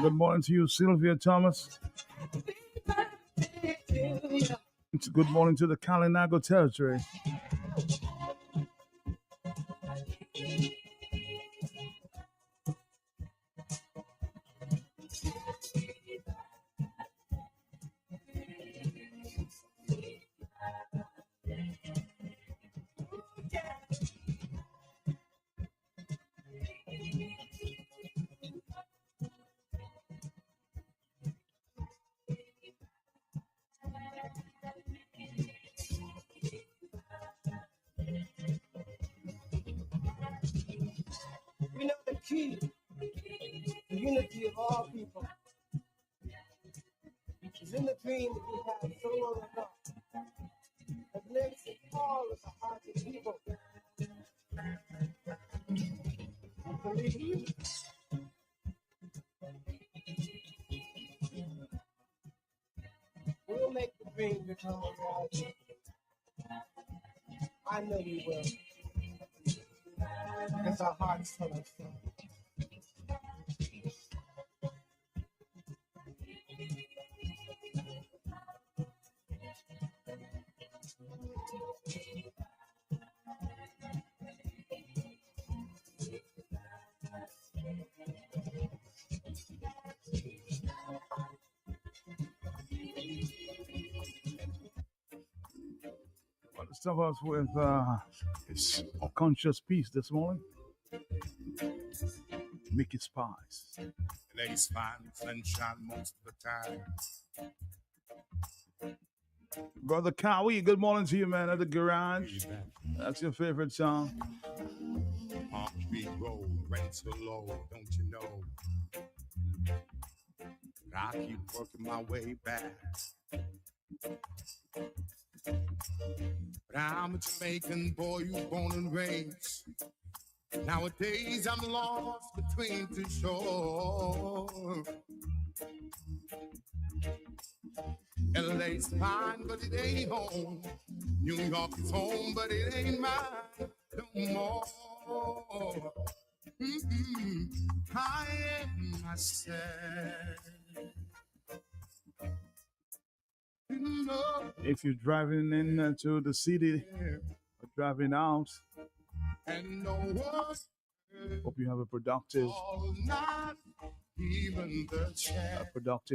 Good morning to you, Sylvia Thomas. Good morning to the Kalinago territory. We know the key, the unity of all people, is in the dream that we have so long ago, that lives in all of the hearts of people. Believe we'll make the dream become a reality. I know we will, because our hearts tell us so. Some of us with this unconscious peace this morning. Mickey Spice. Ladies find sunshine most of the time. Brother Cowie, good morning to you, man, at the garage. That's your favorite song. Palm Tree Road, rent so low, don't you know? I keep working my way back. But I'm a Jamaican boy, you born and raised. Nowadays I'm lost between two shores. LA's fine, but it ain't home. New York is home, but it ain't mine no more. I am myself. If you're driving into the city or driving out, and no one hope you have a productive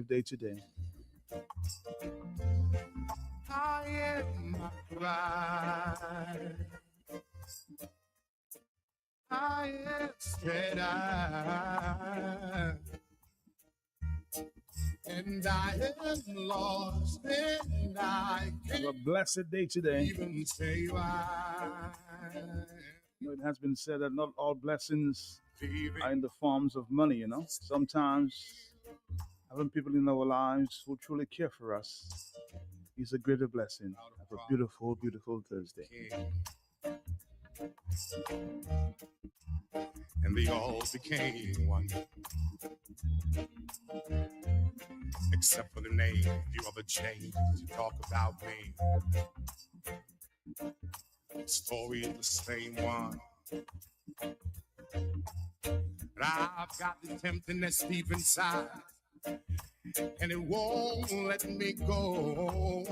day today. I am my pride. I am said and I am lost, and I can't have a blessed day today. Even say why. It has been said that not all blessings are in the forms of money, you know. Sometimes having people in our lives who truly care for us is a greater blessing. Have a beautiful, beautiful Thursday. And they all became one, except for the name. You ever change to talk about me? The story is the same one. But I've got the temptiness deep inside, and it won't let me go.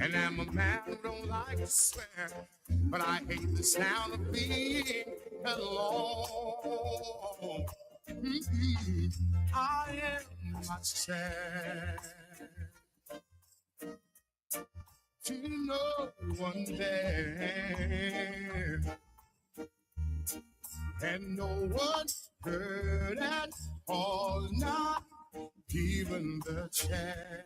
And I'm a man who don't like to swear, but I hate the sound of being alone. I am myself. To no one there, and no one heard at all, not even the chair.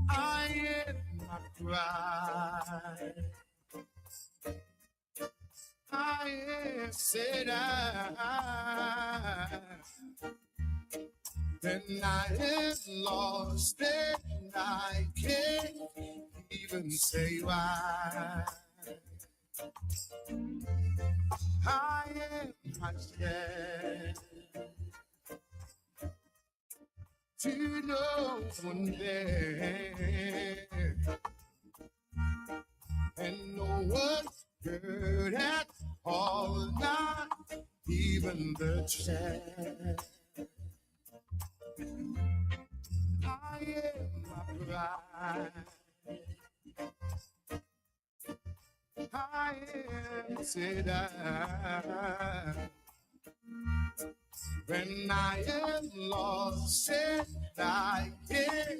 I am my pride. I am said then I am lost, and I can't even say why. I am myself. To no one there, and no one heard at all, not even the chant. I am my pride. I am said I. When I am lost, and I can't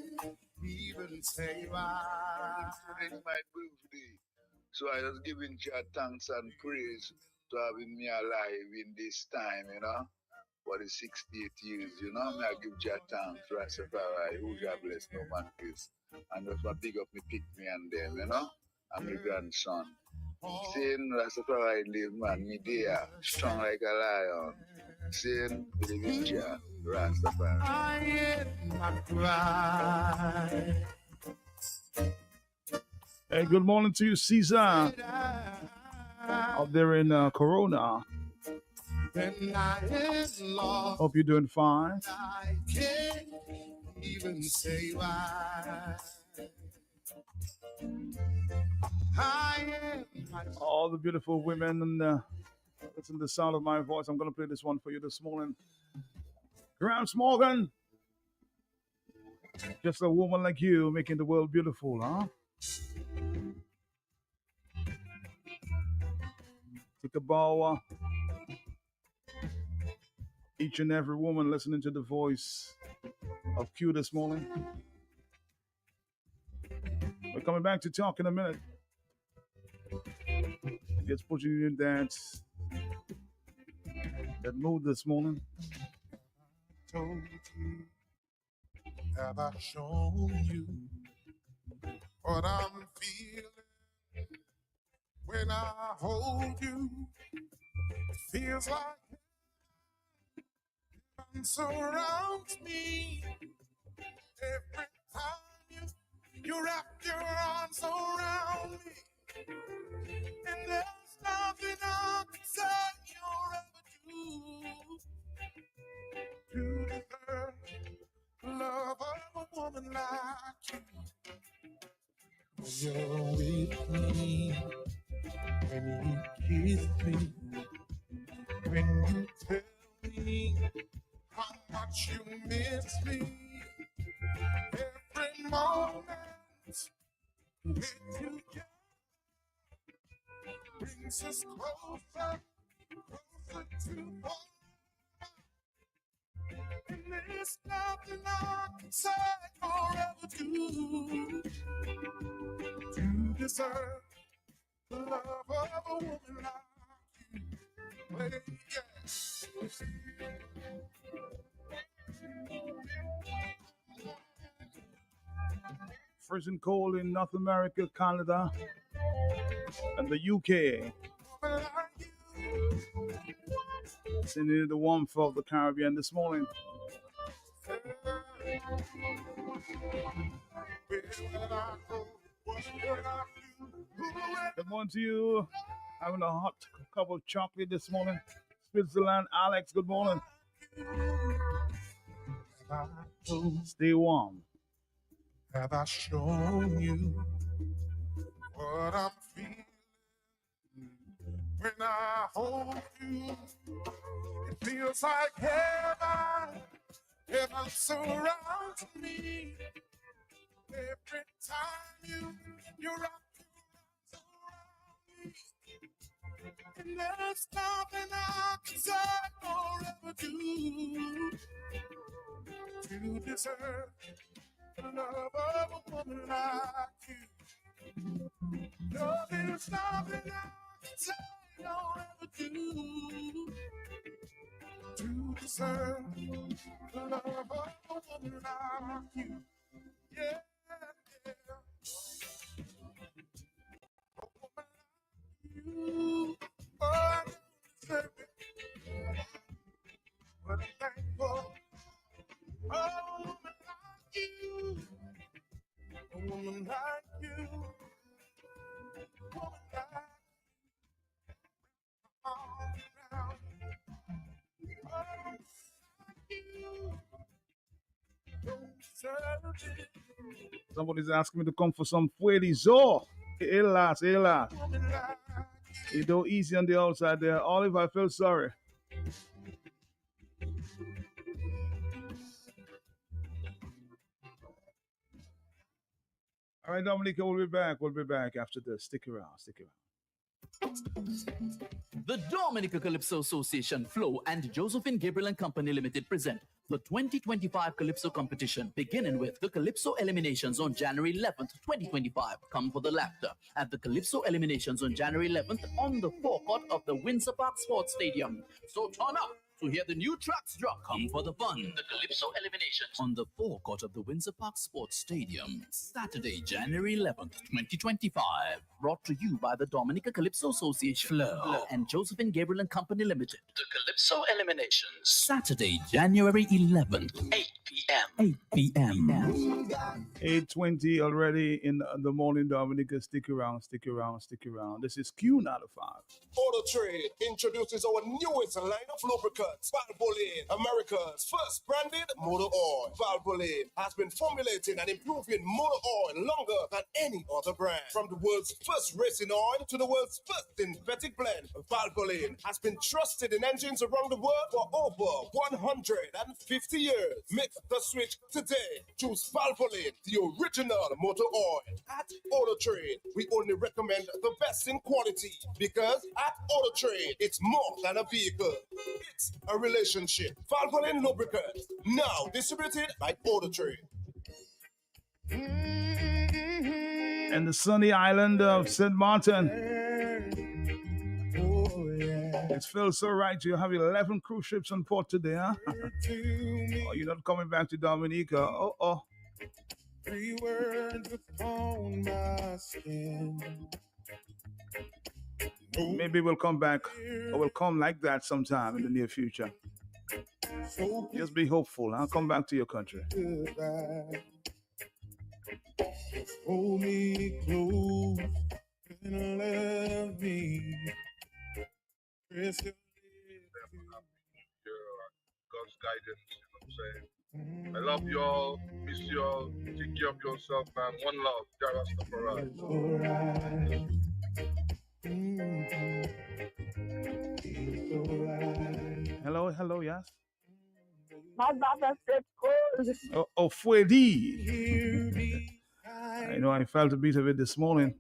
even say why. Today is my birthday, so I just giving God thanks and praise to having me alive in this time, for the 68 years, Me I give God thanks, Rastafari, who God bless, no man kiss. And that's what big up me, pick me and them, and my grandson. Saying Rastafari live, man, me there, strong like a lion. Saying, believe in Jah, Rastafari. I am my pride. Hey, good morning to you, Caesar. Out there in Corona. Hope you're doing fine. I can't even say why. All the beautiful women and listen to the sound of my voice. I'm going to play this one for you this morning. Gramps Morgan. Just a woman like you making the world beautiful, huh? Take a bow. Each and every woman listening to the voice of Q this morning. We're coming back to talk in a minute. Just putting you in that mood this morning. Told you, have I shown you what I'm feeling when I hold you? It feels like heaven surrounds me every time you wrap your arms around me, and there's nothing I can say or ever do to deserve the love of a woman like you. When you're with me, when you kiss me, when you tell me how much you miss me, every moment with you brings us closer, closer to one. And there's nothing I can say or ever do to deserve the love of a woman like you. Well, yes. Freezing cold in North America, Canada, and the UK. Sending in the warmth of the Caribbean this morning. Good morning to you. Having a hot cup of chocolate this morning. Switzerland, Alex, good morning. Stay warm. Have I shown you what I'm feeling when I hold you? It feels like heaven, heaven surrounds me every time you're up around me. And there's nothing I can say or ever do to deserve the love of a woman like you. No, there's nothing I can say or ever do to deserve the love of a woman like you. Yeah, yeah. A woman like you. Oh, I deserve it. But I'm thankful. Oh, a woman like you. A woman like you. A woman like all around. Somebody's asking me to come for some Fueli Zor. Elas. You do easy on the outside there. Olive, I feel sorry. All right, Dominica, we'll be back. We'll be back after this. Stick around. The Dominica Calypso Association, Flo, and Josephine Gabriel and Company Limited present the 2025 Calypso competition, beginning with the Calypso Eliminations on January 11th, 2025. Come for the laughter at the Calypso Eliminations on January 11th on the forecourt of the Windsor Park Sports Stadium. So turn up to hear the new tracks drop. Come for the fun. The Calypso Eliminations on the forecourt of the Windsor Park Sports Stadium, Saturday, January 11th, 2025. Brought to you by the Dominica Calypso Association, Flo, and Josephine Gabriel and Company Limited. The Calypso Eliminations, Saturday, January 11th, 8 p.m. 8 p.m. 8:20 already in the morning, Dominica. Stick around. This is Q95. Auto Trade introduces our newest line of lubricants, Valvoline, America's first branded motor oil. Valvoline has been formulating and improving motor oil longer than any other brand. From the world's first racing oil to the world's first synthetic blend, Valvoline has been trusted in engines around the world for over 150 years. Make the switch today. Choose Valvoline, the original motor oil. At Auto Trade, we only recommend the best in quality because at Auto Trade, it's more than a vehicle. It's a relationship. Valvoline lubricants, now distributed by Auto Trade. And the sunny island of St. Martin. It feels so right. You have 11 cruise ships on port today, huh? Oh, you're not coming back to Dominica. Oh. 3 words upon my skin. Maybe we'll come back, or we'll come like that sometime in the near future. Just be hopeful. I'll come back to your country. Hold me close and love me. God's guidance, you know what I'm saying? I love you all, miss you all, take care of yourself, man. One love, Rastafari. Hello, yes? My brother said, cool. Oh, Freddy. I know I felt a bit of it this morning.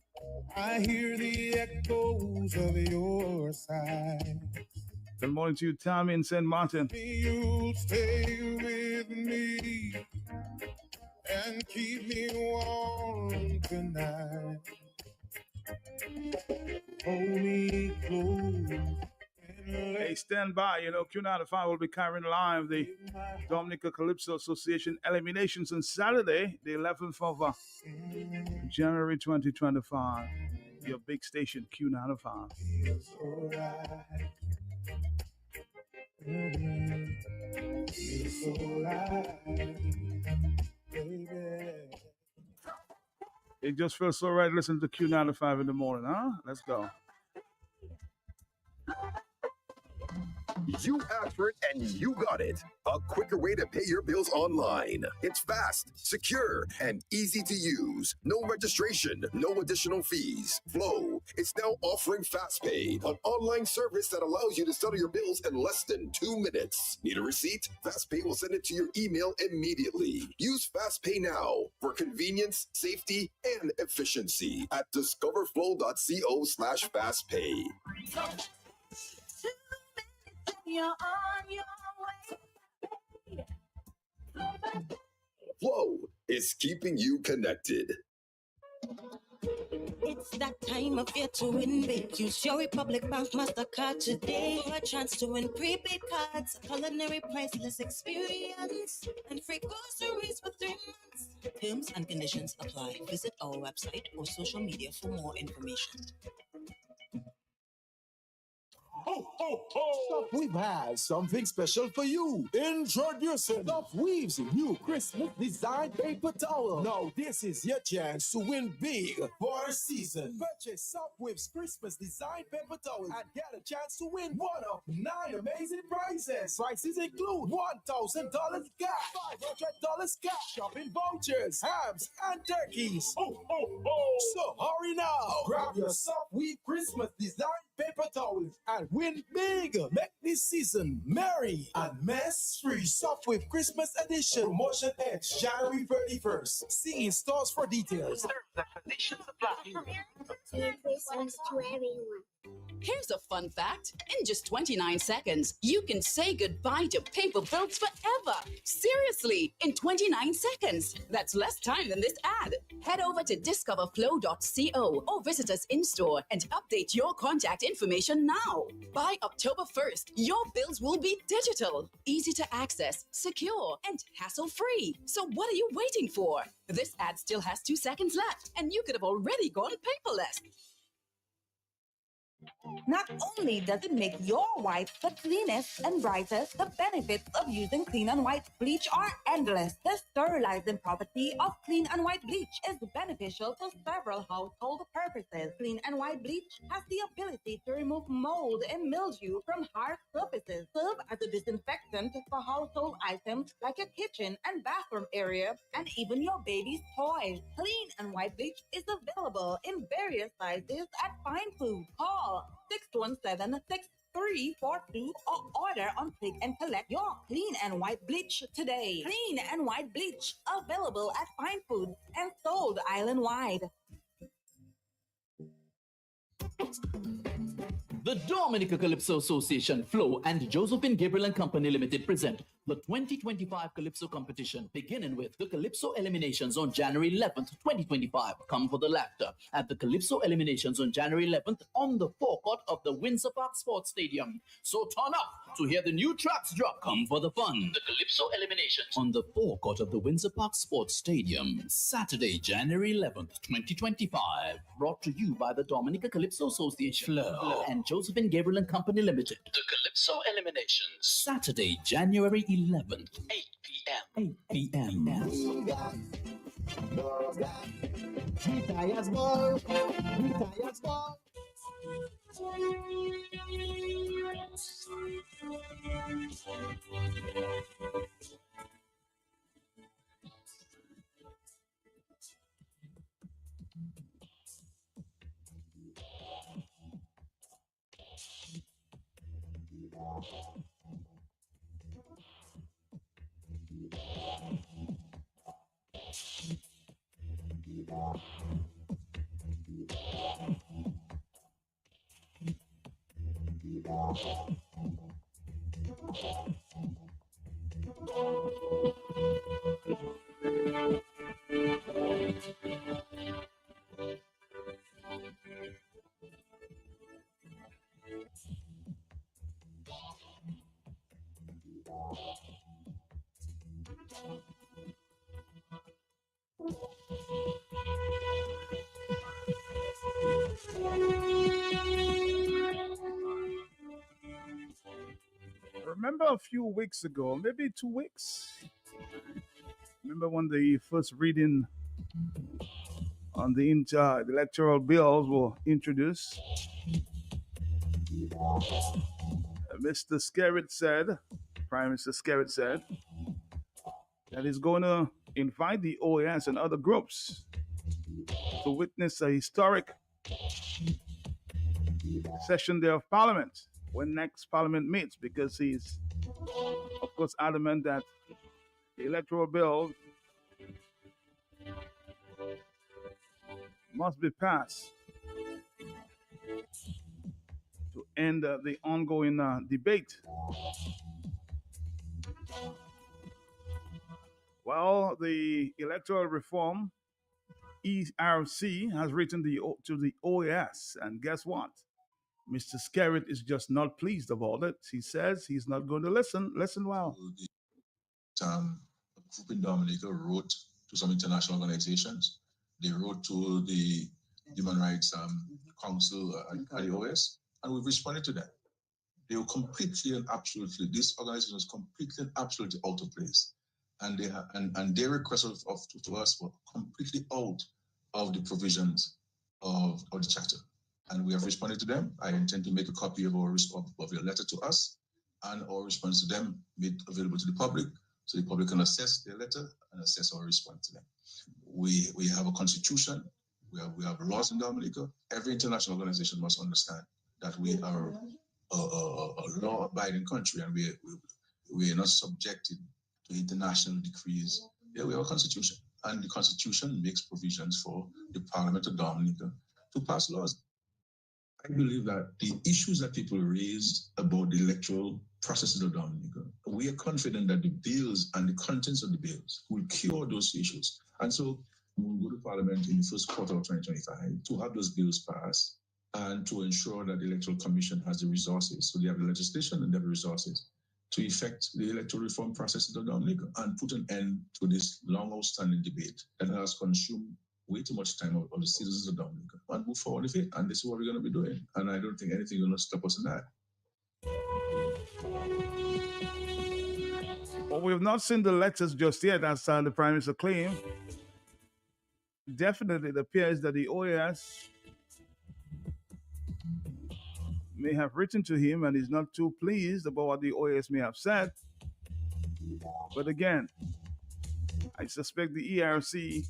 I hear the echoes of your sigh. Good morning to you, Tommy in St. Martin. You'll stay with me and keep me warm tonight. Hold me close. Hey, stand by. You know, Q95 will be carrying live the Dominica Calypso Association eliminations on Saturday, the 11th of January 2025. Your big station, Q95. It just feels so right listening to Q95 in the morning, huh? Let's go. You asked for it and you got it. A quicker way to pay your bills online. It's fast, secure, and easy to use. No registration, no additional fees. Flow is now offering FastPay, an online service that allows you to settle your bills in less than 2 minutes. Need a receipt? FastPay will send it to your email immediately. Use FastPay now for convenience, safety, and efficiency at discoverflow.co/fastpay. You're on your way. Flow is keeping you connected. It's that time of year to win big. Use your Republic Bank MasterCard today for a chance to win prepaid cards, culinary priceless experience, and free groceries for 3 months. Terms and conditions apply. Visit our website or social media for more information. ho, ho! We've had something special for you. Introducing Soft Weave's new Christmas design paper towel. Now this is your chance to win big for the season. Purchase Soft Weave's Christmas design paper towel and get a chance to win one of 9 amazing prizes. Prices include $1,000 cash, $500 cash, shopping vouchers, hams, and turkeys. Ho, ho, ho! So hurry now. Grab your Soft Weave Christmas design paper towels and win big. Make this season merry and mess-free. Soft Weave Christmas edition. Promotion ends January 31st. See in stores for details. Terms and conditions apply. Merry Christmas to everyone. Here's a fun fact. In just 29 seconds, you can say goodbye to paper bills forever. Seriously, in 29 seconds. That's less time than this ad. Head over to discoverflow.co or visit us in-store and update your contact information now. By October 1st, your bills will be digital, easy to access, secure, and hassle-free. So what are you waiting for? This ad still has 2 seconds left, and you could have already gone paperless. Not only does it make your white the cleanest and brightest, the benefits of using Clean and White bleach are endless. The sterilizing property of Clean and White bleach is beneficial for several household purposes. Clean and White bleach has the ability to remove mold and mildew from hard surfaces, serve as a disinfectant for household items like your kitchen and bathroom area, and even your baby's toys. Clean and White bleach is available in various sizes at Fine Food. Call 617-6342 or order on Click and Collect your Clean and White bleach today. Clean and White bleach available at Fine Food and sold island-wide. The Dominica Calypso Association, Flo, and Josephine Gabriel and Company Limited present the 2025 Calypso competition, beginning with the Calypso Eliminations on January 11th, 2025. Come for the laughter at the Calypso Eliminations on January 11th on the forecourt of the Windsor Park Sports Stadium. So turn up to hear the new tracks drop. Come for the fun. The Calypso Eliminations on the forecourt of the Windsor Park Sports Stadium, Saturday, January 11th, 2025. Brought to you by the Dominica Calypso Association, Flo, and Josephine Gabriel and Company Limited. The Calypso Eliminations, Saturday, January 11th, 8 p.m. 8 p.m. Remember a few weeks ago, maybe 2 weeks, remember when the first reading on the electoral bills were introduced? Mr. Skerritt said, Prime Minister Skerritt said, that he's going to invite the OAS and other groups to witness a historic session there of Parliament when next Parliament meets, because he's, of course, adamant that the electoral bill must be passed to end the ongoing debate. Well, the electoral reform ERC has written to the OAS, and guess what? Mr. Skerritt is just not pleased about it. He says he's not going to listen. Listen well. A group in Dominica wrote to some international organizations. They wrote to the Human Rights Council at the OAS, and we've responded to that. They were completely and absolutely, this organization was completely and absolutely out of place. And their request to us were completely out of the provisions of the charter. And we have responded to them. I intend to make a copy of your letter to us and our response to them made available to the public, so the public can assess their letter and assess our response to them. We have a constitution, we have laws in Dominica. Every international organization must understand that we are a law-abiding country, and we are not subjected to international decrees. Yeah, we have a constitution, and the constitution makes provisions for the Parliament of Dominica to pass laws. I believe that the issues that people raised about the electoral processes of Dominica, we are confident that the bills and the contents of the bills will cure those issues. And so we will go to Parliament in the first quarter of 2025 to have those bills passed and to ensure that the Electoral Commission has the resources. So they have the legislation and they have the resources to effect the electoral reform processes of Dominica and put an end to this long outstanding debate that has consumed way too much time of the citizens of Dominica and move forward with it. And this is what we're going to be doing. And I don't think anything is going to stop us in that. Well, we have not seen the letters just yet, as the Prime Minister claimed. Definitely, it appears that the OAS may have written to him and is not too pleased about what the OAS may have said. But again, I suspect the ERC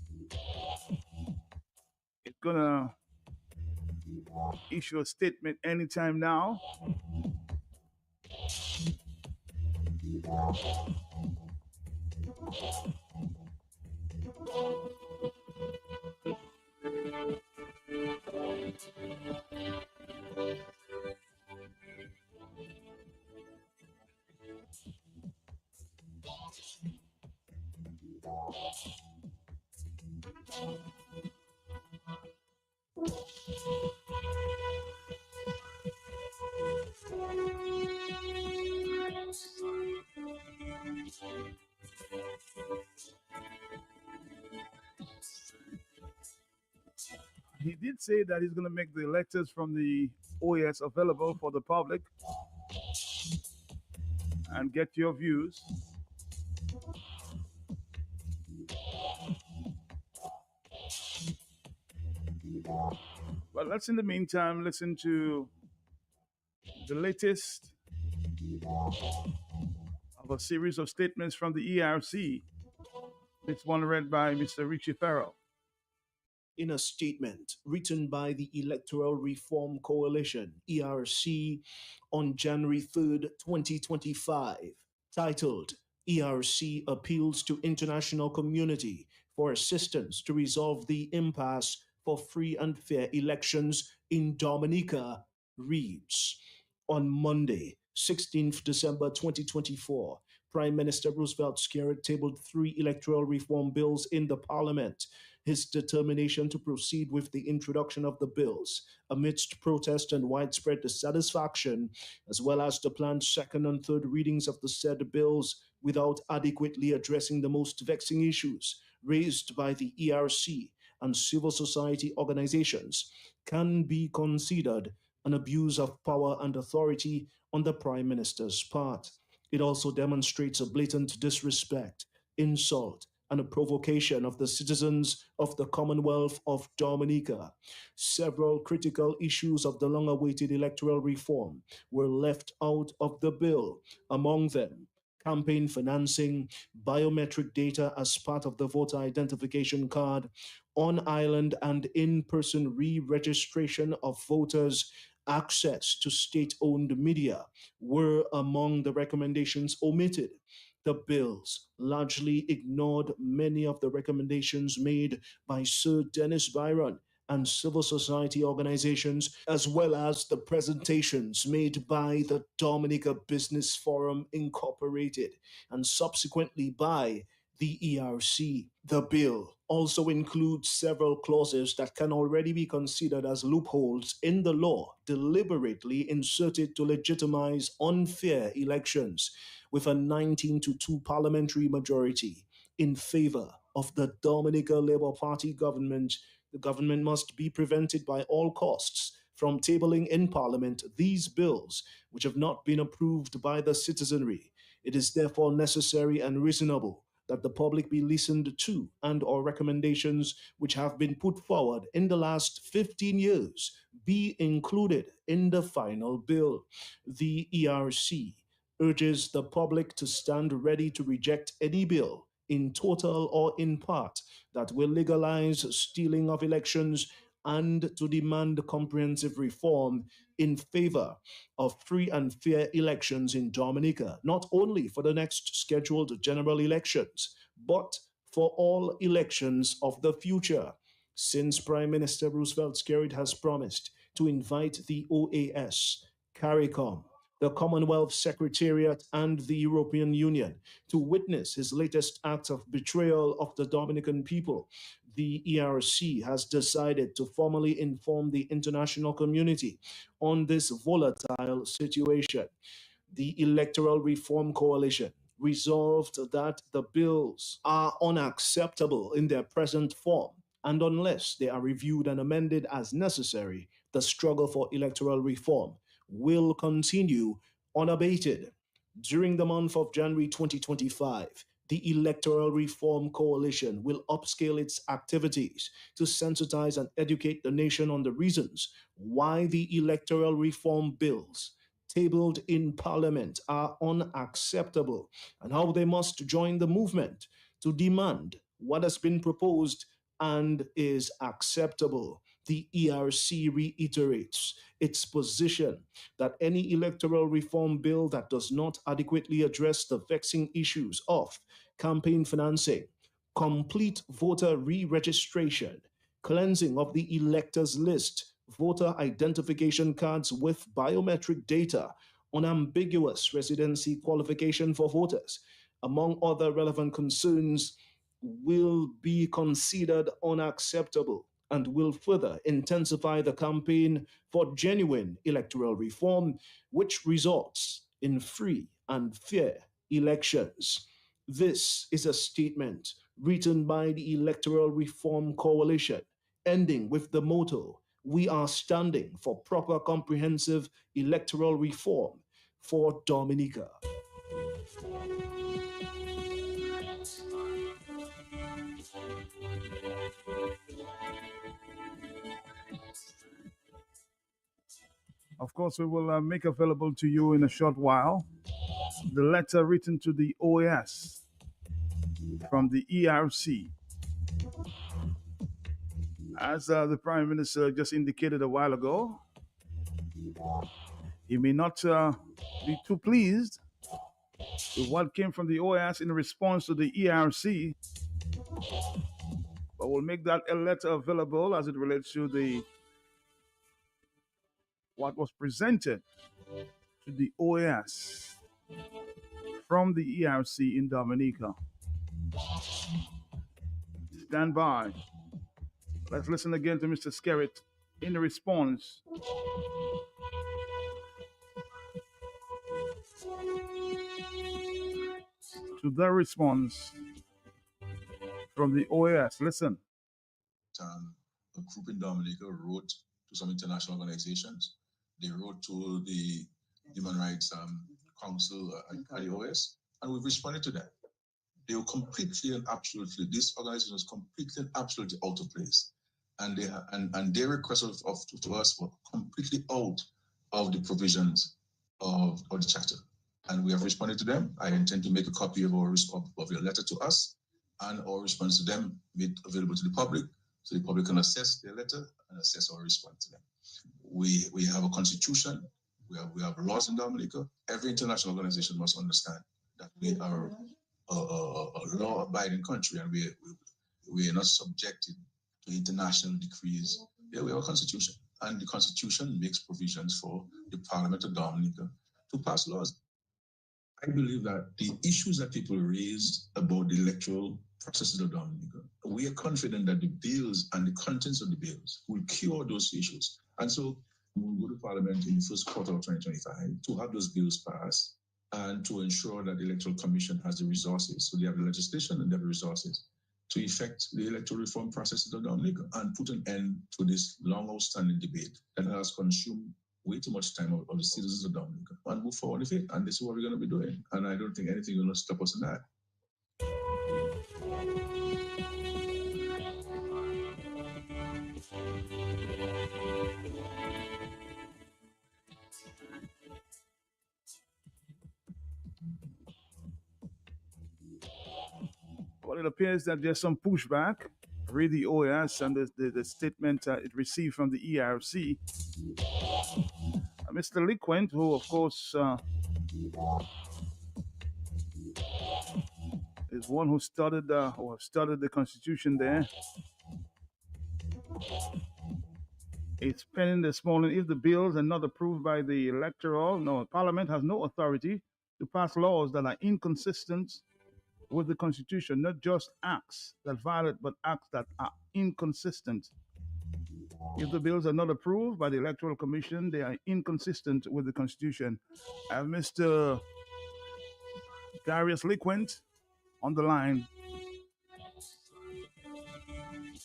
is going to issue a statement anytime now. He did say that he's going to make the letters from the OAS available for the public and get your views. But let's, in the meantime, listen to the latest of a series of statements from the ERC. This one read by Mr. Richie Farrell. In a statement written by the Electoral Reform Coalition, ERC, on January 3rd, 2025, titled ERC Appeals to International Community for Assistance to Resolve the Impasse for Free and Fair Elections in Dominica, reads, on Monday, 16th December 2024, Prime Minister Roosevelt Skerrit tabled 3 electoral reform bills in the Parliament. His determination to proceed with the introduction of the bills amidst protest and widespread dissatisfaction, as well as the planned second and third readings of the said bills without adequately addressing the most vexing issues raised by the ERC and civil society organizations, can be considered an abuse of power and authority on the Prime Minister's part. It also demonstrates a blatant disrespect, insult, and a provocation of the citizens of the Commonwealth of Dominica. Several critical issues of the long-awaited electoral reform were left out of the bill, among them campaign financing, biometric data as part of the voter identification card, on-island and in-person re-registration of voters, access to state-owned media were among the recommendations omitted. The bills largely ignored many of the recommendations made by Sir Dennis Byron and civil society organizations, as well as the presentations made by the Dominica Business Forum Incorporated and subsequently by the ERC. The bill also includes several clauses that can already be considered as loopholes in the law, deliberately inserted to legitimize unfair elections, with a 19-2 parliamentary majority in favor of the Dominica Labour Party government. The government must be prevented by all costs from tabling in Parliament these bills which have not been approved by the citizenry. It is therefore necessary and reasonable that the public be listened to and or recommendations which have been put forward in the last 15 years be included in the final bill. The ERC urges the public to stand ready to reject any bill in total or in part that will legalize stealing of elections and to demand comprehensive reform in favor of free and fair elections in Dominica, not only for the next scheduled general elections, but for all elections of the future, since Prime Minister Roosevelt Skerrit has promised to invite the OAS, CARICOM, the Commonwealth Secretariat, and the European Union to witness his latest act of betrayal of the Dominican people. The ERC has decided to formally inform the international community on this volatile situation. The Electoral Reform Coalition resolved that the bills are unacceptable in their present form, and unless they are reviewed and amended as necessary, the struggle for electoral reform will continue unabated. During the month of January 2025, the Electoral Reform Coalition will upscale its activities to sensitize and educate the nation on the reasons why the electoral reform bills tabled in Parliament are unacceptable and how they must join the movement to demand what has been proposed and is acceptable. The ERC reiterates its position that any electoral reform bill that does not adequately address the vexing issues of campaign financing, complete voter re-registration, cleansing of the electors list, voter identification cards with biometric data, unambiguous residency qualification for voters, among other relevant concerns, will be considered unacceptable and will further intensify the campaign for genuine electoral reform, which results in free and fair elections. This is a statement written by the Electoral Reform Coalition, ending with the motto, "We are standing for proper comprehensive electoral reform for Dominica." Of course, we will make available to you in a short while the letter written to the OAS from the ERC. As the Prime Minister just indicated a while ago, he may not be too pleased with what came from the OAS in response to the ERC, but we'll make that a letter available as it relates to the what was presented to the OAS from the ERC in Dominica. Stand by. Let's listen again to Mr. Skerrit in response to the response from the OAS. Listen. A group in Dominica wrote to some international organizations. They wrote to the Human Rights Council at the OAS, and we've responded to that. They were completely and absolutely, this organization was completely and absolutely out of place. And their request to us were completely out of the provisions of the charter. And we have responded to them. I intend to make a copy of your letter to us and our response to them made available to the public, so the public can assess their letter and assess our response to them. We have a constitution, we have laws in Dominica. Every international organization must understand that we are a law-abiding country, and we are not subjected to international decrees. Yeah, we have a constitution, and the constitution makes provisions for the Parliament of Dominica to pass laws. I believe that the issues that people raised about the electoral processes of Dominica, we are confident that the bills and the contents of the bills will cure those issues. And so we will go to Parliament in the first quarter of 2025 to have those bills passed and to ensure that the Electoral Commission has the resources. So they have the legislation and they have the resources to effect the electoral reform process in Dominica and put an end to this long outstanding debate that has consumed way too much time of the citizens of Dominica and move forward with it. And this is what we're going to be doing. And I don't think anything will stop us in that. Well, it appears that there's some pushback. Read the OAS and the statement it received from the ERC. Mr. Liquent, who, of course, is one who studied or studied the Constitution there. It's pending this morning. If the bills are not approved by the Electoral, no, Parliament has no authority to pass laws that are inconsistent with the Constitution, not just acts that violate, but acts that are inconsistent. If the bills are not approved by the Electoral Commission, they are inconsistent with the Constitution. Mr. Darius Liquent on the line.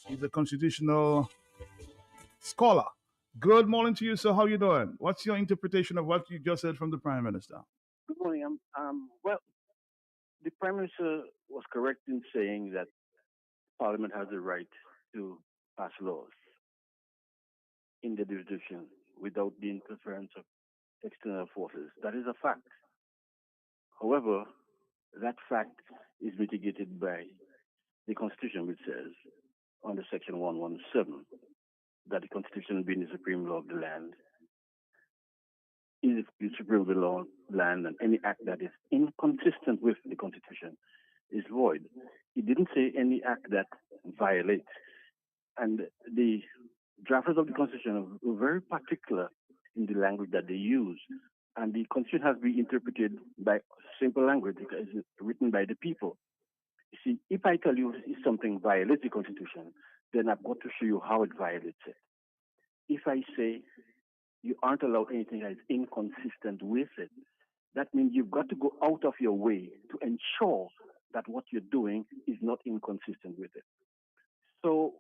He's a constitutional scholar. Good morning to you, sir. How you doing? What's your interpretation of what you just heard from the Prime Minister? Good morning. Well, the Prime Minister was correct in saying that Parliament has the right to pass laws in the jurisdiction without the interference of external forces. That is a fact. However, that fact is mitigated by the Constitution, which says under Section 117 that the Constitution, being the supreme law of the land, is the supreme law of the land, and any act that is inconsistent with the Constitution is void. He didn't say any act that violates. And the drafters of the Constitution were very particular in the language that they use. And the Constitution has been interpreted by simple language because it's written by the people. You see, if I tell you if something violates the Constitution, then I've got to show you how it violates it. If I say you aren't allowed anything that is inconsistent with it, that means you've got to go out of your way to ensure that what you're doing is not inconsistent with it. So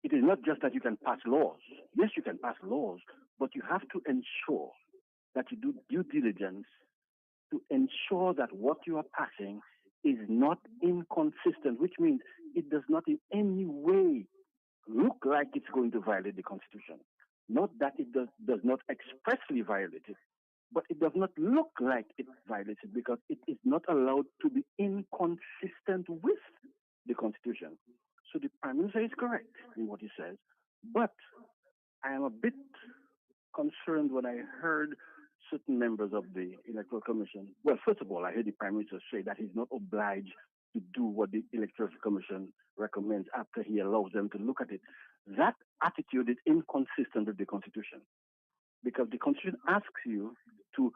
it is not just that you can pass laws. Yes, you can pass laws, but you have to ensure that you do due diligence to ensure that what you are passing is not inconsistent, which means it does not in any way look like it's going to violate the Constitution. Not that it does not expressly violate it, but it does not look like it violates it because it is not allowed to be inconsistent with the Constitution. So the Prime Minister is correct in what he says, but I am a bit concerned when I heard certain members of the Electoral Commission. Well, first of all, I heard the Prime Minister say that he's not obliged to do what the Electoral Commission recommends after he allows them to look at it. That attitude is inconsistent with the Constitution because the Constitution asks you to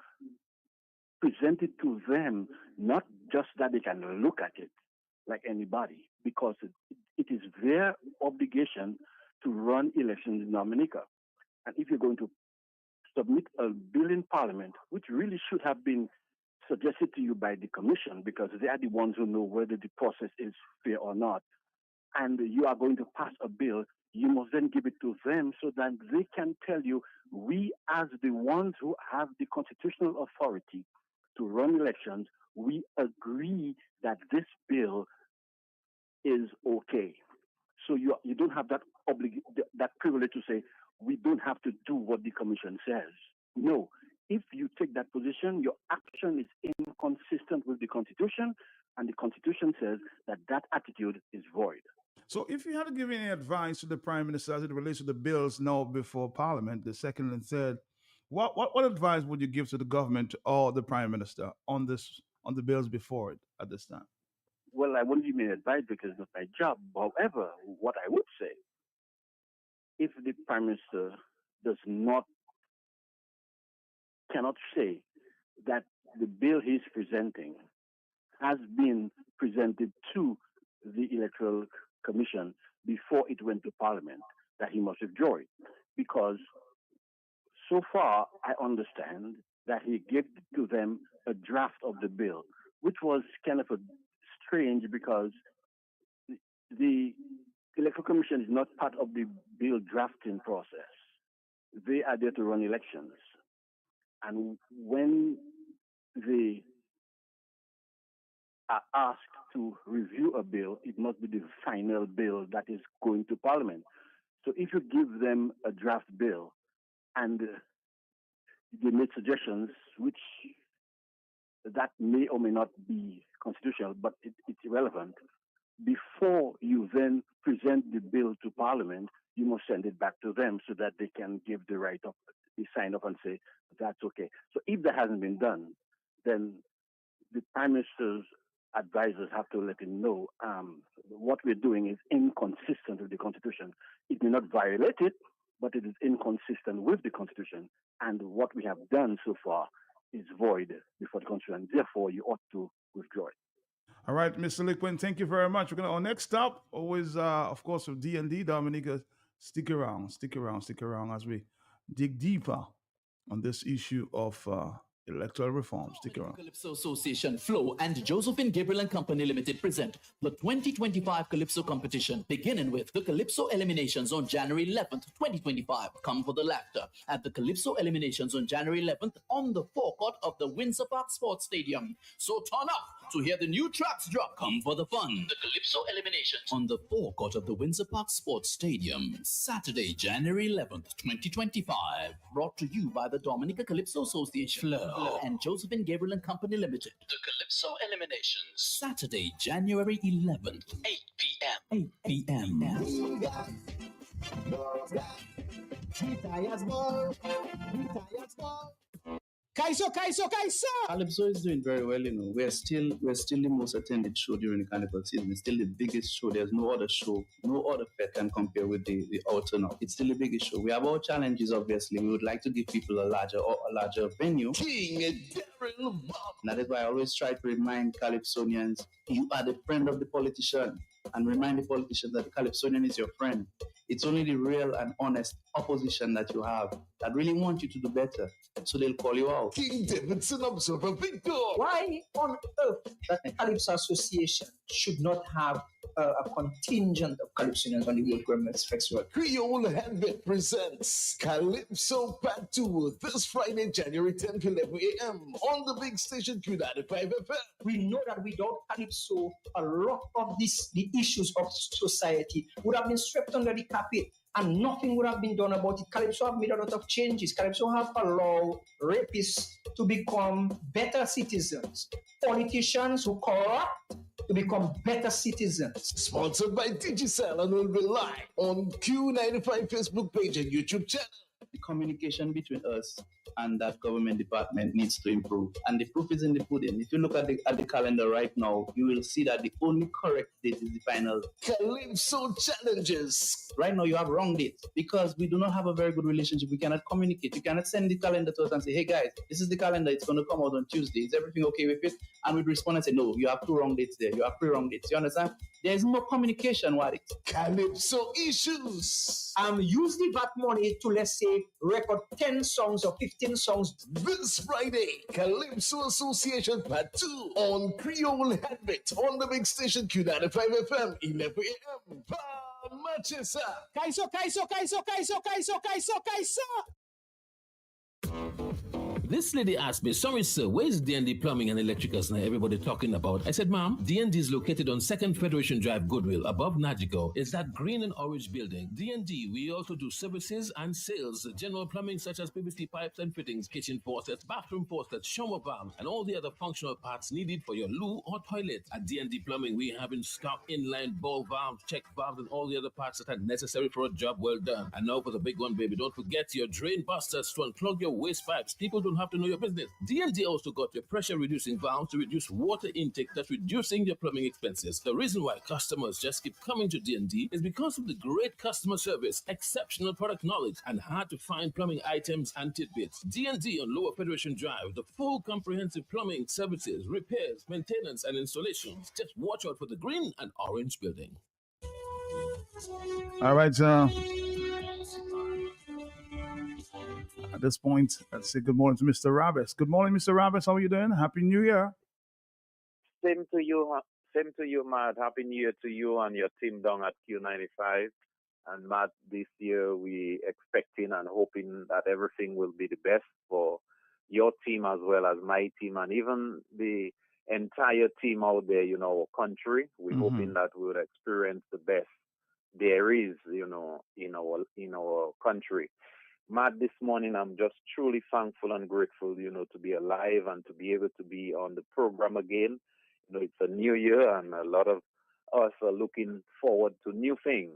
present it to them, not just that they can look at it like anybody, because it is their obligation to run elections in Dominica. And if you're going to submit a bill in Parliament, which really should have been suggested to you by the Commission, because they are the ones who know whether the process is fair or not, and you are going to pass a bill, you must then give it to them so that they can tell you, we as the ones who have the constitutional authority to run elections, we agree that this bill is okay. So you don't have that that privilege to say, we don't have to do what the Commission says. No. If you take that position, your action is inconsistent with the Constitution, and the Constitution says that that attitude is void. So if you had to give any advice to the Prime Minister as it relates to the bills now before Parliament, the second and third, what advice would you give to the government or the Prime Minister on the bills before it at this time? Well, I wouldn't give me advice because it's not my job. However, what I would say, if the Prime Minister cannot say that the bill he's presenting has been presented to the Electoral Commission before it went to Parliament, that he must withdraw it. Because so far, I understand that he gave to them a draft of the bill, which was kind of strange because the Electoral Commission is not part of the bill drafting process. They are there to run elections. And when they are asked to review a bill, it must be the final bill that is going to Parliament. So if you give them a draft bill and they make suggestions which that may or may not be constitutional, but it's irrelevant, before you then present the bill to Parliament, you must send it back to them so that they can give the right of the sign off and say that's okay. So if that hasn't been done, then the Prime Minister's advisors have to let him know what we're doing is inconsistent with the Constitution. It may not violate it, but it is inconsistent with the Constitution, and what we have done so far is void before the Constitution. Therefore, you ought to withdraw it. All right, Mr. Liquin, thank you very much. We're gonna our next stop, always of course with D&D. Dominica, stick around as we dig deeper on this issue of electoral reform. Stick around. Calypso Association, Flow, and Josephine Gabriel and Company Limited present the 2025 Calypso competition, beginning with the Calypso eliminations on January 11th, 2025. Come for the laughter at the Calypso eliminations on January 11th on the forecourt of the Windsor Park Sports Stadium. So turn up to hear the new tracks drop. Come for the fun. The Calypso eliminations on the forecourt of the Windsor Park Sports Stadium, Saturday, January 11th, 2025. Brought to you by the Dominica Calypso Association, Flow, and Josephine Gabriel and Company Limited. The Calypso eliminations, Saturday, January 11th, 8 p.m. 8 p.m. Calypso. Calypso is doing very well, you know. We're still the most attended show during the carnival season. It's still the biggest show. There's no other show, no other fair can compare with the outer now. It's still the biggest show. We have our challenges, obviously. We would like to give people a larger venue. That is why I always try to remind Calypsonians, you are the friend of the politician. And remind the politician that the Calypsonian is your friend. It's only the real and honest opposition that you have that really want you to do better. So they'll call you out. King Davidson Observer Victor. Why on earth that the Calypso Association should not have a contingent of Calypsonians on the World Government's Festival? Creole Handbit presents Calypso Part 2 this Friday, January 10th, 11 a.m. on the big station Q95 FM. We know that without Calypso, a lot of the issues of society would have been swept under the carpet and nothing would have been done about it. Calypso have made a lot of changes. Calypso have allowed rapists to become better citizens. Politicians who corrupt to become better citizens. Sponsored by Digicel and will be live on Q95 Facebook page and YouTube channel. The communication between us and that government department needs to improve. And the proof is in the pudding. If you look at the calendar right now, you will see that the only correct date is the final Calypso challenges. Right now, you have wrong dates because we do not have a very good relationship. We cannot communicate. You cannot send the calendar to us and say, hey guys, this is the calendar. It's going to come out on Tuesday. Is everything okay with it? And we'd respond and say, no, you have 2 wrong dates there. You have 3 wrong dates. You understand? There is no communication, Wadi. Calypso issues. Use the VAT money to, let's say, record 10 songs or 15 songs. This Friday, Calypso Association Part 2 on Creole Handbit on the big station Q95 FM, 11 a.m. Manchester. Kaiso. This lady asked me, sorry sir, where's D&D Plumbing and Electricals now everybody talking about? I said, ma'am, D&D is located on 2nd Federation Drive, Goodwill, above Najigo. It's that green and orange building. D&D, we also do services and sales, general plumbing such as PVC pipes and fittings, kitchen faucets, bathroom faucets, shower valves, and all the other functional parts needed for your loo or toilet. At D&D Plumbing, we have in stock inline ball valves, check valves, and all the other parts that are necessary for a job well done. And now for the big one, baby, don't forget your drain busters to unclog your waste pipes. People don't have to know your business. D&D also got your pressure reducing valves to reduce water intake, thus reducing your plumbing expenses. The reason why customers just keep coming to D&D is because of the great customer service, exceptional product knowledge, and hard to find plumbing items and tidbits. D&D on Lower Federation Drive, the full comprehensive plumbing services, repairs, maintenance, and installations. Just watch out for the green and orange building. All right, at this point, let's say good morning to Mr. Rabbis. Good morning, Mr. Rabbis. How are you doing? Happy New Year. Same to you, Same to you, Matt. Happy New Year to you and your team down at Q95. And Matt, this year we expecting and hoping that everything will be the best for your team as well as my team and even the entire team out there, our country. We're hoping that we will experience the best there is, in our country. Matt, this morning I'm just truly thankful and grateful, to be alive and to be able to be on the program again. It's a new year and a lot of us are looking forward to new things.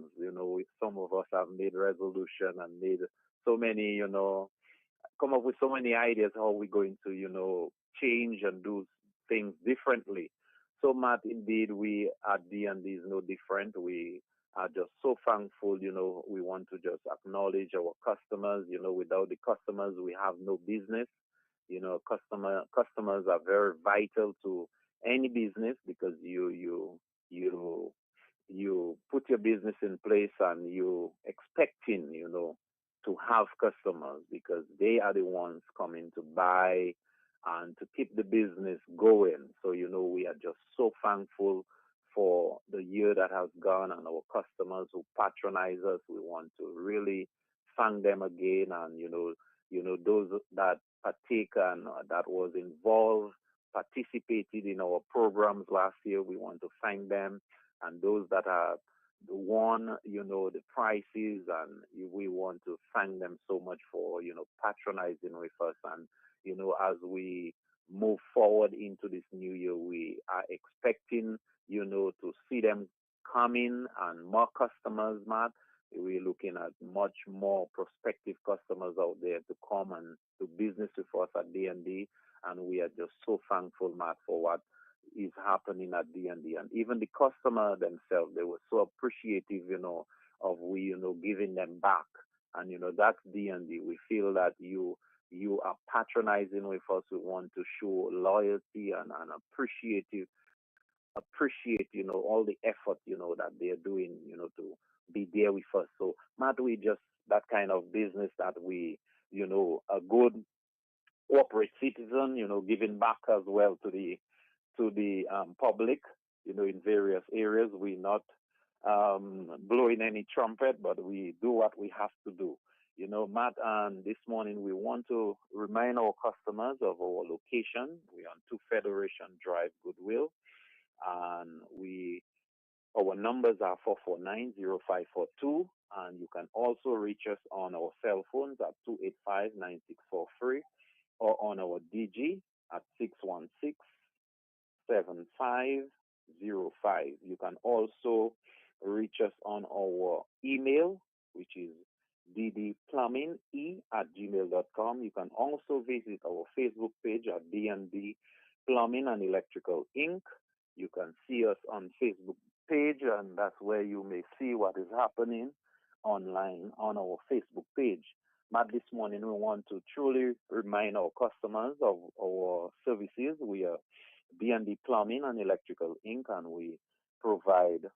Some of us have made resolution and made so many, come up with so many ideas how we're going to, change and do things differently. So, Matt, indeed, we at D&D is no different. We are just so thankful, we want to just acknowledge our customers. Without the customers, we have no business. Customers are very vital to any business because you put your business in place and you expecting, to have customers because they are the ones coming to buy and to keep the business going. So, we are just so thankful for the year that has gone and our customers who patronize us. We want to really thank them again and, those that partake and that was involved, participated in our programs last year. We want to thank them and those that have won, the prizes, and we want to thank them so much for, patronizing with us. And, as we move forward into this new year, we are expecting, to see them coming and more customers, Matt. We're looking at much more prospective customers out there to come and do business with us at D&D. And we are just so thankful, Matt, for what is happening at D&D. And even the customer themselves, they were so appreciative, of we, giving them back. And, that's D&D. We feel that you are patronizing with us. We want to show loyalty and appreciate, all the effort, that they're doing, to be there with us. So, Matt, we just that kind of business that we, a good corporate citizen, giving back as well to the public, in various areas. We're not blowing any trumpet, but we do what we have to do. Matt, and this morning we want to remind our customers of our location. We're on 2 Federation Drive, Goodwill, and our numbers are 449-0542, and you can also reach us on our cell phones at 285-9643 or on our DG at 616-7505. You can also reach us on our email, which is ddplumbinge@gmail.com. You can also visit our Facebook page at D&D Plumbing and Electrical Inc. You can see us on Facebook page, and that's where you may see what is happening online on our Facebook page. Matt, this morning we want to truly remind our customers of our services. We are D&D Plumbing and Electrical Inc., and we provide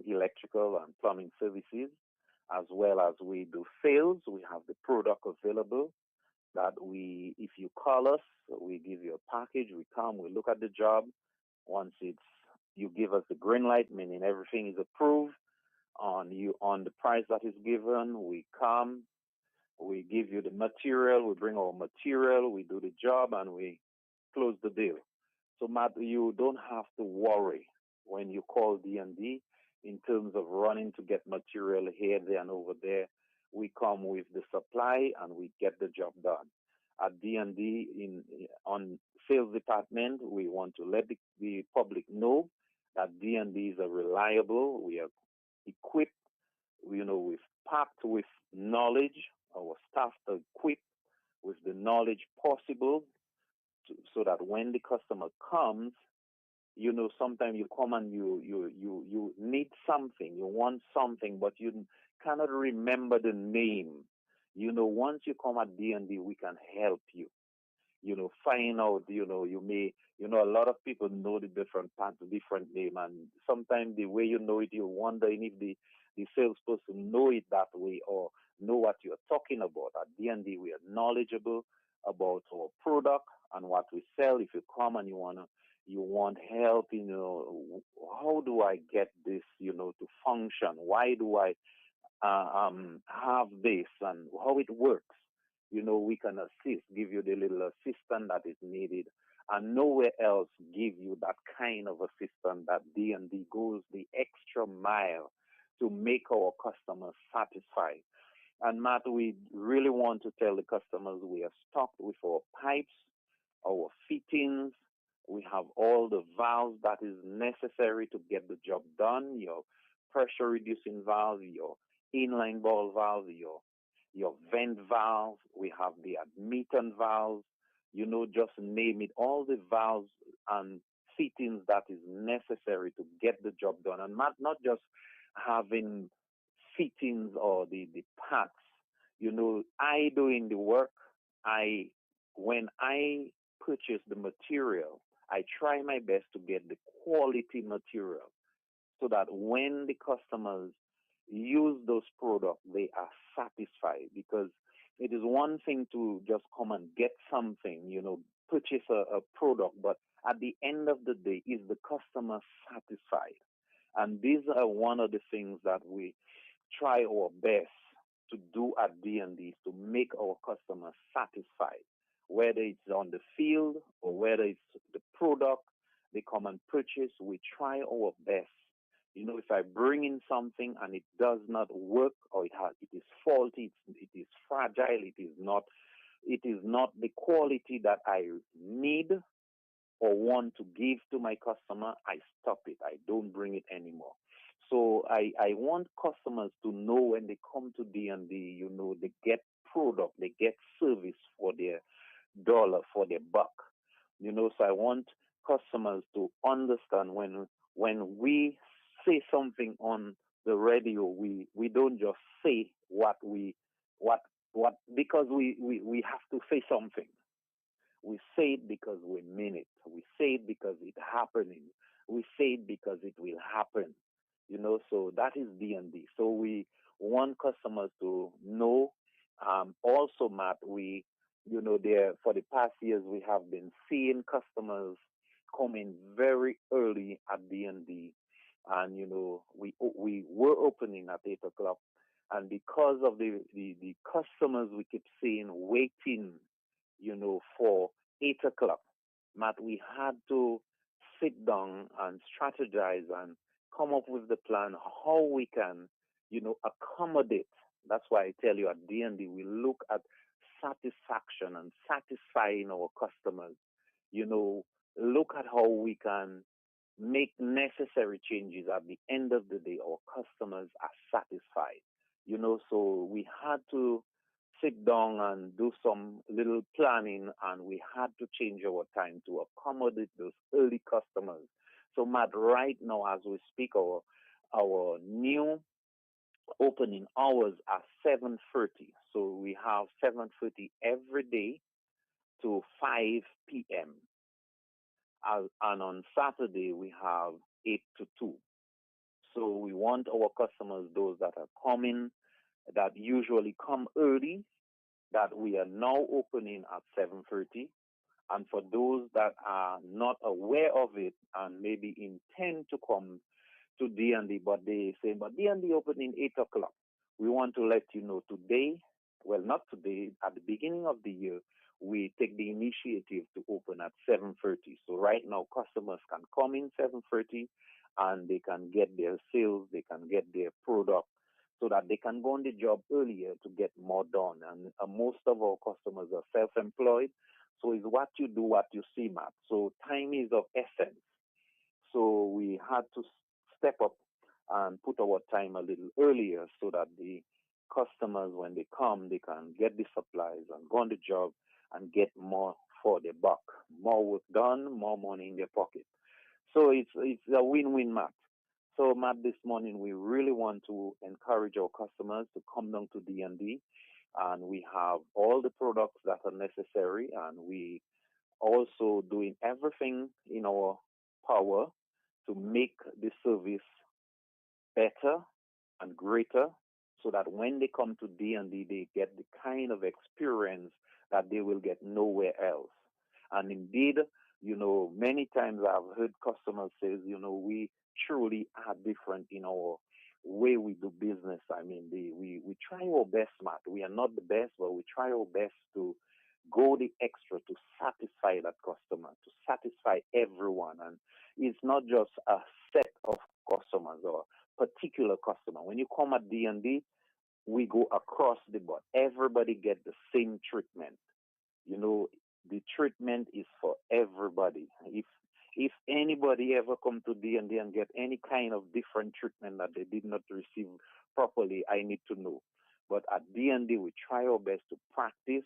electrical and plumbing services, as well as we do sales. We have the product available that if you call us, we give you a package. We come, we look at the job. Once you give us the green light, meaning everything is approved on the price that is given, we come, we give you the material, we bring our material, we do the job, and we close the deal. So, Matt, you don't have to worry when you call D&D in terms of running to get material here, there, and over there. We come with the supply and we get the job done. At D&D, on sales department, we want to let the public know that D&D is a reliable. We are equipped, we've packed with knowledge. Our staff are equipped with the knowledge possible so that when the customer comes, sometimes you come and you need something, you want something, but you cannot remember the name. Once you come at D&D, we can help you. Find out, you may, a lot of people know the different parts, different name, and sometimes the way you know it, you're wondering if the salesperson know it that way or know what you're talking about. At D&D, we are knowledgeable about our product and what we sell. If you come and you want to, You want help, how do I get this, to function? Why do I have this and how it works? We can assist, give you the little assistance that is needed, and nowhere else give you that kind of assistance that D&D goes the extra mile to make our customers satisfied. And Matt, we really want to tell the customers we are stocked with our pipes, our fittings. We have all the valves that is necessary to get the job done, your pressure reducing valve, your inline ball valve, your vent valve. We have the admittance valves, just name it, all the valves and fittings that is necessary to get the job done. And not just having fittings or the parts. I doing the work. When I purchase the material, I try my best to get the quality material so that when the customers use those products, they are satisfied. Because it is one thing to just come and get something, purchase a product, but at the end of the day, is the customer satisfied? And these are one of the things that we try our best to do at D&D, to make our customers satisfied, whether it's on the field or whether it's the product they come and purchase. We try our best. If I bring in something and it does not work, or it is faulty, it is fragile, it is not the quality that I need or want to give to my customer, I stop it. I don't bring it anymore. So I want customers to know when they come to D&D, they get product, they get service for their dollar, for their buck. So I want customers to understand when we say something on the radio, we don't just say what because we have to say something. We say it because we mean it. We say it because it's happening. We say it because it will happen. So that is D&D. So we want customers to know. Also, Matt, there for the past years we have been seeing customers come in very early at D&D, and we were opening at 8 o'clock, and because of the customers we keep seeing waiting, for 8 o'clock, Matt, we had to sit down and strategize and come up with the plan how we can, accommodate. That's why I tell you at D&D we look at satisfaction and satisfying our customers. Look at how we can make necessary changes. At the end of the day, our customers are satisfied. So we had to sit down and do some little planning, and we had to change our time to accommodate those early customers. So Matt, right now as we speak, our new opening hours are 7:30. So we have 7:30 every day to 5 p.m. And on Saturday we have 8 to 2. So we want our customers, those that are coming, that usually come early, that we are now opening at 7:30. And for those that are not aware of it and maybe intend to come to D&D, but they say, but D&D opening 8 o'clock. We want to let you know today, well, not today, at the beginning of the year, we take the initiative to open at 7:30. So right now, customers can come in 7:30 and they can get their sales, they can get their product, so that they can go on the job earlier to get more done. And most of our customers are self-employed. So it's what you do, what you see, Matt. So time is of essence. So we had to step up and put our time a little earlier so that the customers, when they come, they can get the supplies and go on the job and get more for their buck. More work done, more money in their pocket. So it's a win-win, Matt. So Matt, this morning we really want to encourage our customers to come down to D&D, and we have all the products that are necessary, and we also doing everything in our power to make the service better and greater, so that when they come to D&D, they get the kind of experience that they will get nowhere else. And indeed, Many times I've heard customers say, we truly are different in our way we do business. I mean, we try our best, Matt. We are not the best, but we try our best to go the extra to satisfy that customer, to satisfy everyone. And it's not just a set of customers or particular customer. When you come at D&D, we go across the board. Everybody get the same treatment. The treatment is for everybody. If anybody ever come to D&D and get any kind of different treatment that they did not receive properly, I need to know. But at D&D, we try our best to practice.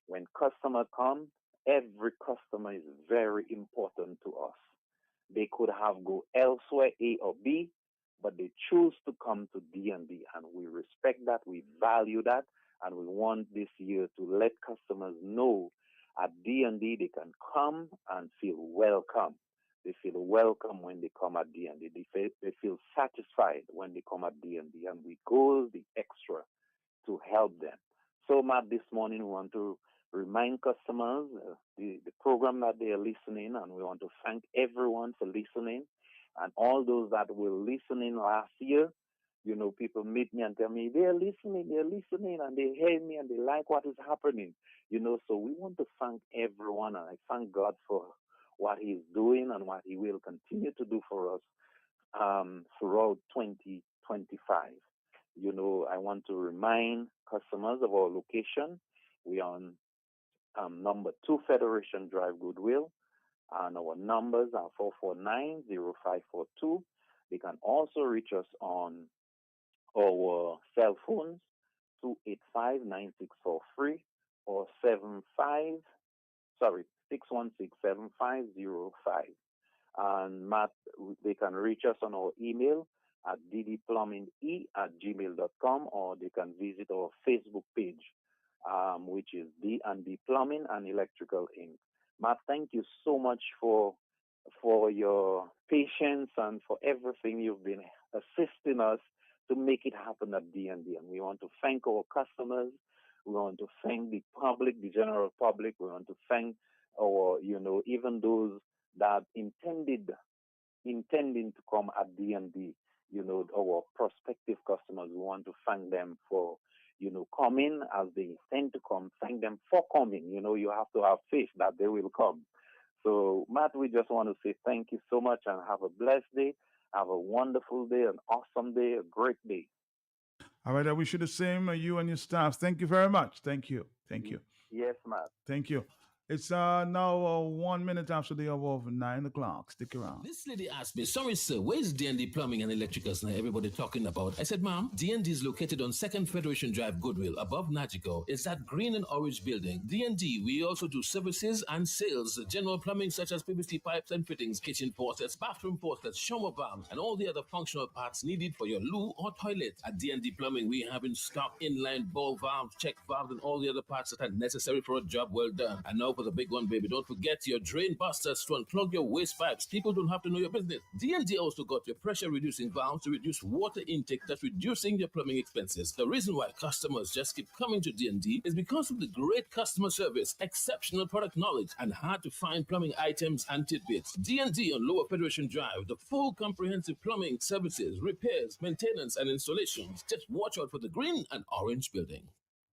When customer come, every customer is very important to us. They could have go elsewhere, A or B, but they choose to come to D&D, and we respect that, we value that, and we want this year to let customers know at D&D they can come and feel welcome. They feel welcome when they come at D&D. They feel satisfied when they come at D&D, and we go the extra to help them. So, Matt, this morning we want to remind customers the program that they are listening, and we want to thank everyone for listening, and all those that were listening last year. People meet me and tell me they're listening, and they hear me and they like what is happening. So we want to thank everyone, and I thank God for what He's doing and what He will continue to do for us throughout 2025. I want to remind customers of our location. We are on number 2 Federation Drive, Goodwill, and our numbers are 449-0542. They can also reach us on our cell phones, 285-9643 or 616-7505. And Matt, they can reach us on our email at ddplumbinge@gmail.com, or they can visit our Facebook page, which is D&D Plumbing and Electrical Inc. Matt, thank you so much for your patience and for everything you've been assisting us to make it happen at D&D. And we want to thank our customers. We want to thank the public, the general public. We want to thank our, even those that intending to come at D&D, our prospective customers. We want to thank them for, coming as they intend to come. Thank them for coming. You have to have faith that they will come. So, Matt, we just want to say thank you so much and have a blessed day. Have a wonderful day, an awesome day, a great day. All right, I wish you the same, you and your staff. Thank you very much. Thank you. Yes, Matt. Thank you. It's now 1 minute after the hour of 9 o'clock. Stick around. This lady asked me, sorry, sir, where's D&D Plumbing and Electricals now everybody talking about? I said, ma'am, D&D is located on 2nd Federation Drive, Goodwill, above Nagico. It's that green and orange building. D&D, we also do services and sales, general plumbing such as PVC pipes and fittings, kitchen faucets, bathroom faucets, shower valves, and all the other functional parts needed for your loo or toilet. At D&D Plumbing, we have in stock inline ball valves, check valves, and all the other parts that are necessary for a job well done. And now for the big one, baby, don't forget your drain busters to unclog your waste pipes. People don't have to know your business. D&D also got your pressure reducing valves to reduce water intake, that's reducing your plumbing expenses. The reason why customers just keep coming to D&D is because of the great customer service, exceptional product knowledge, and hard to find plumbing items and tidbits. D&D on Lower Federation Drive, the full comprehensive plumbing services, repairs, maintenance, and installations. Just watch out for the green and orange building.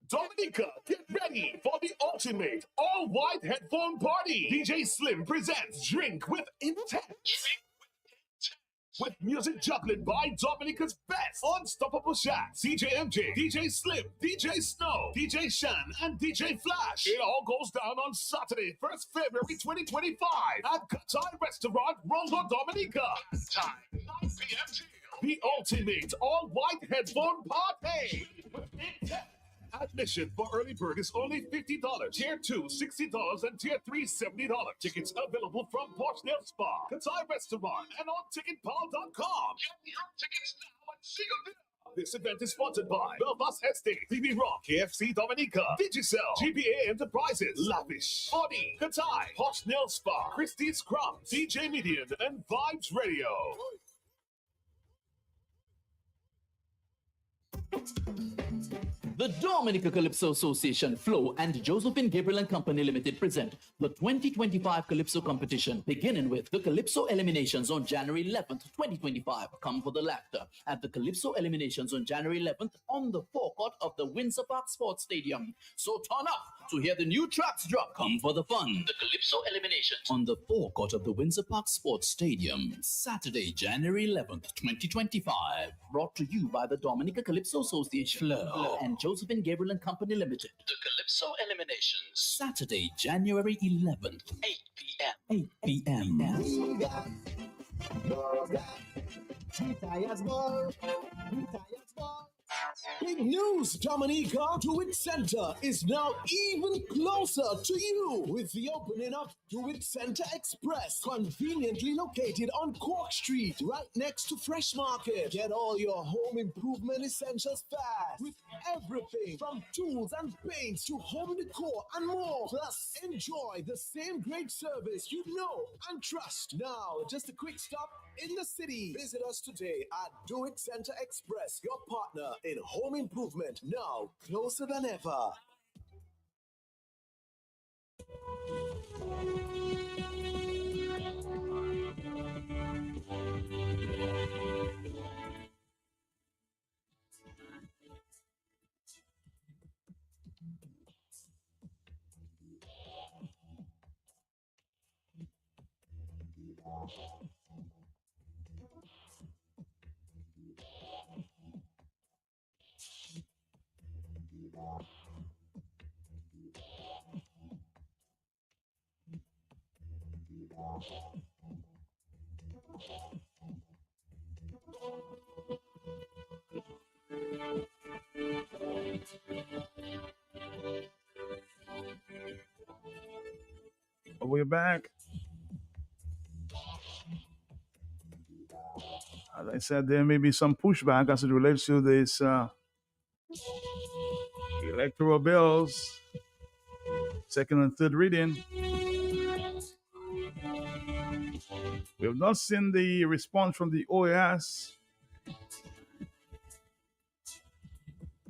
Dominica, get ready for the ultimate all-white headphone party. DJ Slim presents Drink with Intent. With music juggling by Dominica's best unstoppable Shaq, CJMJ, DJ Slim, DJ Snow, DJ Shan, and DJ Flash. It all goes down on Saturday, 1st February 2025 at Katai Restaurant, Rondo, Dominica. Time, 9 p.m. The ultimate all-white headphone party with Intent. Admission for early bird is only $50. Tier 2, $60, and Tier 3, $70. Tickets available from Porchnell Spa, Katai Restaurant, and on ticketpal.com. Get your tickets now and see you there. This event is sponsored by Belfast Estate, BB Rock, KFC Dominica, Digicel, GPA Enterprises, Lavish, Audi, Katai, Porchnell Spa, Christie's Crumbs, DJ Median, and Vibes Radio. The Dominica Calypso Association, Flo, and Josephine Gabriel and Company Limited present the 2025 Calypso competition, beginning with the Calypso eliminations on January 11th, 2025. Come for the laughter at the Calypso eliminations on January 11th on the forecourt of the Windsor Park Sports Stadium. So turn up to hear the new tracks drop. Come for the fun. The Calypso eliminations on the forecourt of the Windsor Park Sports Stadium, Saturday, January 11th, 2025. Brought to you by the Dominica Calypso Association, Flo, and Josephine Gabriel and Company Limited. The Calypso eliminations, Saturday, January 11th, 8 p.m. 8 p.m. Big news, Dominica! Do It Center is now even closer to you with the opening of Do It Center Express, conveniently located on Cork Street, right next to Fresh Market. Get all your home improvement essentials fast with everything from tools and paints to home decor and more. Plus, enjoy the same great service you know and trust. Now, just a quick stop in the city. Visit us today at Do It Center Express, your partner in home improvement, now closer than ever. We're back. As I said, there may be some pushback as it relates to this electoral bills, second and third reading. We have not seen the response from the OAS,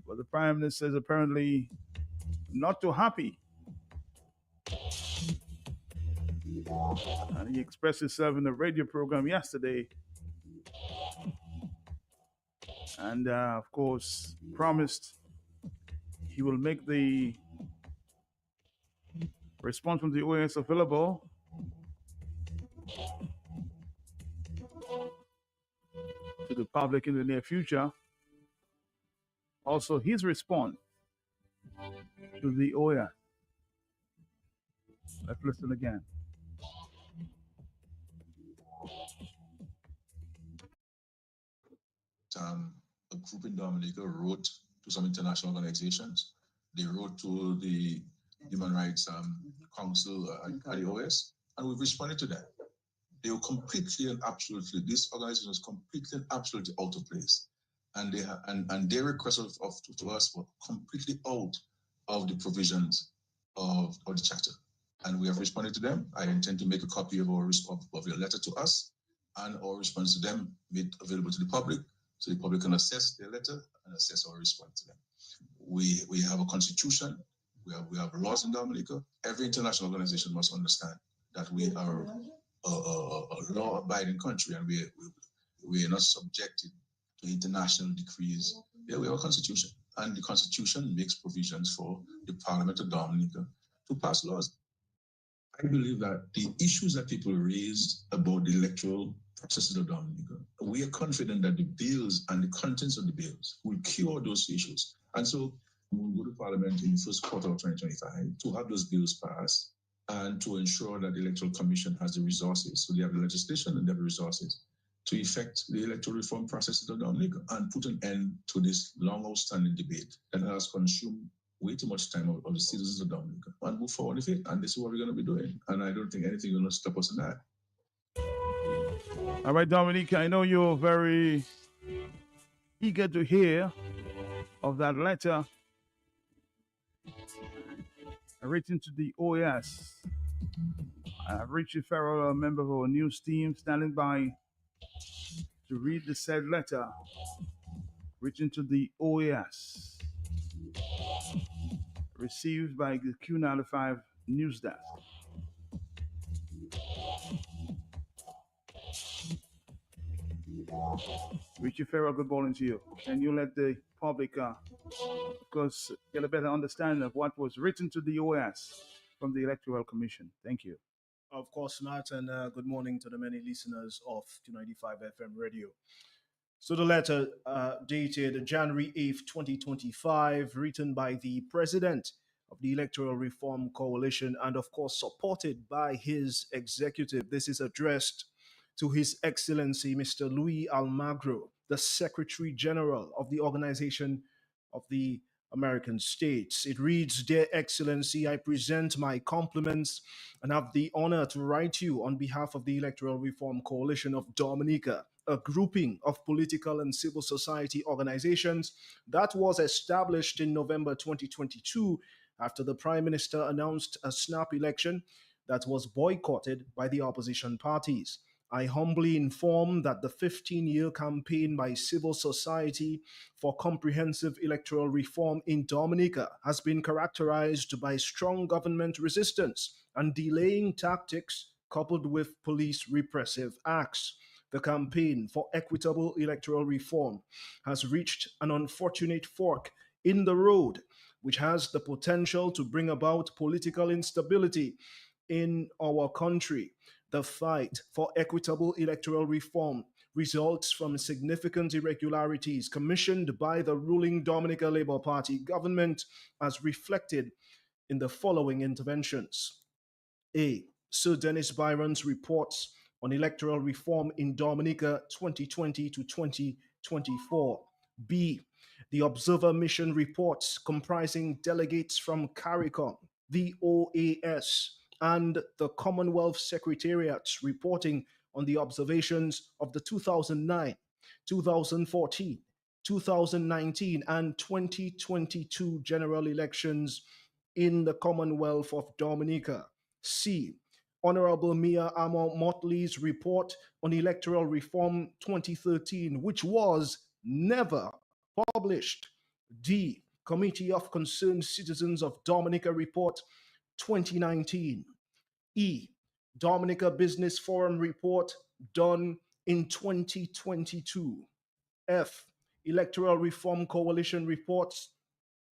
but the Prime Minister is apparently not too happy. And he expressed himself in the radio program yesterday. And, of course, promised he will make the response from the OAS available to the public in the near future. Also, his response to the OAS. Let's listen again. A group in Dominica wrote to some international organizations. They wrote to the Human Rights Council at the OS, and we've responded to that. They were completely and absolutely, this organization was completely and absolutely out of place. And their request to us were completely out of the provisions of the charter. And we have responded to them. I intend to make a copy of your letter to us and our response to them made available to the public, so the public can assess their letter and assess our response to them. We have a constitution, we have laws in Dominica. Every international organization must understand that we are a law-abiding country, and we are not subjected to international decrees. Yeah, we have a constitution, and the constitution makes provisions for the Parliament of Dominica to pass laws. I believe that the issues that people raised about the electoral processes of Dominica, we are confident that the bills and the contents of the bills will cure those issues. And so we'll go to Parliament in the first quarter of 2025 to have those bills passed and to ensure that the Electoral Commission has the resources. So they have the legislation and they have the resources to effect the electoral reform processes of Dominica and put an end to this long outstanding debate that has consumed way too much time of the citizens of Dominica, and move forward with it. And this is what we're going to be doing. And I don't think anything is going to stop us in that. All right, Dominica, I know you're very eager to hear of that letter written to the OAS. I have Richie Farrell, a member of our news team, standing by to read the said letter written to the OAS. Received by the Q95 News Desk. Richie Farrell, good morning to you. Can you let the public, because get a better understanding of what was written to the OS from the Electoral Commission? Thank you. Of course, Matt, and good morning to the many listeners of 295 FM radio. So the letter dated January 8th, 2025, written by the President of the Electoral Reform Coalition and, of course, supported by his executive. This is addressed to His Excellency Mr. Luis Almagro, the Secretary General of the Organization of the American States. It reads, Dear Excellency, I present my compliments and have the honor to write you on behalf of the Electoral Reform Coalition of Dominica, a grouping of political and civil society organizations that was established in November 2022 after the Prime Minister announced a snap election that was boycotted by the opposition parties. I humbly inform that the 15-year campaign by civil society for comprehensive electoral reform in Dominica has been characterized by strong government resistance and delaying tactics coupled with police repressive acts. The campaign for equitable electoral reform has reached an unfortunate fork in the road, which has the potential to bring about political instability in our country. The fight for equitable electoral reform results from significant irregularities commissioned by the ruling Dominica Labour Party government, as reflected in the following interventions. A. Sir Dennis Byron's reports on electoral reform in Dominica 2020 to 2024. B. The Observer Mission reports comprising delegates from CARICOM, the OAS, and the Commonwealth Secretariats reporting on the observations of the 2009, 2014, 2019, and 2022 general elections in the Commonwealth of Dominica. C. Honorable Mia Amon Motley's report on electoral reform 2013, which was never published. D. Committee of Concerned Citizens of Dominica report 2019. E. Dominica Business Forum report done in 2022. F. Electoral Reform Coalition reports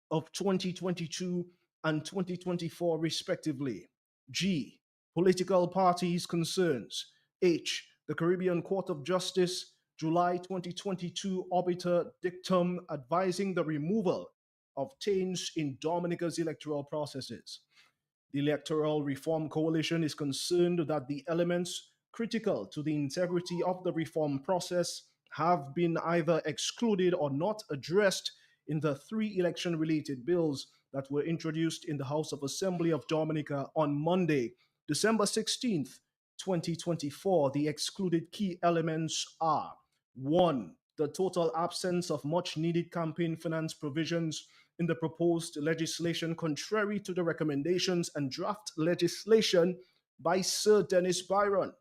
of 2022 and 2024 respectively. G. Political parties concerns. H. The Caribbean Court of Justice, July 2022 obiter dictum advising the removal of taints in Dominica's electoral processes. The Electoral Reform Coalition is concerned that the elements critical to the integrity of the reform process have been either excluded or not addressed in the 3 election-related bills that were introduced in the House of Assembly of Dominica on Monday, December 16th, 2024. The excluded key elements are: 1. The total absence of much-needed campaign finance provisions in the proposed legislation, contrary to the recommendations and draft legislation by Sir Dennis Byron.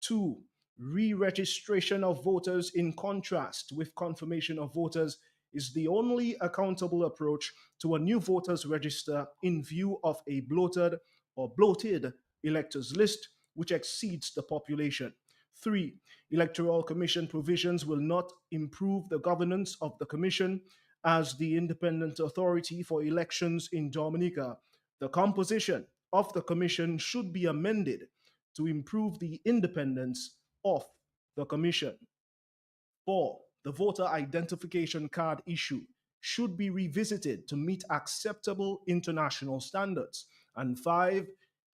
2. Re-registration of voters in contrast with confirmation of voters is the only accountable approach to a new voters register in view of a bloated or bloated electors list which exceeds the population. 3. Electoral Commission provisions will not improve the governance of the Commission as the independent authority for elections in Dominica. The composition of the Commission should be amended to improve the independence of the Commission. 4. The voter identification card issue should be revisited to meet acceptable international standards. And 5.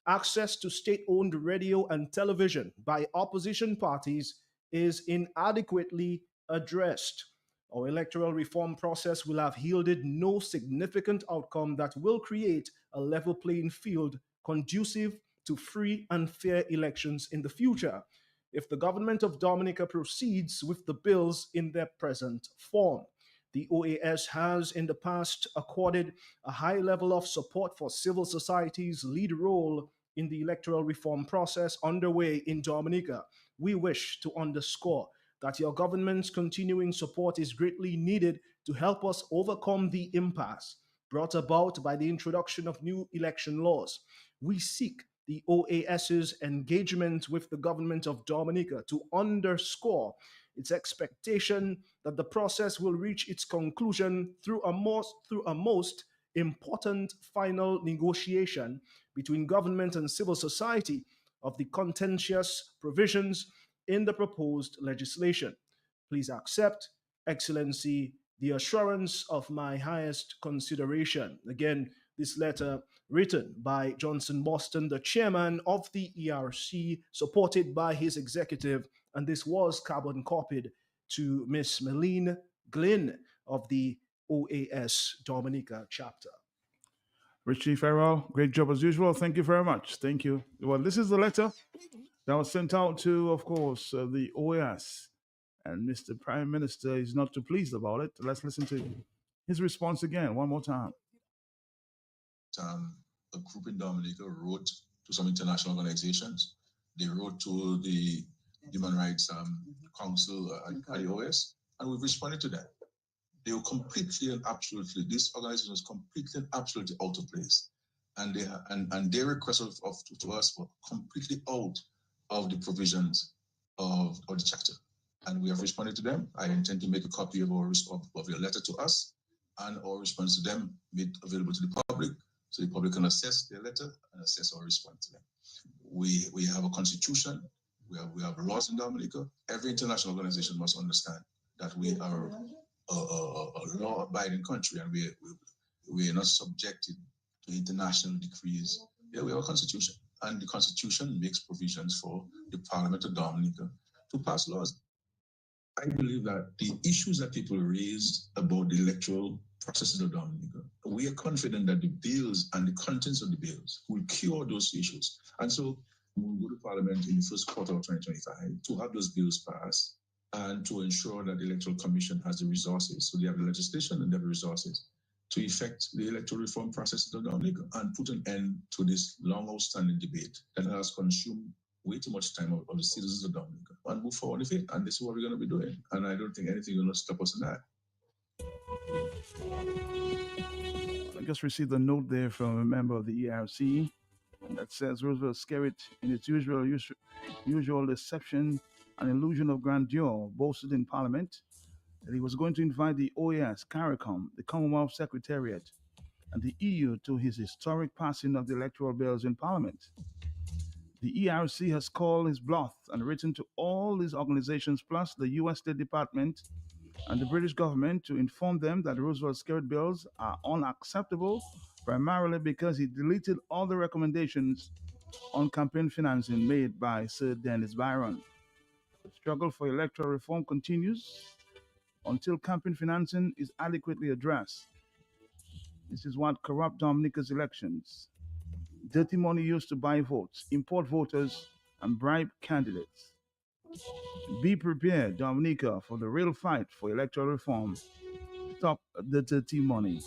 Access to state-owned radio and television by opposition parties is inadequately addressed. Our electoral reform process will have yielded no significant outcome that will create a level playing field conducive to free and fair elections in the future if the government of Dominica proceeds with the bills in their present form. The OAS has in the past accorded a high level of support for civil society's lead role in the electoral reform process underway in Dominica. We wish to underscore that your government's continuing support is greatly needed to help us overcome the impasse brought about by the introduction of new election laws. We seek the OAS's engagement with the government of Dominica to underscore its expectation that the process will reach its conclusion through a most important final negotiation between government and civil society of the contentious provisions in the proposed legislation. Please accept, Excellency, the assurance of my highest consideration. Again, this letter written by Johnson Boston, the chairman of the ERC, supported by his executive, and this was carbon copied to Miss Meline Glynn of the OAS Dominica chapter. Richie Farrell, great job as usual. Thank you very much. Thank you. Well, this is the letter that was sent out to, of course, the OAS. And Mr. Prime Minister is not too pleased about it. Let's listen to his response again, one more time. A group in Dominica wrote to some international organizations. They wrote to the Human Rights Council at the OAS, and we've responded to that. They were completely and absolutely, this organization was completely and absolutely out of place. And their request to us were completely out of the provisions of the chapter. And we have responded to them. I intend to make a copy of your letter to us and our response to them made available to the public, so the public can assess their letter and assess our response to them. We have a constitution, we have laws in Dominica. Every international organization must understand that we are a law-abiding country, and we are not subjected to international decrees. Yeah, we have a constitution, and the constitution makes provisions for the Parliament of Dominica to pass laws. I believe that the issues that people raised about the electoral processes of Dominica, we are confident that the bills and the contents of the bills will cure those issues. And so we will go to Parliament in the first quarter of 2025 to have those bills passed and to ensure that the Electoral Commission has the resources. So they have the legislation and they have the resources to effect the electoral reform process of Dominica and put an end to this long outstanding debate that has consumed way too much time of the citizens of Dominica, and move forward with it. And this is what we're going to be doing. And I don't think anything will stop us in that. I just received a note there from a member of the ERC that says Roosevelt Skerrit, in its usual deception and illusion of grandeur, boasted in Parliament that he was going to invite the OAS, CARICOM, the Commonwealth Secretariat, and the EU to his historic passing of the electoral bills in Parliament. The ERC has called his bluff and written to all these organizations, plus the U.S. State Department and the British government, to inform them that Roosevelt Skerrit bills are unacceptable, primarily because he deleted all the recommendations on campaign financing made by Sir Dennis Byron. The struggle for electoral reform continues until campaign financing is adequately addressed. This is what corrupt Dominica's elections. Dirty money used to buy votes, import voters, and bribe candidates. Be prepared, Dominica, for the real fight for electoral reform. Stop the dirty money.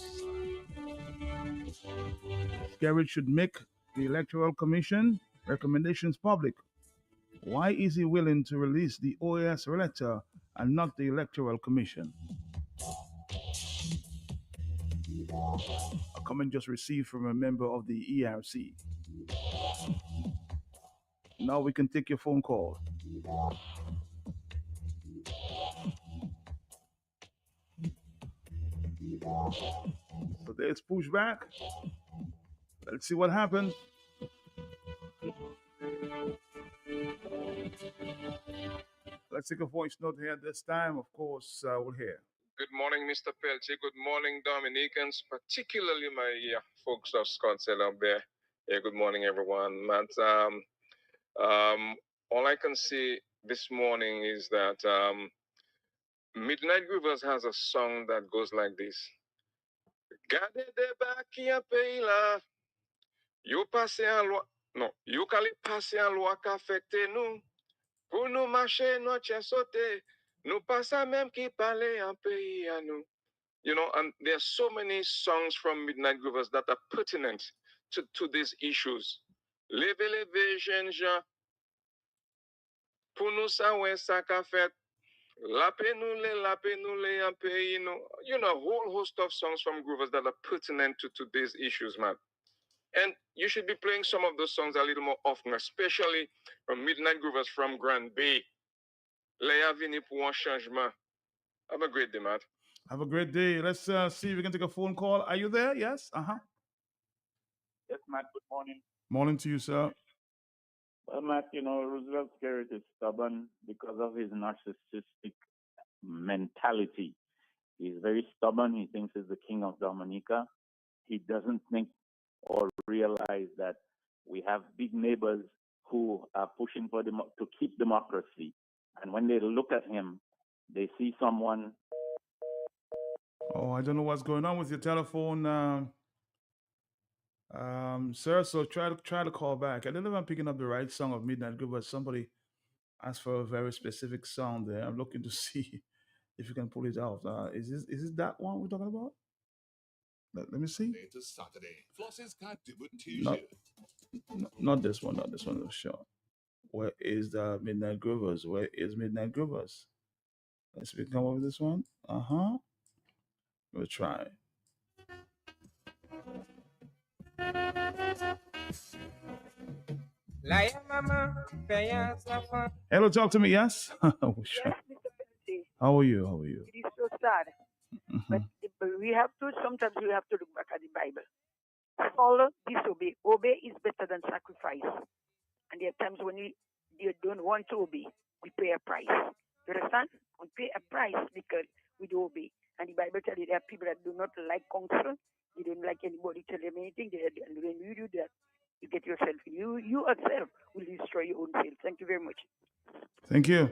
Skerrit should make the Electoral Commission recommendations public. Why is he willing to release the OAS letter and not the Electoral Commission? A comment just received from a member of the ERC. Now we can take your phone call. So there's pushback. Let's see what happens. Let's take a voice note here this time. Of course, we'll hear. Good morning, Mr. Peltier. Good morning, Dominicans, particularly my folks of Scottsdale up there. Yeah, good morning, everyone. Matt, all I can say this morning is that Midnight Rivers has a song that goes like this. Gade de bakia peila, yo passe en loi, non, yo kali passe en loi ka affecte nous, pour nous marcher notre sauter, nous pas même qui parler en pays à nous. You know, and there are so many songs from Midnight Rivers that are pertinent to these issues. Leve leve jeune Jean, pour nous ça ouais ça qu'a fait, You know, a whole host of songs from Groovers that are pertinent to today's issues, man. And you should be playing some of those songs a little more often, especially from Midnight Groovers from Grand Bay. Leia vini pour un changement. Have a great day, Matt. Have a great day. Let's see if we can take a phone call. Are you there? Yes? Yes, Matt, good morning. Morning to you, sir. Well, Matt, you know, Roosevelt Garrett is stubborn because of his narcissistic mentality. He's very stubborn. He thinks he's the king of Dominica. He doesn't think or realize that we have big neighbors who are pushing for to keep democracy. And when they look at him, they see someone. Oh, I don't know what's going on with your telephone, sir. So try to call back. I don't know if I'm picking up the right song of Midnight Group, but somebody asked for a very specific sound there. I'm looking to see if you can pull it out. Is this that one we're talking about? Let me see. Saturday. Floss's got debut Not this one. Not this one. Sure. Where is the Midnight Groovers? Where is Midnight Groovers? Let's see if we can come up with this one. We'll try. Hello, talk to me. Yes. Oh, sure. Yes, Mr. Penalty. How are you? How are you? It is so sad. But we have to, sometimes we have to look back at the Bible. Follow, disobey. Obey is better than sacrifice. And there are times when you don't want to obey, we pay a price. You understand? We pay a price because we do obey. And the Bible tells you there are people that do not like counsel. They don't like anybody tell them anything. And when you do that, you get yourself, you yourself will destroy your own self. Thank you very much. Thank you.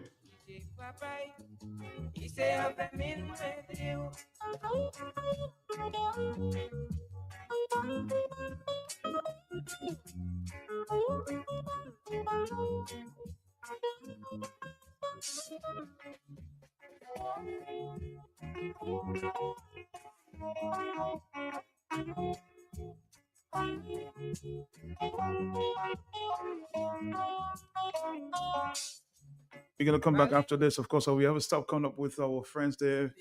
We're gonna come back after this. Of course, we have to stop coming up with our friends there.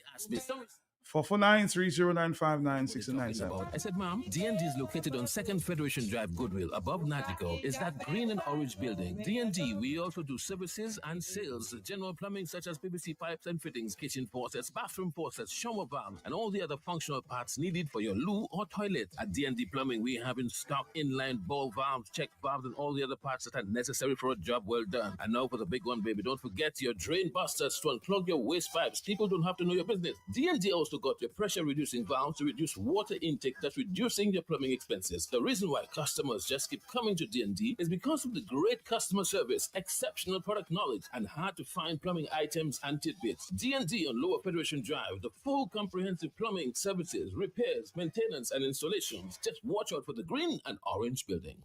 449-3095-9697. I said, Mom, D&D is located on 2nd Federation Drive, Goodwill, above Nagico. Is that green and orange building? D&D, we also do services and sales, general plumbing such as PVC pipes and fittings, kitchen faucets, bathroom faucets, shower valves, and all the other functional parts needed for your loo or toilet. At D&D Plumbing, we have in stock inline ball valves, check valves, and all the other parts that are necessary for a job well done. And now for the big one, baby, don't forget your drain busters to unclog your waste pipes. People don't have to know your business. D&D also got your pressure-reducing valves to reduce water intake, that's reducing your plumbing expenses. The reason why customers just keep coming to D&D is because of the great customer service, exceptional product knowledge, and hard-to-find plumbing items and tidbits. D&D on Lower Federation Drive, the full comprehensive plumbing services, repairs, maintenance, and installations. Just watch out for the green and orange building.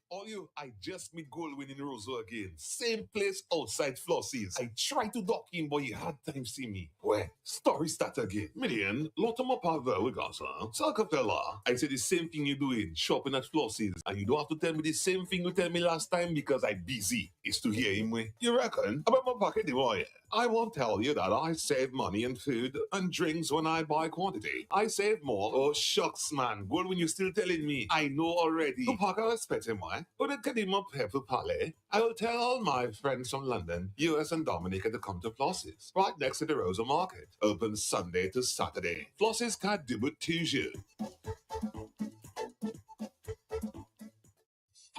All you, I just meet gold winning Roseau again. Same place outside Flossie's. I tried to dock in, but you had time see me. Where? Story start again. Million, Lotoma Pavel with us, huh? Salcapella. I said the same thing you doing, shopping at Flossie's. And you don't have to tell me the same thing you tell me last time because I busy. It's to hear him way. You reckon? About my pocket, boy. I won't tell you that I save money in food and drinks when I buy quantity. I save more. Oh, shucks, man. Good when you're still telling me. I know already. The pocket I spent him, why? But it can him up here for Palais. I will tell all my friends from London, US and Dominica to come to Flossie's, right next to the Rosa Market. Open Sunday to Saturday. Flossie's can't do it toujours.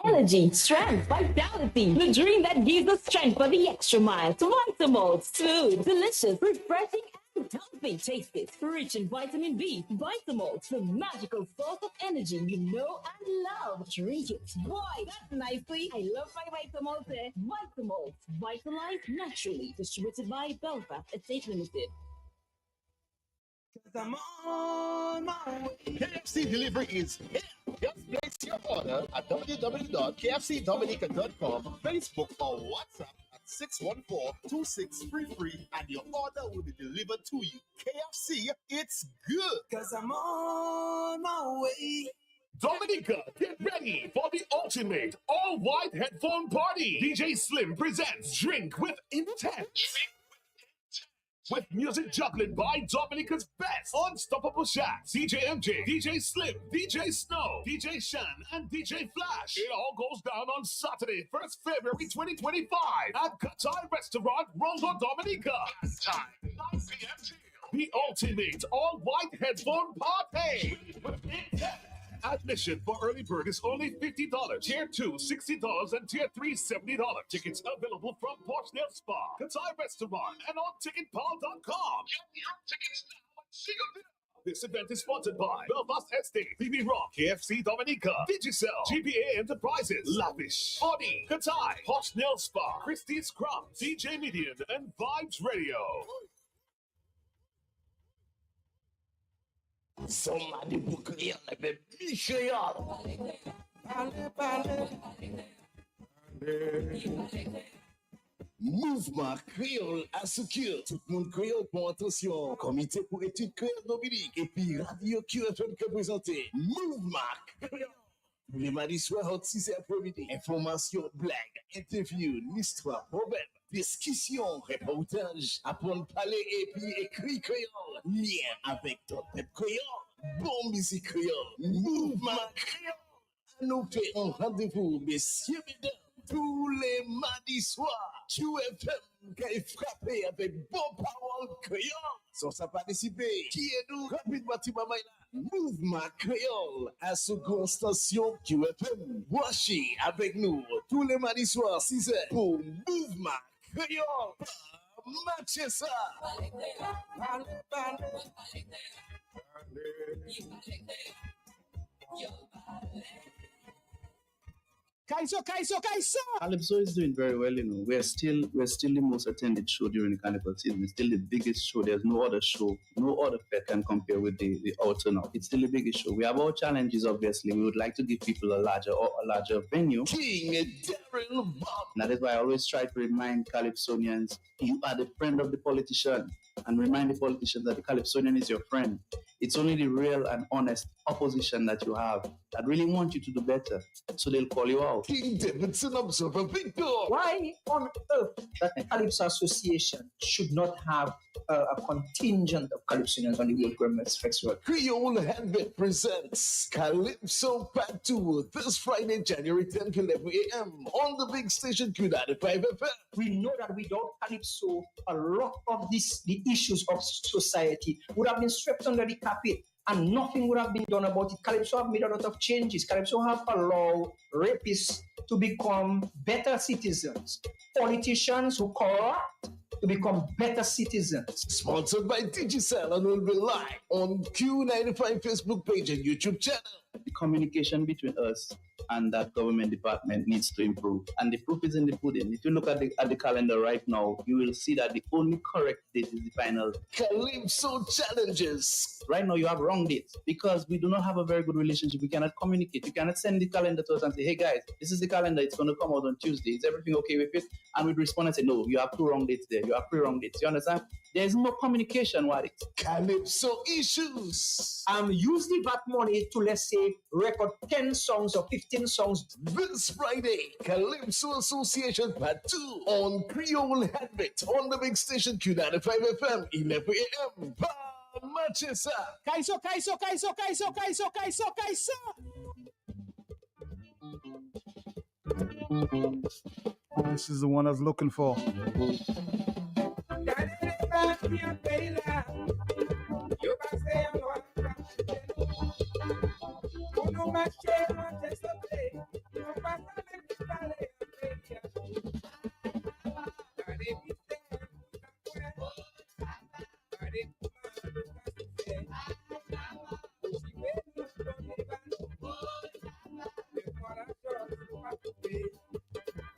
Energy, strength, vitality. The drink that gives us strength for the extra mile. Vitamalt, smooth, delicious, refreshing, and healthy. Taste it. Rich in vitamin B. Vitamalt, the magical source of energy you know and love. Drink it. Boy, that's nicely. I love my Vitamalt. Vitamalt, vitalized naturally. Distributed by Belfast Estate Limited. I'm on my way. KFC delivery is here. Just place your order at www.kfcdominica.com, Facebook or WhatsApp at 614-2633 and your order will be delivered to you. KFC, it's good. Cause I'm on my way. Dominica, get ready for the ultimate all-white headphone party. DJ Slim presents Drink with Intent. with music juggling by Dominica's best unstoppable shots. DJ MJ, DJ Slim, DJ Snow, DJ Shan, and DJ Flash. It all goes down on Saturday, 1st February 2025 at Qatar Restaurant, Rondo, Dominica. Time, 9 p.m. till the ultimate all-white headphone party. Admission for early bird is only $50. Tier 2, $60, and Tier 3, $70. Tickets available from Porchnell Spa, Qatar Restaurant, and on ticketpal.com. Get your tickets now and see you there. This event is sponsored by Belfast Estate, BB Rock, KFC Dominica, Digicel, GPA Enterprises, Lavish, Audi, Qatar, Porchnell Spa, Christie's Crumbs, DJ Median, and Vibes Radio. Somebody book me on the Michelle. Mouvement Créole assure tout le monde créole pour attention. Comité pour études créole Dominique et puis Radio QFM qui présenté Mouvement Créole. Tous les mardis soirs au 6 après-midi. Information, blague, interview, l'histoire, problème, discussion, reportage, apprendre parler et puis écrit créole. Lien avec ton peuple créole. Bon musique créole. Mouvement créole. À nous fait un rendez-vous, messieurs, mesdames. Tous les mardis soirs, QFM qui est frappé avec bon parole créole. Sans ça participer, qui est nous rapidement Mouvement Créole à ce grand station QFM. Voici avec nous tous les mardis soirs 6h pour Mouvement Créole. Matchez ça. Calypso. Calypso is doing very well, We're still the most attended show during the carnival season. It's still the biggest show. There's no other show, no other fair can compare with the autumn. It's still the biggest show. We have our challenges, obviously. We would like to give people a larger venue. King Darren Bob. That is why I always try to remind Calypsonians, you are the friend of the politician. And remind the politicians that the Calypsonian is your friend. It's only the real and honest opposition that you have that really want you to do better. So they'll call you out. King Davidson Observer Victor. Why on earth that the Calypso Association should not have a contingent of Calypsonians on the World Grammar Festival? Creole Handbook presents Calypso Part 2 this Friday, January 10th, 11 a.m. on the big station Q95 FM. We know that without Calypso, a lot of the issues of society would have been swept under the carpet and nothing would have been done about it. Calypso have made a lot of changes. Calypso have allowed rapists to become better citizens. Politicians who corrupt to become better citizens. Sponsored by Digicel and will be live on Q95 Facebook page and YouTube channel. The communication between us and that government department needs to improve. And the proof is in the pudding. If you look at the calendar right now, you will see that the only correct date is the final Calypso Challenges. Right now, you have wrong dates because we do not have a very good relationship. We cannot communicate. You cannot send the calendar to us and say, hey guys, this is the calendar. It's going to come out on Tuesday. Is everything okay with it? And we'd respond and say, no, you have 2 wrong dates there. You have 3 wrong dates. You understand? There's no communication, what? Calypso issues. Use the VAT money to, let's say, record 10 songs or 15 songs. This Friday, Calypso Association Part 2 on Creole Handbit on the big station Q95 FM, 11 a.m. Manchester. Kaiso. This is the one I was looking for.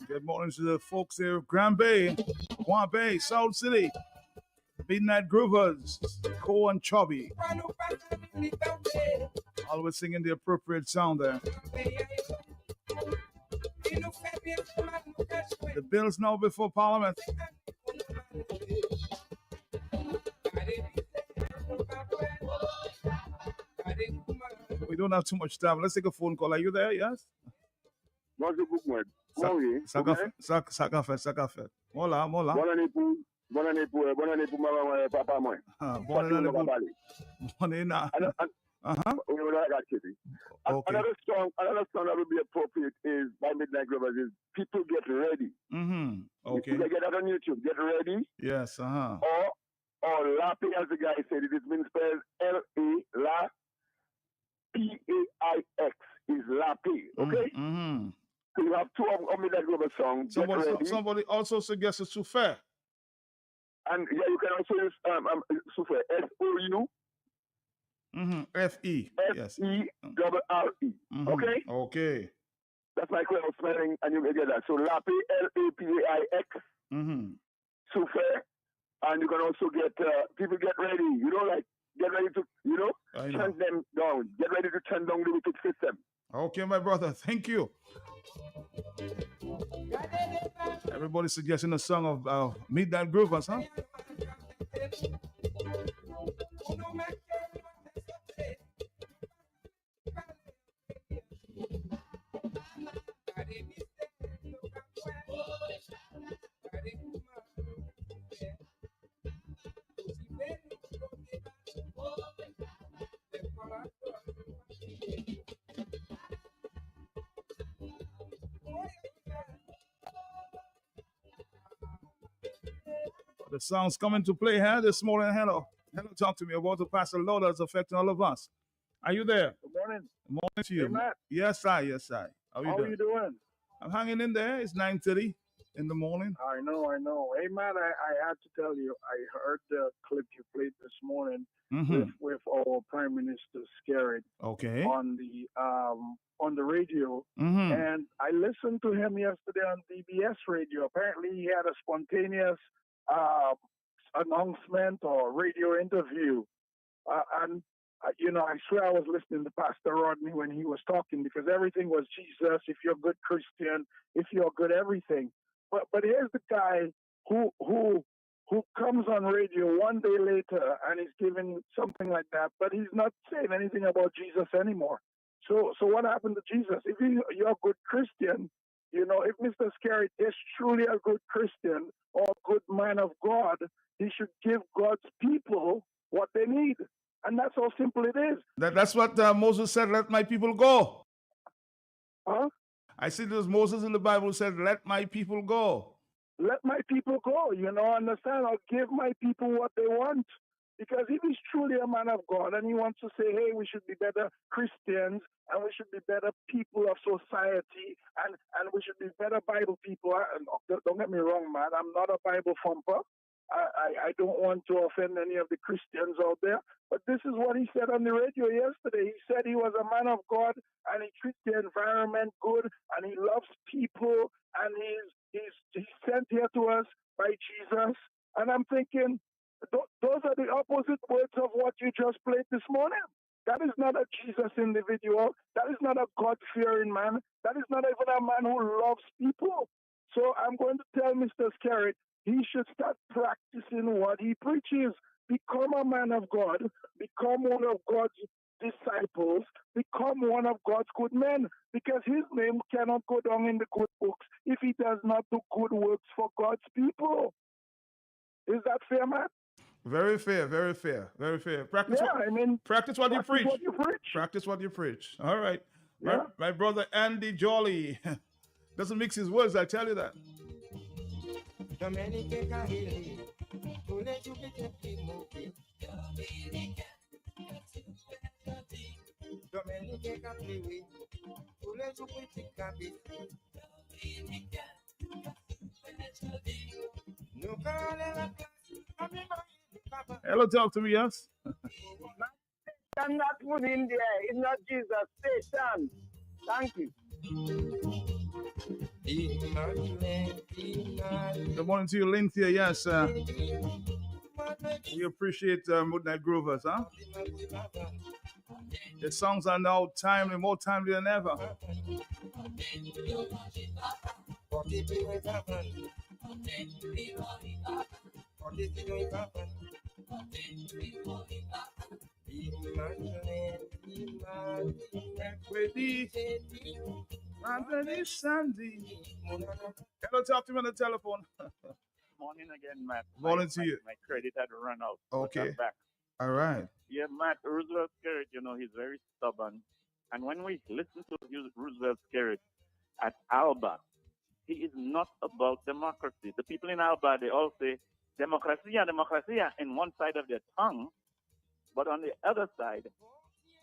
Good morning to the folks there of Grand Bay, Guam Bay, South City, Midnight Groovers, Co and Chubby. Always singing the appropriate sound there. The bill's now before Parliament. We don't have too much time. Let's take a phone call. Are you there? Yes? Bonjour, Boukmoued. Ça fait. Mola. Voilà, les poules. Bonne année pour maman, papa, moi. Bonne année pour... Bonne année. Okay. Another song that would be appropriate is by Midnight Grovers is People Get Ready. Mm-hmm. Okay. You can get that on YouTube. Get Ready. Yes, Or Lapi, as the guy said, it has been spelled L-A, La, P-A-I-X is Lapi. Okay? Mm-hmm. So you have two of Midnight Grovers songs. Somebody also suggested Souffle. And yeah, you can also use Souffle, S-O-U. Mm-hmm. F-E. Yes. F-E-R-R-E. Mm-hmm. Okay? Okay. That's my way of spelling, and you can get that. So Lapi, L-A-P-A-I-X. Mm-hmm. Souffle. And you can also get People Get Ready. You know, like, get ready to, turn them down. Get ready to turn down the wicked system. Okay, my brother. Thank you. Everybody suggesting a song of Midnight Groovers, huh? The song's coming to play here this morning. Hello, talk to me about the Pastor Lord that's affecting all of us. Are you there? Good morning. Good morning to you. Hey, Matt. Yes, I. How are you doing? I'm hanging in there. It's 9:30 in the morning. I know. Hey, Matt, I had to tell you, I heard the clip you played this morning with our Prime Minister Skerritt on the radio. Mm-hmm. And I listened to him yesterday on DBS radio. Apparently, he had a spontaneous announcement or radio interview. I swear I was listening to Pastor Rodney when he was talking, because everything was Jesus, if you're a good Christian, if you're good everything. But here's the guy who comes on radio one day later and is giving something like that, but he's not saying anything about Jesus anymore. So what happened to Jesus? If you're a good Christian, if Mr. Skerritt is truly a good Christian or a good man of God, he should give God's people what they need. And that's how simple it is. That's what Moses said, let my people go. Huh? I see there's Moses in the Bible who said, let my people go. Let my people go, understand? I'll give my people what they want. Because if he's truly a man of God and he wants to say, hey, we should be better Christians and we should be better people of society and we should be better Bible people. Don't get me wrong, man. I'm not a Bible thumper. I don't want to offend any of the Christians out there. But this is what he said on the radio yesterday. He said he was a man of God and he treats the environment good and he loves people and he's sent here to us by Jesus. And I'm thinking, those are the opposite words of what you just played this morning. That is not a Jesus individual. That is not a God-fearing man. That is not even a man who loves people. So I'm going to tell Mr. Skerritt, he should start practicing what he preaches. Become a man of God. Become one of God's disciples. Become one of God's good men. Because his name cannot go down in the good books if he does not do good works for God's people. Is that fair, man? Very fair, very fair, very fair. Practice what you preach. Practice what you preach. All right. Yeah. My brother Andy Jolly doesn't mix his words, I tell you that. Hello, talk to me, yes? I'm not put in there. It's not Jesus. Satan. Thank you. Good morning to you, Lynthia. Yes, we appreciate Midnight Groovers, huh? The songs are now timely, more timely than ever. Hello, talk to me on the telephone. Morning again, Matt. Morning to you. My credit had run out, Okay. but I'm back. All right. Yeah, Matt, Roosevelt's spirit, he's very stubborn. And when we listen to Roosevelt's spirit at Alba, he is not about democracy. The people in Alba, they all say, democracia, democracia, in one side of their tongue. But on the other side,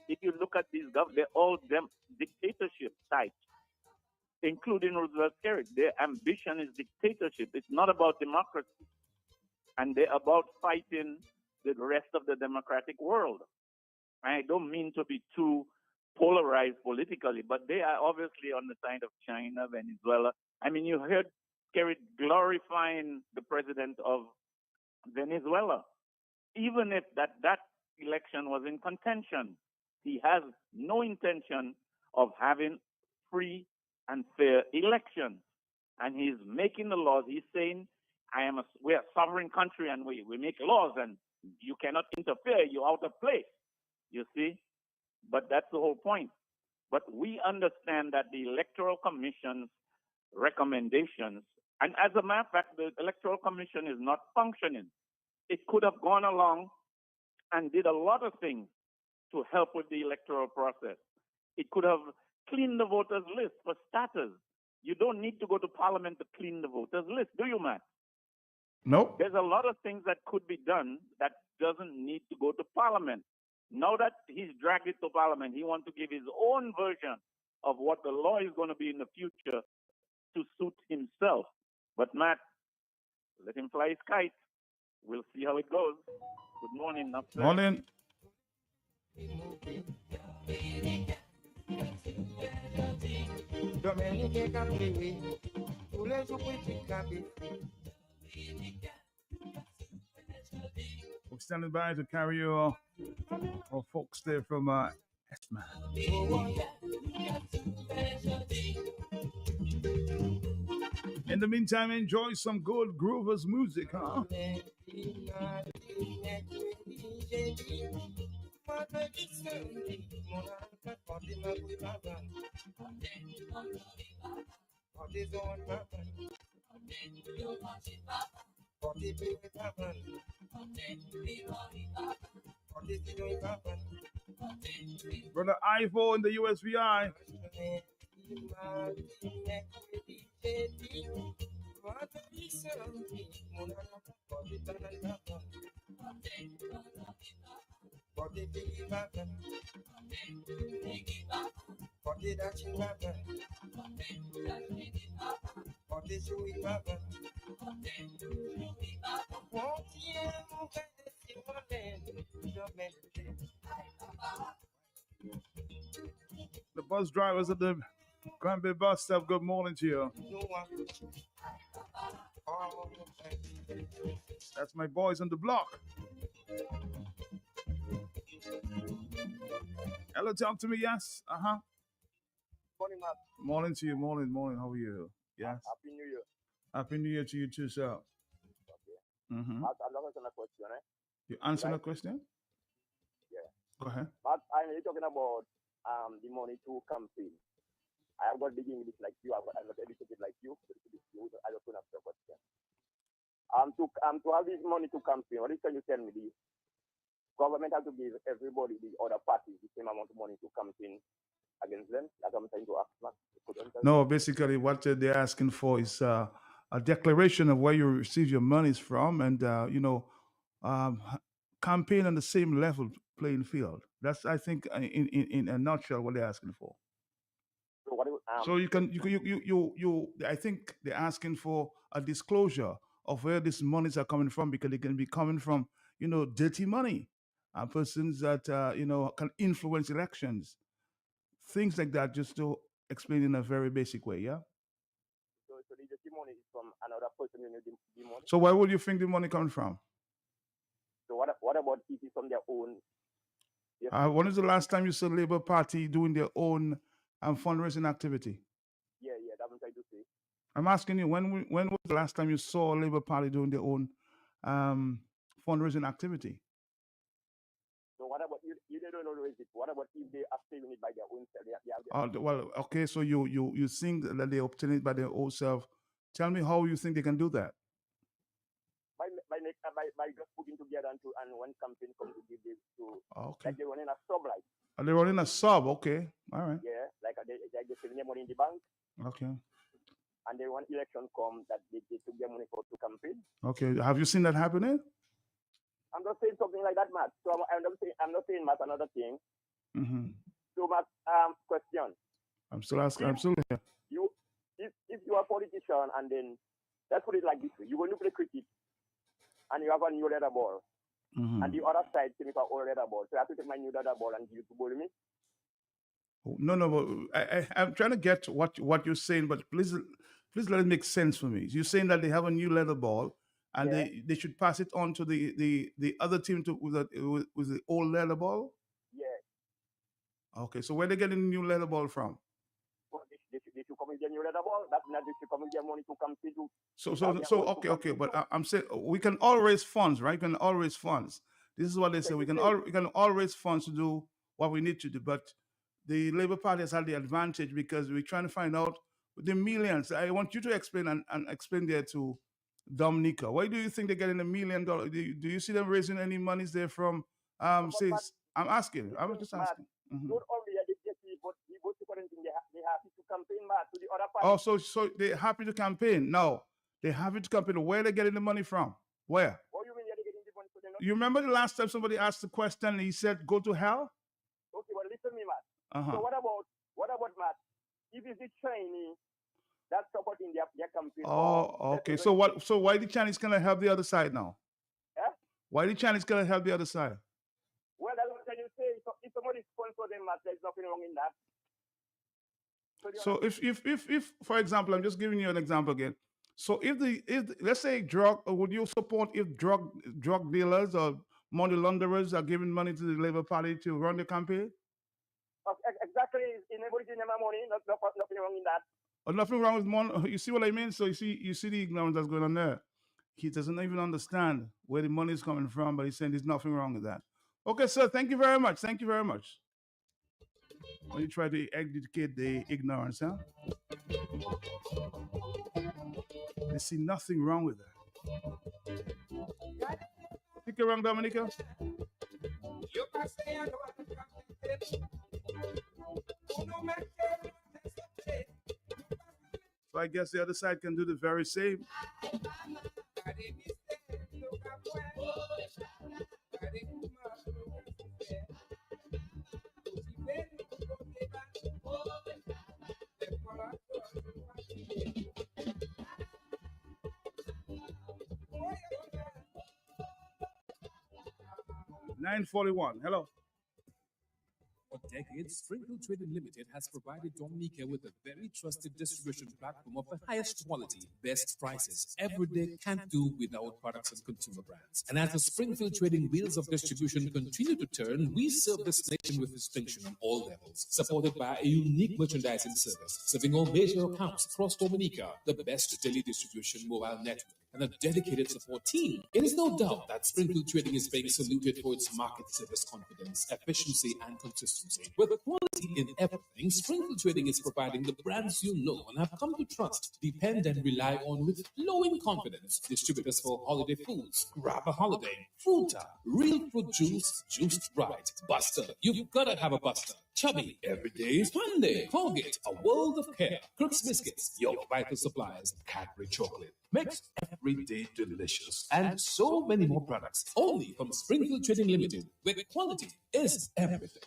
if you look at these they're all dictatorship types, including Roosevelt's spirit. Their ambition is dictatorship. It's not about democracy. And they're about fighting the rest of the democratic world. I don't mean to be too polarized politically, but they are obviously on the side of China, Venezuela. I mean, you heard Kerry glorifying the president of Venezuela. Even if that election was in contention, he has no intention of having free and fair elections. And he's making the laws. He's saying, we're a sovereign country and we make laws and you cannot interfere. You're out of place. You see? But that's the whole point. But we understand that the Electoral Commission's recommendations, and as a matter of fact, the Electoral Commission is not functioning. It could have gone along and did a lot of things to help with the electoral process. It could have cleaned the voters list for starters. You don't need to go to Parliament to clean the voters list, do you, Matt? Nope. There's a lot of things that could be done that doesn't need to go to Parliament. Now that he's dragged it to Parliament, he wants to give his own version of what the law is going to be in the future to suit himself. But Matt, let him fly his kite. We'll see how it goes. Good morning. Morning. We're standing by to carry our folks there from Esma. In the meantime, enjoy some good groovers music, huh? Brother Ivo in the USVI. The bus drivers at the Granby bus stop, good morning to you. That's my boys on the block. Hello, talk to me, yes? Uh-huh. Morning, Matt. Morning to you, morning. How are you? Yes. Happy New Year. Happy New Year to you too, sir. Okay. Mm-hmm. Matt, I'm not answering a question, eh? You answer the question? Yeah. Go ahead. Matt, I'm talking about the money to campaign. I have got big English like you. I'm not educated like you. I just want to ask a question. To have this money to campaign, what can you tell me? The government has to give everybody, the other parties, the same amount of money to campaign against them. That's what I'm trying to ask, Matt. No, basically what they're asking for is a declaration of where you receive your monies from and, campaign on the same level playing field. That's, I think, in a nutshell, what they're asking for. So I think they're asking for a disclosure of where these monies are coming from, because they can be coming from, dirty money, persons that, can influence elections, things like that, just to explain in a very basic way, yeah? So the dirty money is from another person who the money? So where would you think the money coming from? So what about it is from their own? Yes. When is the last time you saw Labour Party doing their own fundraising activity? Yeah, that's what I'm trying to say. I'm asking you, when was the last time you saw Labour Party doing their own fundraising activity? So what about you don't know it? What about if they obtain it by their own self? Well, okay, so you think that they obtain it by their own self. Tell me how you think they can do that. everybody just putting together and one campaign come to give this to, Okay. like they running a sub like. Are they running a sub? Okay. All right. Yeah, like they saving their money in the bank, Okay. and then when election come that they took their money for to campaign. Okay. Have you seen that happening? I'm not saying something like that, Matt. So I'm not saying Matt another thing. Mm-hmm. So Matt, question. I'm still asking. I'm still here. If you are a politician and then let's put it like this way, you going to play cricket and you have a new leather ball, and the other side came with an old leather ball. So I have to take my new leather ball and give it to bowl me. No, but I'm trying to get what you're saying, but please let it make sense for me. You're saying that they have a new leather ball, and they should pass it on to the other team with the old leather ball. Yeah. Okay, so where they getting the new leather ball from? Well, they should come with their new leather ball. That's not they should come with their money to compete. So okay, but I'm saying we can all raise funds, right? We can all raise funds. This is what they say. We can all raise funds to do what we need to do, but the Labour Party has had the advantage because we're trying to find out the millions. I want you to explain and explain there to Dominica. Why do you think they're getting $1 million? Do you see them raising any monies there from? I'm asking. I was just asking. Not only are they getting, but the most important thing they happy to campaign back to the other party. Oh, so they're happy to campaign? No, they're happy to campaign. Where are they getting the money from? Where? What do you mean they're getting the money from? You remember the last time somebody asked the question and he said, "Go to hell"? Okay, well listen to me, Matt. So what about Matt? If it's the Chinese that's supporting their campaign. Oh, okay. So what? So why the Chinese gonna help the other side now? Yeah? Why the Chinese gonna help the other side? Well, that's what you say. So if somebody sponsors them, Matt, there's nothing wrong in that. So if for example, I'm just giving you an example again. So if let's say would you support if drug dealers or money launderers are giving money to the Labour Party to run the campaign? Exactly. In everybody giving them money, nothing wrong in that. Or nothing wrong with money. You see what I mean? So you see the ignorance that's going on there. He doesn't even understand where the money is coming from, but he's saying there's nothing wrong with that. Okay, sir. Thank you very much. Thank you very much. When you try to educate the ignorance, huh? They see nothing wrong with that. Stick around, Dominica. So I guess the other side can do the very same. $9.41. Hello. For decades, Sprinkle Trading Limited has provided Dominica with a very trusted distribution platform of the highest quality, best prices. Every day can't do without products and consumer brands. And as the Springfield Trading wheels of distribution continue to turn, we serve this nation with distinction on all levels, supported by a unique merchandising service, serving all major accounts across Dominica, the best daily distribution mobile network, and a dedicated support team. It is no doubt that Springfield Trading is being saluted for its market service confidence, efficiency, and consistency. With quality in everything, Springfield Trading is providing the brands you know and have come to trust, depend, and rely on with flowing confidence. Distributors for holiday foods, Grab a Holiday, Fruta, Real Fruit Juice, Juiced Right, Buster. You've got to have a Buster. Chubby, every day is fun day. Colgate, a world of care. Crooks Biscuits, your vital supplies. Cadbury Chocolate, makes every day delicious. And so many more products, only from Springfield Trading Limited, where quality is everything.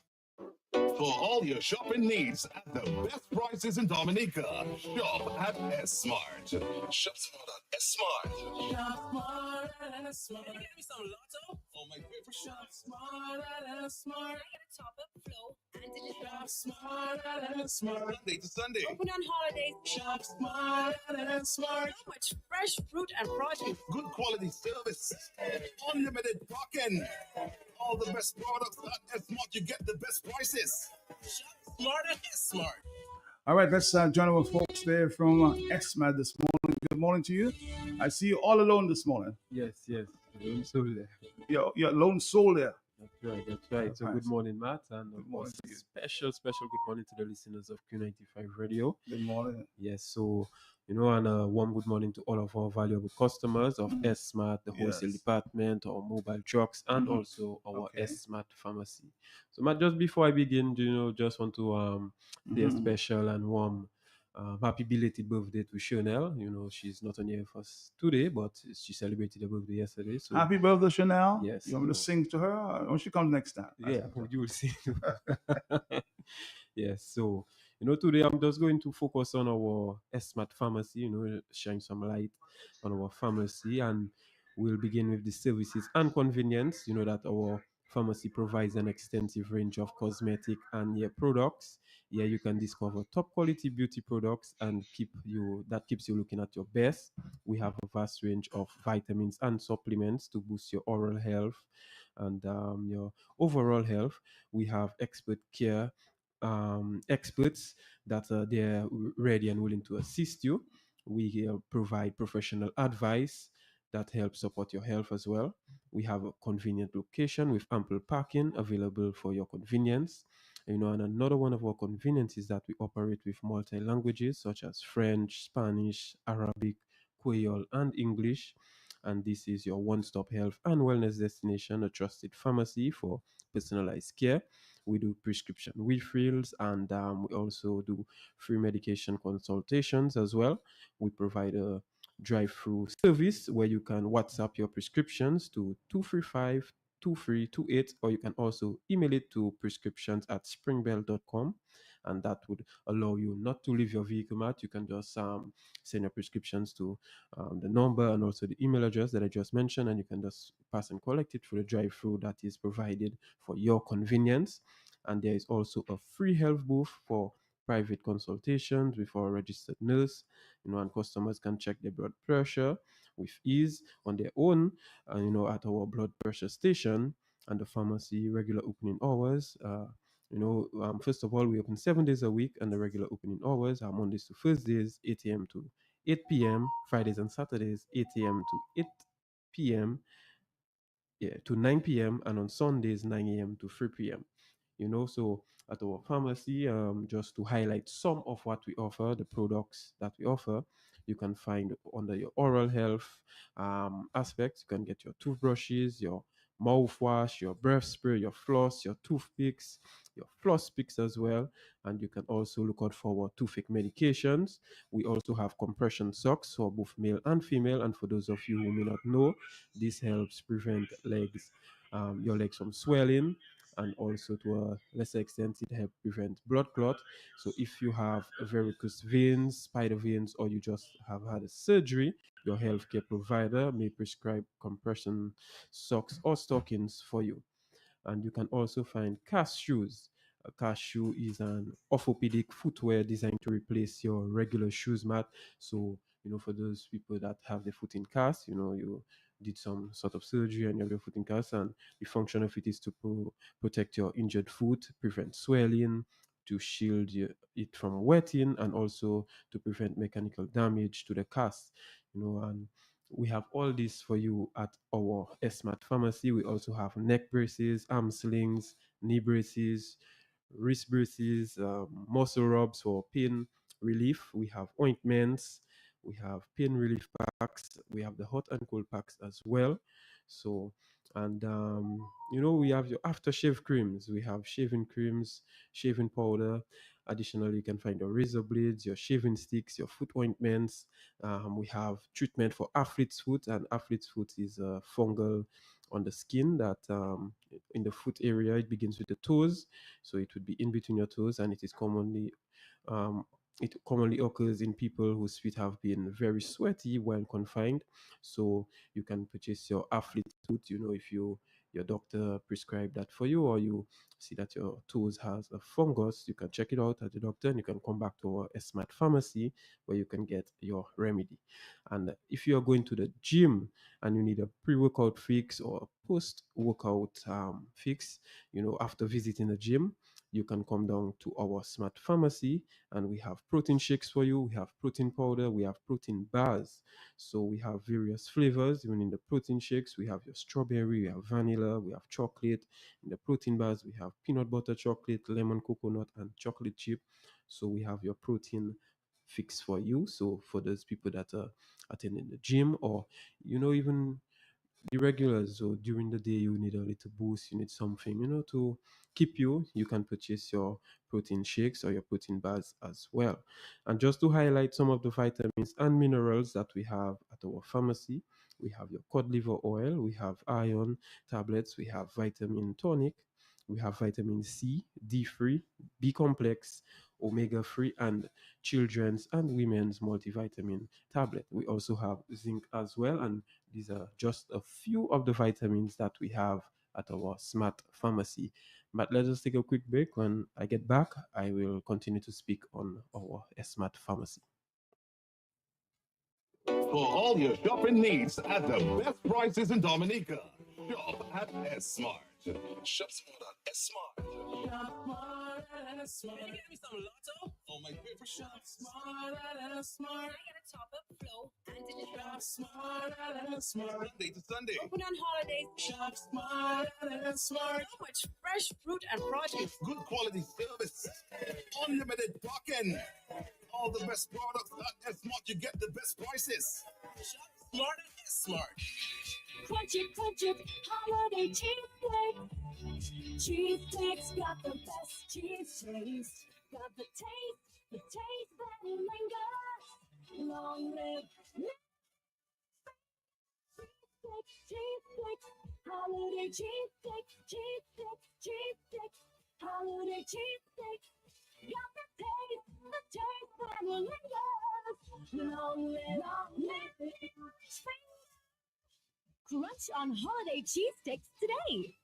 For all your shopping needs at the best prices in Dominica, shop at S-Smart. Shop smart at S-Smart. Shop smart at S-Smart. Can you give me some Lotto? Oh, my favorite. Shop smart at S-Smart. Top up flow and digital. Shop smart at S-Smart. Sunday to Sunday. Open on holidays. Shop smart at S-Smart. So much fresh fruit and produce. Good quality service. Unlimited parking. All the best products at S-Smart. You get the best prices. Shop smart at S-Smart. All right, let's join our folks there from SMAD this morning. Good morning to you. I see you all alone this morning. Yes. Lone soul there. You're lone soul there. That's right. That's right. So good morning, Matt, and of Good morning course, to you. special good morning to the listeners of Q95 Radio. Good morning. Yes, so and a warm good morning to all of our valuable customers of S Smart, the wholesale Yes. department, our mobile trucks, and also our Okay. S Smart pharmacy. So, Matt, just before I begin, just want to say a special and warm happy belated birthday to Chanel. She's not only here for us today, but she celebrated her birthday yesterday. So, Happy birthday, Chanel. yes, You want me to sing to her when she comes next time? yeah, you will see. Yes, so today I'm just going to focus on our Smart pharmacy, shine some light on our pharmacy, and we'll begin with the services and convenience. That our pharmacy provides an extensive range of cosmetic and products. Here you can discover top quality beauty products and keeps you looking at your best. We have a vast range of vitamins and supplements to boost your oral health and your overall health. We have expert care experts that they're ready and willing to assist you. We provide professional advice that helps support your health as well. We have a convenient location with ample parking available for your convenience. And another one of our convenience is that we operate with multi languages such as French, Spanish, Arabic, Creole, and English. And this is your one stop health and wellness destination, a trusted pharmacy for personalized care. We do prescription refills, and we also do free medication consultations as well. We provide a drive-through service where you can WhatsApp your prescriptions to 235 2328, or you can also email it to prescriptions@springbell.com, and that would allow you not to leave your vehicle, Matt. You can just send your prescriptions to the number and also the email address that I just mentioned, and you can just pass and collect it through the drive-through that is provided for your convenience. And there is also a free health booth for private consultations with our registered nurse. And customers can check their blood pressure with ease on their own, at our blood pressure station and the pharmacy regular opening hours. First of all, we open 7 days a week, and the regular opening hours are Mondays to Thursdays, 8 a.m. to 8 p.m., Fridays and Saturdays, 8 a.m. to 8 p.m., to 9 p.m., and on Sundays, 9 a.m. to 3 p.m. So at our pharmacy, just to highlight some of what we offer, the products that we offer, you can find under your oral health aspects. You can get your toothbrushes, your mouthwash, your breath spray, your floss, your toothpicks, your floss picks as well. And you can also look out for our toothache medications. We also have compression socks for both male and female. And for those of you who may not know, this helps prevent your legs from swelling, and also to a lesser extent it helps prevent blood clot. So if you have varicose veins, spider veins, or you just have had a surgery, your healthcare provider may prescribe compression socks or stockings for you. And you can also find cast shoes. A cast shoe is an orthopedic footwear designed to replace your regular shoes, Mat. So, for those people that have the foot in cast, you did some sort of surgery and you have your foot in cast, and the function of it is to protect your injured foot, prevent swelling, to shield it from wetting, and also to prevent mechanical damage to the cast. And we have all this for you at our Smart Pharmacy. We also have neck braces, arm slings, knee braces, wrist braces, muscle rubs for pain relief. We have ointments, we have pain relief packs, we have the hot and cold packs as well. So, and we have your aftershave creams. We have shaving creams, shaving powder. Additionally, you can find your razor blades, your shaving sticks, your foot ointments. We have treatment for athlete's foot, and athlete's foot is a fungal on the skin that in the foot area it begins with the toes, so it would be in between your toes, and um, it commonly occurs in people whose feet have been very sweaty while confined. So you can purchase your athlete foot, if your doctor prescribed that for you, or you see that your toes has a fungus, you can check it out at the doctor, and you can come back to our Smart Pharmacy where you can get your remedy. And if you are going to the gym and you need a pre-workout fix or a post-workout fix, after visiting the gym, you can come down to our smart pharmacy, and we have protein shakes for you. We have protein powder, we have protein bars. So we have various flavors. Even in the protein shakes, we have your strawberry, we have vanilla, we have chocolate. In the protein bars, we have peanut butter chocolate, lemon coconut, and chocolate chip. So we have your protein fix for you. So for those people that are attending the gym, or even the regulars, so during the day you need a little boost, you need something to keep you can purchase your protein shakes or your protein bars as well. And just to highlight some of the vitamins and minerals that we have at our pharmacy, we have your cod liver oil, we have iron tablets, we have vitamin tonic, we have vitamin C, D3, B complex, omega 3, and children's and women's multivitamin tablet. We also have zinc as well, and these are just a few of the vitamins that we have at our smart pharmacy. But let us take a quick break. When I get back, I will continue to speak on our smart pharmacy. For all your shopping needs at the best prices in Dominica, shop at S Smart. Shop smart at S Smart. Shop smart at S Smart. Can you get me some lotto? Oh, my favorite. Shop smart at S Smart. I got a top up flow and digital. Shop smart at S Smart. Sunday to Sunday. Open on holidays. Shop smart at S Smart. So much fresh fruit and produce. Good quality service. Unlimited parking. All the best products at S Smart. You get the best prices. Shop smart at S Smart. Crunch it, holiday cheesesteak. Cheesesteak's got the best cheese taste. Got the taste that lingers. Long live cheesesteak. Holiday cheesesteak. Holiday cheesesteak. Got the taste that lingers. Long live Crunch on holiday cheesesteaks today.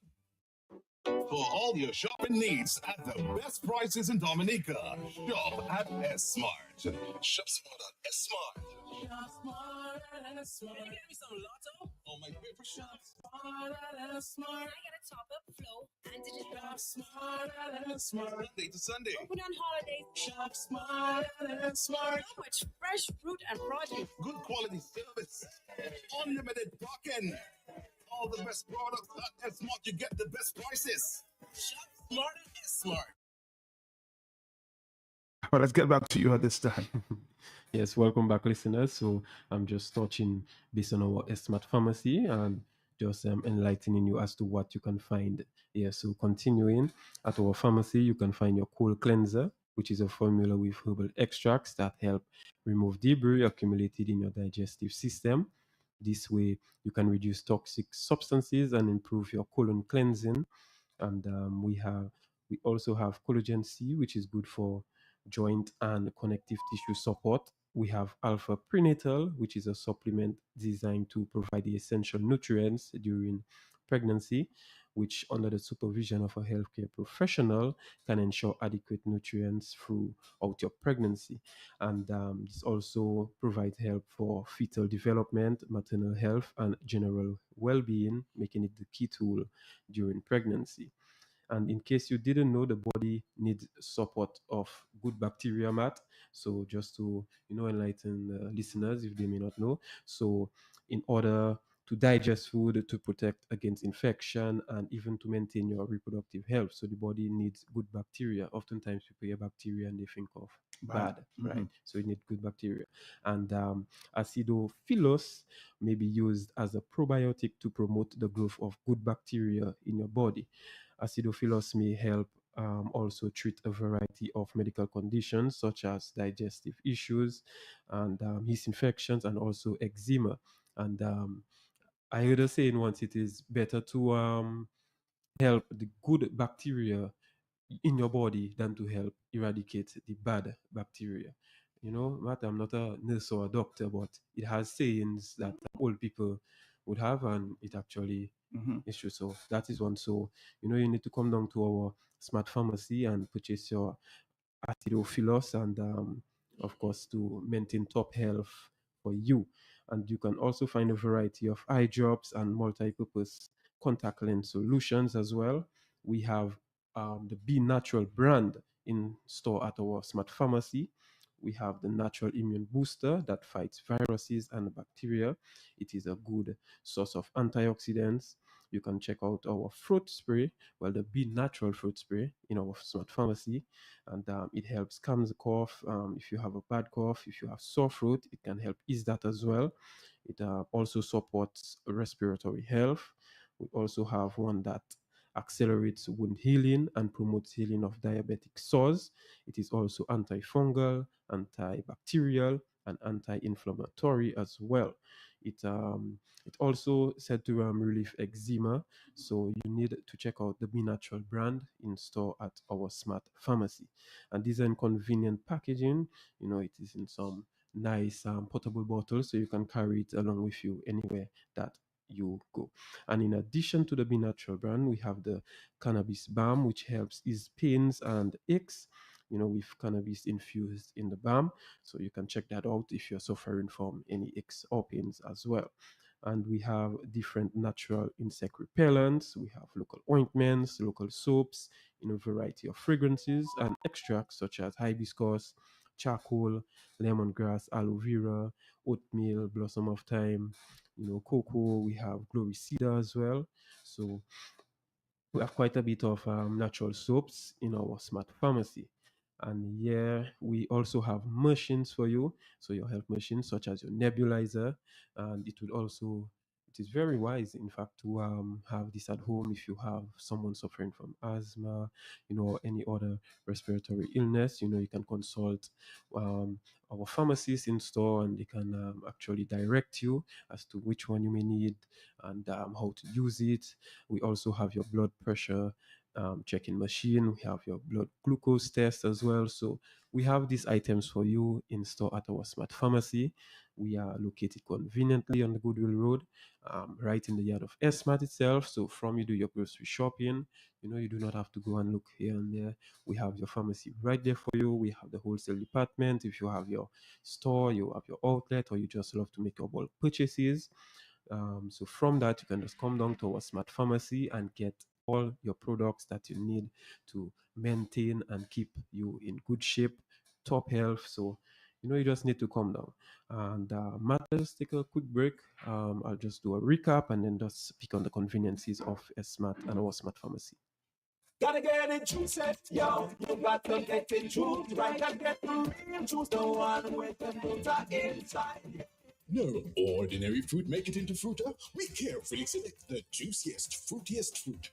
For all your shopping needs at the best prices in Dominica, shop at S Smart. Shop smart at S Smart. Shop smart at S Smart. Can you get me some lotto? Oh, my favorite. Shop smart at S Smart. I got a top up flow and digital. Shop smart at S Smart. Sunday to Sunday. Open on holidays. Shop smart at S Smart. So much fresh fruit and produce. Good quality service. Unlimited parking. All the best products at S Smart. You get the best prices. Shop smart at S Smart. Well, let's get back to you at this time. Yes, welcome back, listeners. So I'm just touching based on our smart pharmacy and just enlightening you as to what you can find here. So continuing at our pharmacy, you can find your cold cleanser, which is a formula with herbal extracts that help remove debris accumulated in your digestive system. This way, you can reduce toxic substances and improve your colon cleansing. And we also have collagen C, which is good for joint and connective tissue support. We have alpha prenatal, which is a supplement designed to provide the essential nutrients during pregnancy, which, under the supervision of a healthcare professional, can ensure adequate nutrients throughout your pregnancy. And this also provides help for fetal development, maternal health, and general well being, making it the key tool during pregnancy. And in case you didn't know, the body needs support of good bacteria mat. So just to enlighten listeners if they may not know. So in order to digest food, to protect against infection, and even to maintain your reproductive health. So the body needs good bacteria. Oftentimes people hear bacteria and they think of bad, right? So you need good bacteria. And acidophilus may be used as a probiotic to promote the growth of good bacteria in your body. Acidophilus may help also treat a variety of medical conditions such as digestive issues and yeast infections and also eczema. And I heard a saying once, it is better to help the good bacteria in your body than to help eradicate the bad bacteria. Matt, I'm not a nurse or a doctor, but it has sayings that old people would have, and it actually is true. So that is one. So, you need to come down to our smart pharmacy and purchase your acidophilus, and of course, to maintain top health for you. And you can also find a variety of eye drops and multi-purpose contact lens solutions as well. We have the Be Natural brand in store at our smart pharmacy. We have the natural immune booster that fights viruses and bacteria. It is a good source of antioxidants. You can check out our fruit spray, well, the Be Natural fruit spray in our smart pharmacy, and it helps calm the cough. If you have a bad cough, if you have sore throat, it can help ease that as well. It also supports respiratory health. We also have one that accelerates wound healing and promotes healing of diabetic sores. It is also antifungal, antibacterial, and anti-inflammatory as well. It also said to relieve eczema. So you need to check out the Be Natural brand in store at our smart pharmacy. And these are in convenient packaging. It is in some nice portable bottles, so you can carry it along with you anywhere that you go. And in addition to the Be Natural brand, we have the cannabis balm, which helps ease pains and aches. With cannabis infused in the balm. So you can check that out if you're suffering from any aches or pains as well. And we have different natural insect repellents. We have local ointments, local soaps in a variety of fragrances and extracts such as hibiscus, charcoal, lemongrass, aloe vera, oatmeal, blossom of thyme, cocoa. We have glory cedar as well. So we have quite a bit of natural soaps in our smart pharmacy. And here we also have machines for you. So your health machines, such as your nebulizer, and it is very wise, in fact, to have this at home if you have someone suffering from asthma, or any other respiratory illness. You can consult um, our pharmacists in store, and they can actually direct you as to which one you may need and how to use it. We also have your blood pressure checking machine. We have your blood glucose test as well. So we have these items for you in store at our smart pharmacy. We are located conveniently on the Goodwill Road, right in the yard of S-Mart itself. So from you do your grocery shopping, you do not have to go and look here and there. We have your pharmacy right there for you. We have the wholesale department. If you have your store, you have your outlet, or you just love to make your bulk purchases, so from that, you can just come down to our smart pharmacy and get all your products that you need to maintain and keep you in good shape, top health. So, you just need to come down. And Matt, let's take a quick break. I'll just do a recap and then just speak on the conveniences of a smart and our smart pharmacy. Gotta get it juice, yo. You got to get it juice right. Gotta get the real juice, the one with the fruit inside. No ordinary fruit make it into fruta. We carefully select the juiciest, fruitiest fruit.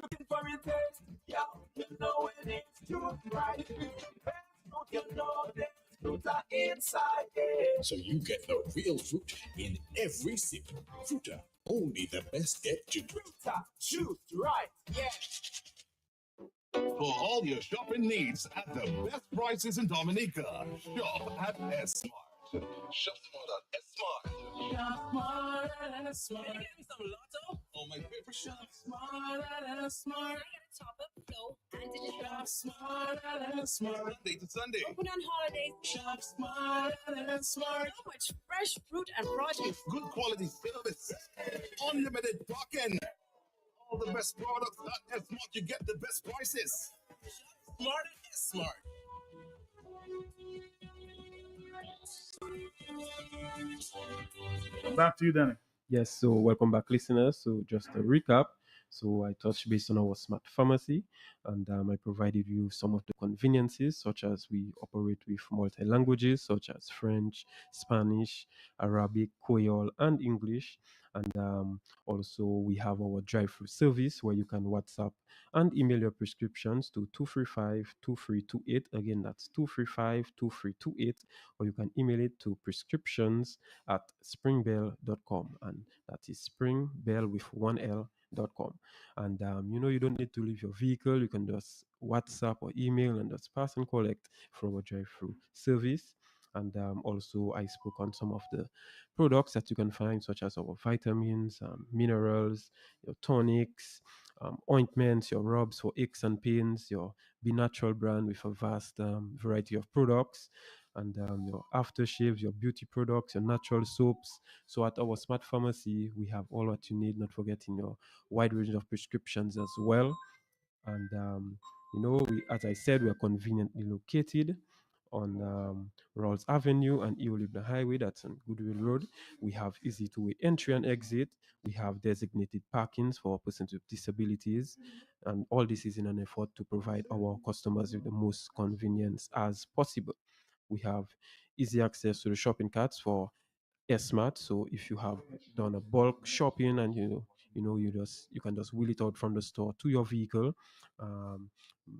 Looking for a taste, yo. You know it is juice right. If it's the best fruit, you know there's fruit inside it. So you get the real fruit in every sip. Fruta, only the best get juice. Fruta, juice right, yeah. For all your shopping needs at the best prices in Dominica, shop at S-Mart. Shop smart at S-Mart. Shop smart at S-Mart. Give me some lotto on my paper shop. Smart at S-Mart. Top up flow and digital. Shop smart at S-Mart. Monday to Sunday. Open on holidays. Shop smart at S-Mart. So much fresh fruit and produce. Good quality service. Unlimited parking. All the best products at S-Mart. You get the best prices. Smart at S-Mart. Back to you, Danny. Yes, so welcome back, listeners. So just a recap. So I touched base on our smart pharmacy, and I provided you some of the conveniences, such as we operate with multi languages, such as French, Spanish, Arabic, Creole, and English. And also we have our drive-through service where you can WhatsApp and email your prescriptions to 235-2328. Again, that's 235-2328, or you can email it to prescriptions@springbell.com, and that is springbell with one L.com. And you don't need to leave your vehicle. You can just WhatsApp or email and just pass and collect from our drive-through service. And also, I spoke on some of the products that you can find, such as our vitamins, minerals, your tonics, ointments, your rubs for aches and pains, your Be Natural brand with a vast variety of products, and your aftershaves, your beauty products, your natural soaps. So at our smart pharmacy, we have all what you need, not forgetting your wide range of prescriptions as well. And as I said, we are conveniently located on Rawls Avenue and Eolibna Highway. That's on Goodwill Road. We have easy two-way entry and exit. We have designated parkings for persons with disabilities, and all this is in an effort to provide our customers with the most convenience as possible. We have easy access to the shopping carts for smart. So if you have done a bulk shopping and you can just wheel it out from the store to your vehicle, um,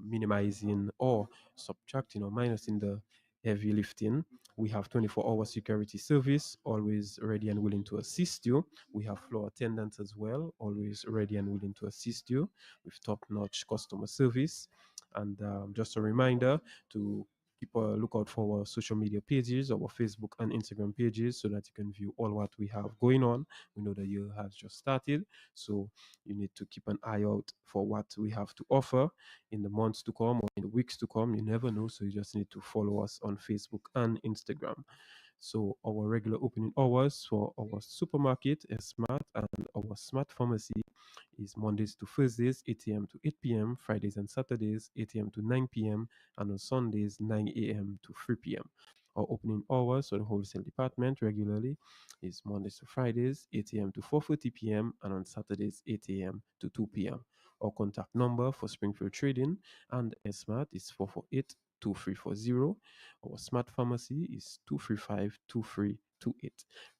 minimizing or subtracting or minusing the heavy lifting. We have 24-hour security service, always ready and willing to assist you. We have floor attendants as well, always ready and willing to assist you with top-notch customer service. And just a reminder to keep a lookout for our social media pages, our Facebook and Instagram pages, so that you can view all what we have going on. We know the year has just started, so you need to keep an eye out for what we have to offer in the months to come or in the weeks to come. You never know, so you just need to follow us on Facebook and Instagram. So our regular opening hours for our supermarket, Smart, and our Smart Pharmacy is Mondays to Thursdays, 8 a.m. to 8 p.m., Fridays and Saturdays, 8 a.m. to 9 p.m., and on Sundays, 9 a.m. to 3 p.m. Our opening hours for the wholesale department regularly is Mondays to Fridays, 8 a.m. to 4:30 p.m., and on Saturdays, 8 a.m. to 2 p.m. Our contact number for Springfield Trading and Smart is 448-2340. Our Smart Pharmacy is 235-2328.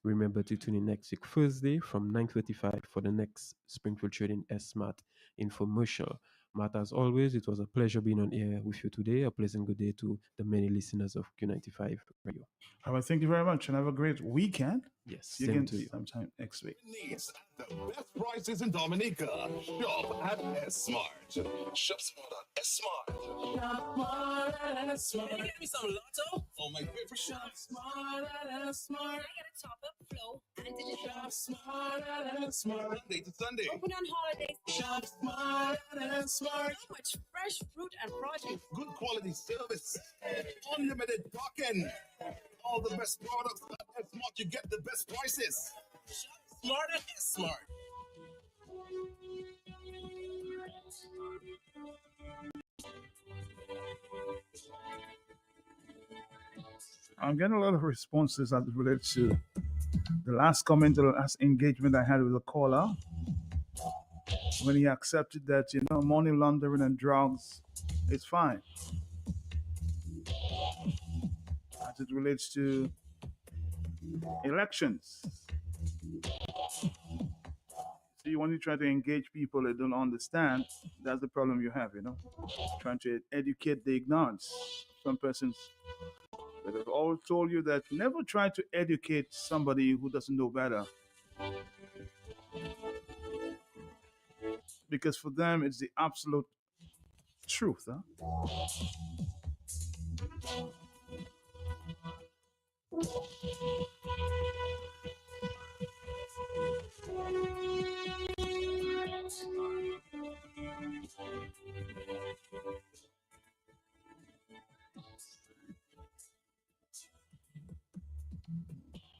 Remember to tune in next week Thursday from 9:35 for the next Springfield Trading Smart infomercial. Matt, as always, it was a pleasure being on air with you today. A pleasant good day to the many listeners of Q95 Radio. All right, thank you very much and have a great weekend. Yes, See you same again to you. sometime next week. Needs at the best prices in Dominica. Shop at S-Smart. Shop smart at S-Smart. Shop smart at S-Smart. Can you get me some Lotto? Oh, my favorite shop. Smart at S-Smart. Can I get a top-up flow and digital? Shop smart at S-Smart. Monday to Sunday. Open on holidays. Shop smart at S-Smart. So much fresh fruit and produce. Good quality service. Unlimited parking. All the best products at S-Smart. You get the best prices. Shop smart at S-Smart. I'm getting a lot of responses as it relates to the last comment, the last engagement I had with a caller when he accepted that, money laundering and drugs is fine. As it relates to elections. See, when you try to engage people that don't understand, that's the problem you have, Trying to educate the ignorance. Some persons that have all told you that never try to educate somebody who doesn't know better. Because for them, it's the absolute truth. Huh?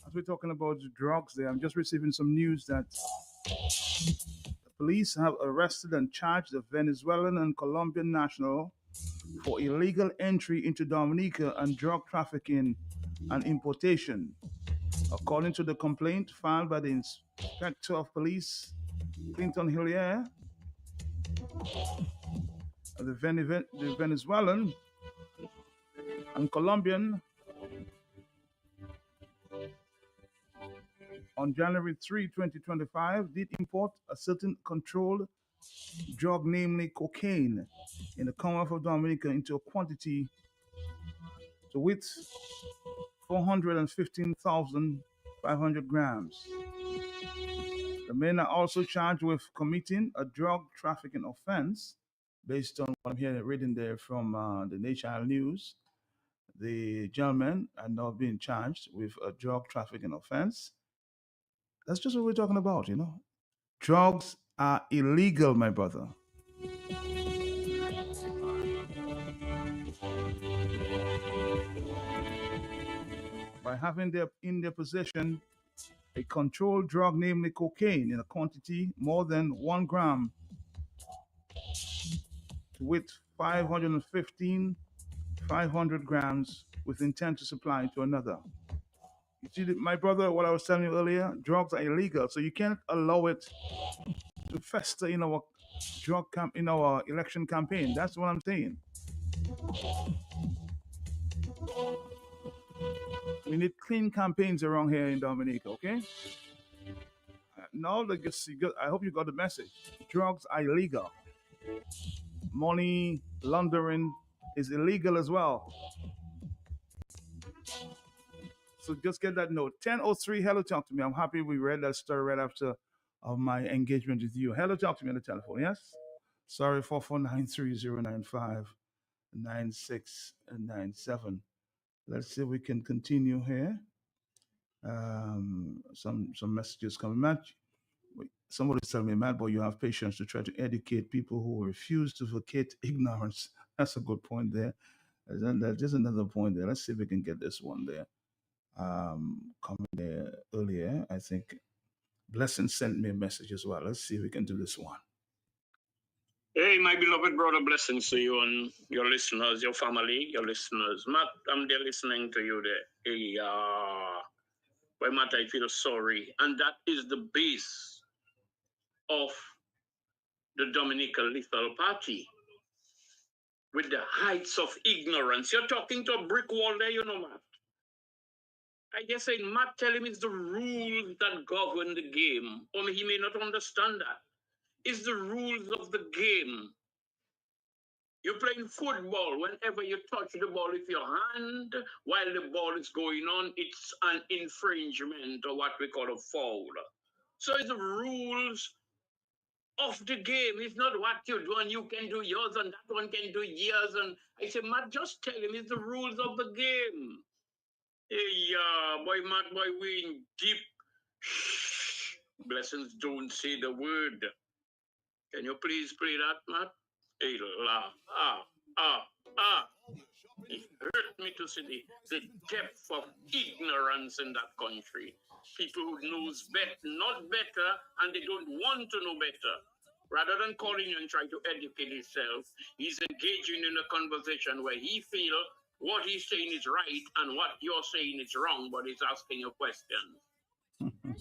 As we're talking about the drugs there, I'm just receiving some news that the police have arrested and charged a Venezuelan and Colombian national for illegal entry into Dominica and drug trafficking and importation. According to the complaint filed by the Inspector of Police, Clinton Hillier, the Venezuelan and Colombian on January 3, 2025, did import a certain controlled drug, namely cocaine, in the Commonwealth of Dominica into a quantity to width 415,500 grams. The men are also charged with committing a drug trafficking offense based on what I'm reading there from the National News. The gentlemen are now being charged with a drug trafficking offense. That's just what we're talking about, Drugs are illegal, my brother. By having in their possession a controlled drug, namely cocaine, in a quantity more than 1 gram, with 500 grams with intent to supply to another. You see, my brother, what I was telling you earlier, drugs are illegal, so you can't allow it to fester in our in our election campaign. That's what I'm saying. We need clean campaigns around here in Dominica, okay? Now, I hope you got the message. Drugs are illegal. Money laundering is illegal as well. So just get that note. 10:03, hello, talk to me. I'm happy we read that story right after my engagement with you. Hello, talk to me on the telephone, yes? Sorry, 449309599697. Let's see if we can continue here. Some messages coming. Matt, somebody's telling me, Matt, boy, you have patience to try to educate people who refuse to vacate ignorance. That's a good point there. There's another point there. Let's see if we can get this one there. Coming there earlier, I think Blessing sent me a message as well. Let's see if we can do this one. Hey, my beloved brother, blessings to you and your listeners, your family, your listeners. Matt, I'm there listening to you there. Hey, well, Matt, I feel sorry. And that is the base of the Dominican Lethal Party. With the heights of ignorance. You're talking to a brick wall there, you know, Matt. I guess saying, Matt, tell him it's the rules that govern the game. Only he may not understand that. It's the rules of the game. You're playing football. Whenever you touch the ball with your hand while the ball is going on, it's an infringement or what we call a foul. So it's the rules of the game. It's not what you do and you can do yours and that one can do yours. And I say, Matt, just tell him it's the rules of the game. Hey, boy, Matt, boy, we in deep. Shh. Blessings don't say the word. Can you please play that, Matt? Hey, It hurt me to see the depth of ignorance in that country. People who knows not better, and they don't want to know better. Rather than calling you and trying to educate himself, he's engaging in a conversation where he feels what he's saying is right and what you're saying is wrong, but he's asking you questions.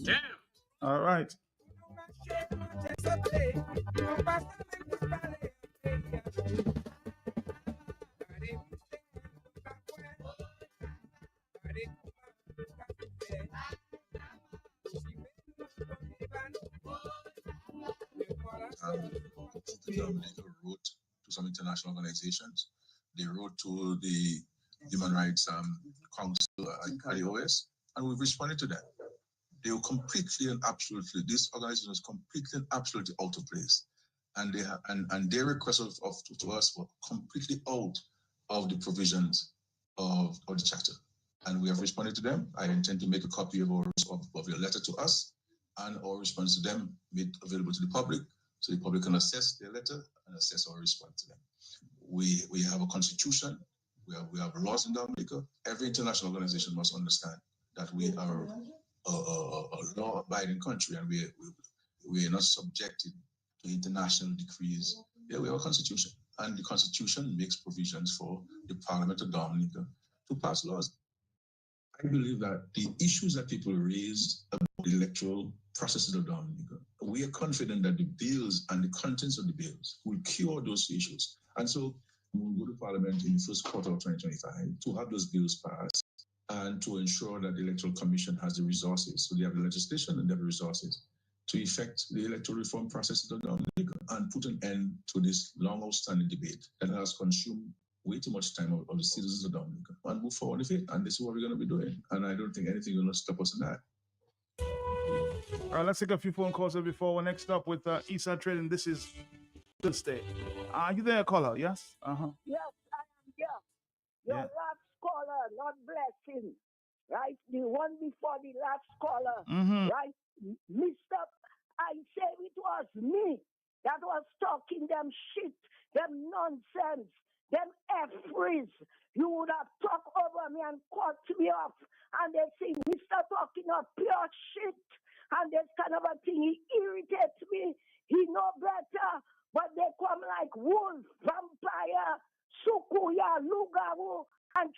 Damn. All right. Dominica wrote to some international organizations. They wrote to the Human Rights Council at IOS, and we've responded to that. They were completely and absolutely, this organization was completely and absolutely out of place. And their requests to us were completely out of the provisions of the charter. And we have responded to them. I intend to make a copy of your letter to us and our response to them made available to the public, so the public can assess their letter and assess our response to them. We have a constitution, we have laws in Dominica. Every international organization must understand that we are a law-abiding country, and we are not subjected to international decrees. Yeah, we have a constitution, and the constitution makes provisions for the Parliament of Dominica to pass laws. I believe that the issues that people raised about the electoral processes of Dominica, we are confident that the bills and the contents of the bills will cure those issues. And so we will go to Parliament in the first quarter of 2025 to have those bills passed and to ensure that the Electoral Commission has the resources. So they have the legislation and they have the resources to effect the electoral reform process of Dominica and put an end to this long outstanding debate that has consumed way too much time of the citizens of Dominica, and move forward with it. And this is what we're going to be doing. And I don't think anything will stop us in that. All right, let's take a few phone calls before we're next up with Eastside Trading. This is Thursday. Are you there, caller? Yes? Uh-huh. Yes, I am here. Your last caller, not Blessing, right? The one before the last caller, right? Mr. I say it was me that was talking them shit, them nonsense, them F-freeze. You would have talked over me and cut me off. And they say, Mr. talking of pure shit. And this kind of a thing, he irritates me. He know better. But they come like wolves, vampires.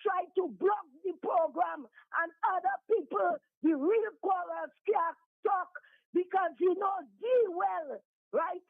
try to block the program, and other people, the real callers, can't talk because you know deal well, right?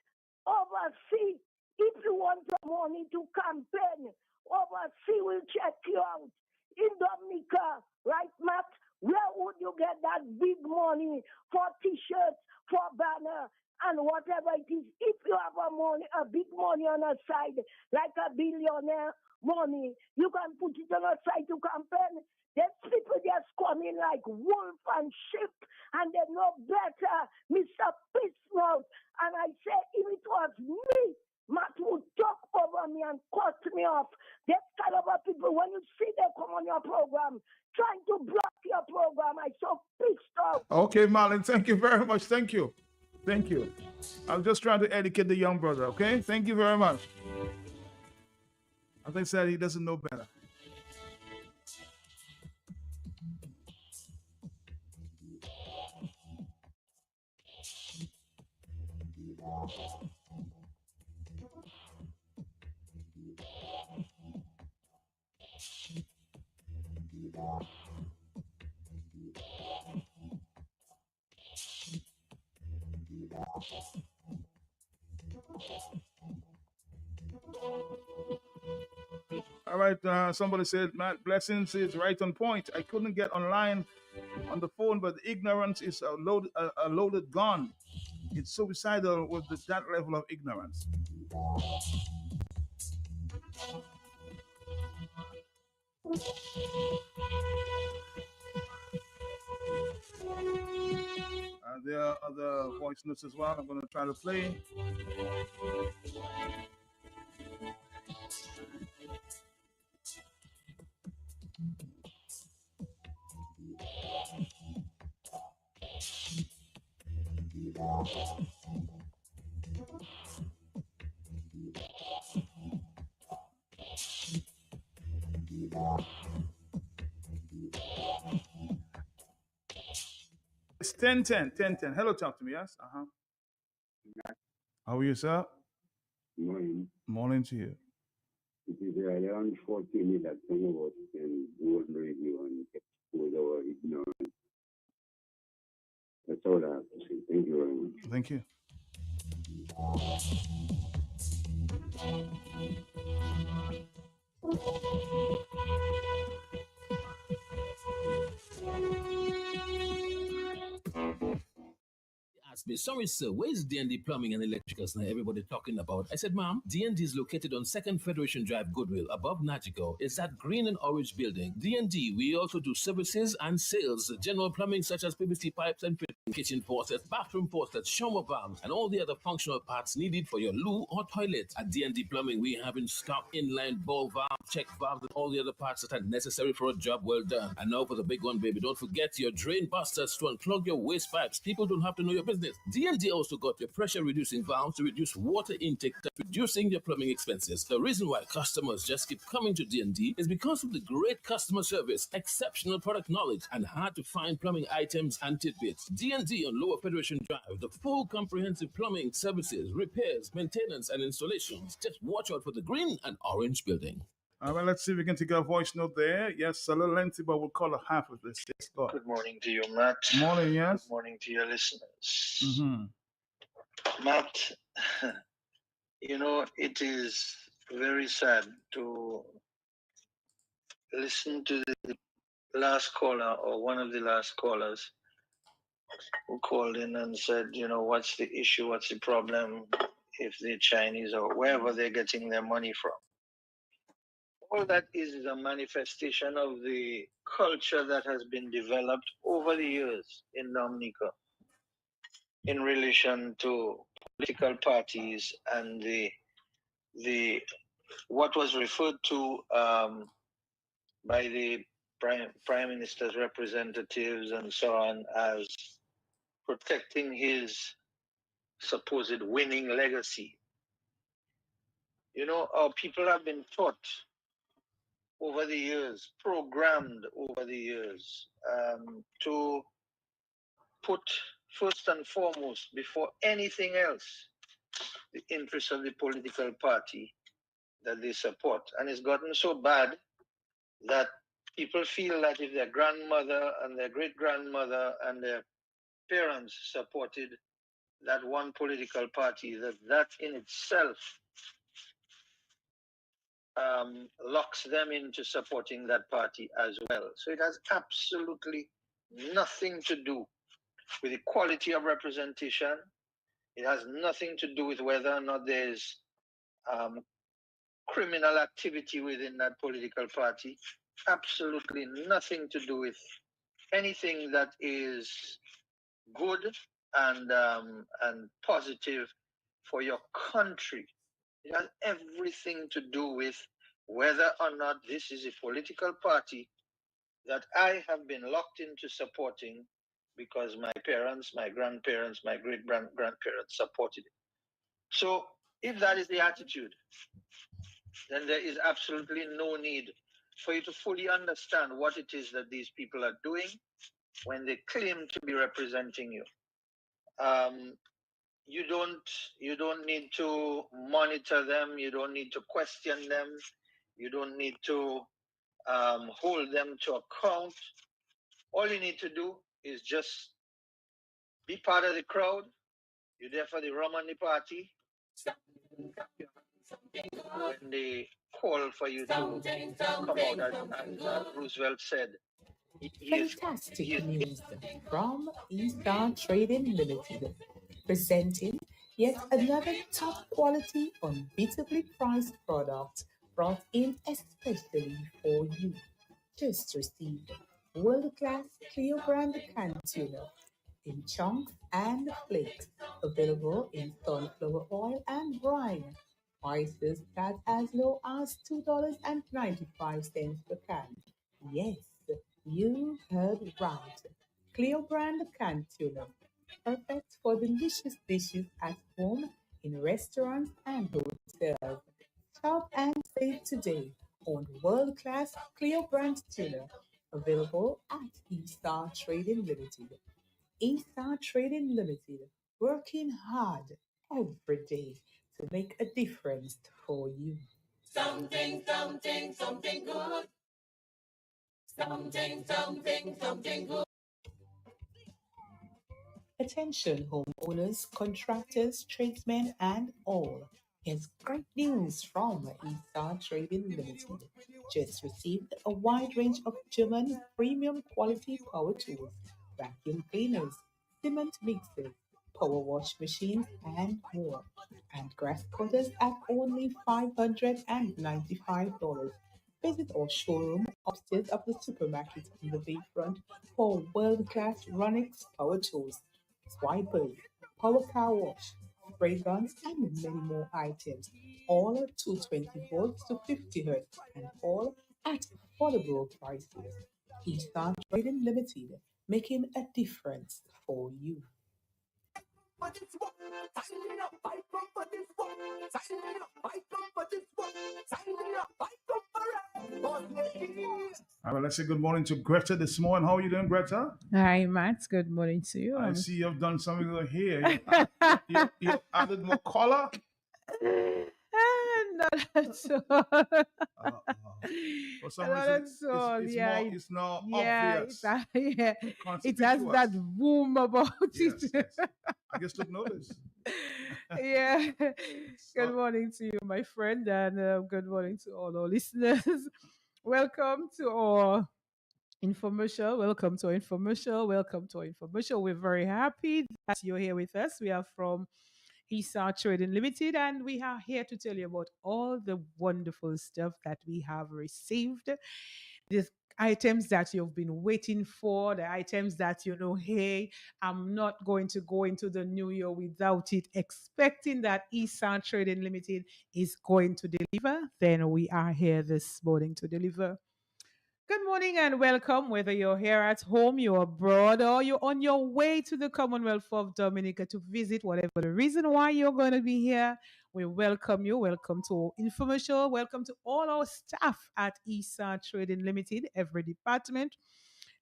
Overseas, if you want the money to campaign, overseas will check you out. In Dominica, right, Matt? Where would you get that big money for T-shirts, for banner, and whatever it is? If you have a big money on a side, like a billionaire money, you can put it on a side to campaign. There's people just coming like wolf and sheep, and they know better, Mr. Peace-Mouth. And I say, if it was me, Matt would talk over me and cut me off. That kind of people, when you see them come on your program, trying to block your program, I'm so pissed off. Okay, Marlon, thank you very much. Thank you. Thank you. I'm just trying to educate the young brother, okay? Thank you very much. As I said, he doesn't know better. All right, somebody said, Matt, blessings is right on point. I couldn't get online on the phone, but ignorance is a loaded gun. It's suicidal with that level of ignorance. There are other voice notes as well. I'm going to try to play. It's 10:10. Hello, talk to me, yes? Uh-huh. How are you, sir? Morning. Morning to you. It is really unfortunate that some of us can go on radio and expose our ignorance. That's all I have to say. Thank you very much. Thank you. Asked me, sorry, sir, where's D&D Plumbing and Electricals now everybody talking about? I said, ma'am, D&D is located on 2nd Federation Drive, Goodwill, above Nagico. It's that green and orange building. D&D, we also do services and sales, general plumbing such as PVC pipes and kitchen faucets, bathroom faucets, shower valves, and all the other functional parts needed for your loo or toilet. At D&D Plumbing, we have in stock inline ball valve, check valves, and all the other parts that are necessary for a job well done. And now for the big one, baby, don't forget your drain busters to unclog your waste pipes. People don't have to know your business. D&D also got your pressure reducing valves to reduce water intake, reducing your plumbing expenses. The reason why customers just keep coming to D&D is because of the great customer service, exceptional product knowledge, and hard to find plumbing items and tidbits. D&D on Lower Federation Drive, the full comprehensive plumbing services, repairs, maintenance, and installations. Just watch out for the green and orange building. All right, let's see if we can take a voice note there. Yes, a little lengthy, but we'll call it half of this. Yes, go ahead. Good morning to you, Matt. Morning, yes. Good morning to your listeners. Mm-hmm. Matt, you know, it is very sad to listen to the last caller or one of the last callers who called in and said, you know, what's the issue, what's the problem if the Chinese or wherever they're getting their money from. All that is a manifestation of the culture that has been developed over the years in Dominica in relation to political parties and the what was referred to by the prime minister's representatives and so on as protecting his supposed winning legacy. You know, our people have been taught over the years, programmed over the years, to put first and foremost, before anything else, the interests of the political party that they support. And it's gotten so bad that people feel that if their grandmother and their great grandmother and their parents supported that one political party, that in itself locks them into supporting that party as well. So it has absolutely nothing to do with the quality of representation. It has nothing to do with whether or not there's criminal activity within that political party. Absolutely nothing to do with anything that is good and positive for your country. It has everything to do with whether or not this is a political party that I have been locked into supporting because my parents, my grandparents, my great grandparents supported it. So if that is the attitude, then there is absolutely no need for you to fully understand what it is that these people are doing when they claim to be representing you. Um, you don't need to monitor them. You don't need to question them. You don't need to hold them to account. All you need to do is just be part of the crowd. You're there for the rum and the party. When they call for you to come out, as Roosevelt said, Fantastic news from Eastern Trading Limited, presenting yet another top quality, unbeatably priced product brought in especially for you. Just received world-class clear brand can tuna in chunks and flakes, available in sunflower oil and brine. Prices start as low as $2.95 per can. Yes, you heard right. Cleo brand canned tuna, perfect for delicious dishes at home, in restaurants and hotels. Shop and save today on world-class Cleo brand tuna, available at Eastar Trading Limited. Eastar Trading Limited, working hard every day to make a difference for you. Something, something, something good. Something, something, something good. Attention homeowners, contractors, tradesmen, and all. Here's great news from Eastar Trading Limited. Just received a wide range of German premium quality power tools, vacuum cleaners, cement mixers, power wash machines, and more. And grass cutters at only $595. Visit our showroom upstairs of the supermarket on the bayfront for world-class Ronix power tools, swipers, power car wash, spray guns, and many more items. All are 220 volts to 50 hertz and all at affordable prices. Eastern Trading Limited, making a difference for you. For this one, sign up, fight up for this one, sign up, fight up for this one, sign up, fight up for it. All right, let's say good morning to Greta this morning. How are you doing, Greta? Hi, Matt. Good morning to you. I see you've done something over here. You added more color. Not at all. For some Not reason, at all. it's Yeah, more. It's now yeah, obvious. yeah. It has Conspicuous. that boom about Yes, it. yes. I guess took notice. Yeah. Good morning to you, my friend, and good morning to all our listeners. Welcome to our infomercial. Welcome to our infomercial. Welcome to our infomercial. We're very happy that you're here with us. We are from ESA Trading Limited, and we are here to tell you about all the wonderful stuff that we have received. These items that you've been waiting for, the items that you know, hey, I'm not going to go into the new year without it, expecting that ESA Trading Limited is going to deliver. Then we are here this morning to deliver. Good morning and welcome, whether you're here at home, you're abroad, or you're on your way to the Commonwealth of Dominica to visit, whatever the reason why you're going to be here. We welcome you. Welcome to Infomercial. Welcome to all our staff at ESA Trading Limited, every department.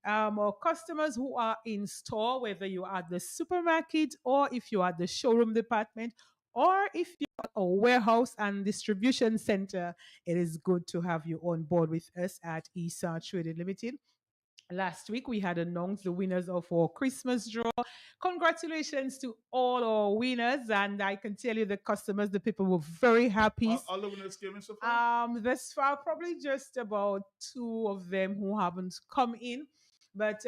Our customers who are in store, whether you are at the supermarket or if you are at the showroom department, or if you're a warehouse and distribution center, it is good to have you on board with us at ESA Trading Limited. Last week, we had announced the winners of our Christmas draw. Congratulations to all our winners. And I can tell you the customers, the people were very happy. All the winners came in so far? Thus far, probably just about two of them who haven't come in. But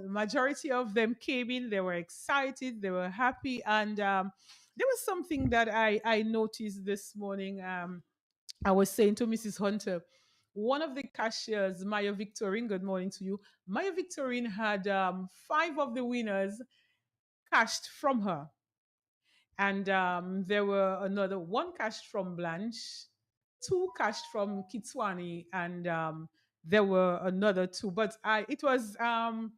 majority of them came in. They were excited. They were happy. And there was something that I noticed this morning. I was saying to Mrs. Hunter, one of the cashiers, Maya Victorine, good morning to you. Maya Victorine had five of the winners cashed from her. And there were another one cashed from Blanche, two cashed from Kitswani, and there were another two. But it was, the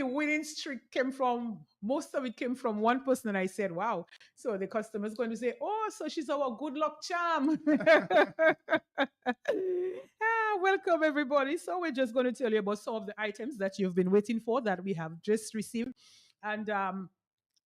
winning streak came from, most of it came from one person. And I said, wow. So the customer's going to say, oh, so she's our good luck charm. Welcome, everybody. So we're just going to tell you about some of the items that you've been waiting for that we have just received. And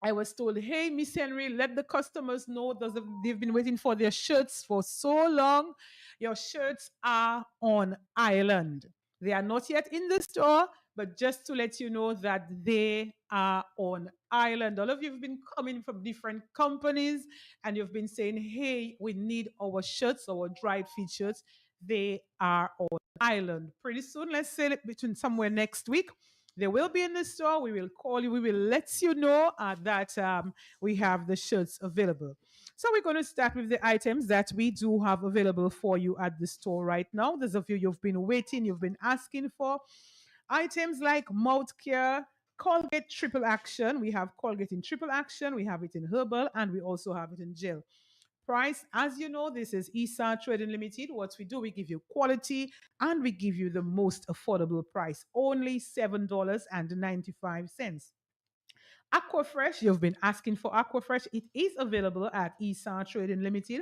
I was told, hey, Miss Henry, let the customers know that they've been waiting for their shirts for so long. Your shirts are on island. They are not yet in the store, but just to let you know that they are on island. All of you have been coming from different companies and you've been saying, hey, we need our shirts, our dried fit shirts. They are on island. Pretty soon, let's say between somewhere next week, they will be in the store. We will call you. We will let you know that we have the shirts available. So we're going to start with the items that we do have available for you at the store right now. Those of you you've been waiting, you've been asking for items like mouth care, Colgate Triple Action. We have Colgate in Triple Action. We have it in herbal, and we also have it in gel. Price, as you know, this is ESA Trading Limited. What we do, we give you quality and we give you the most affordable price, only $7.95. Aquafresh, you've been asking for Aquafresh. It is available at ESA Trading Limited.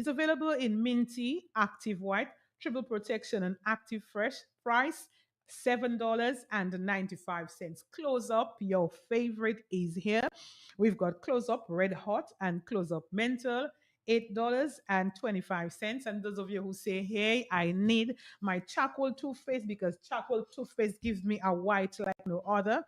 It's available in Minty, Active White, Triple Protection, and Active Fresh. Price $7.95. Close Up, your favorite, is here. We've got Close Up Red Hot and Close Up Mental. $8.25. And those of you who say, hey, I need my charcoal toothpaste because charcoal toothpaste gives me a white like no other.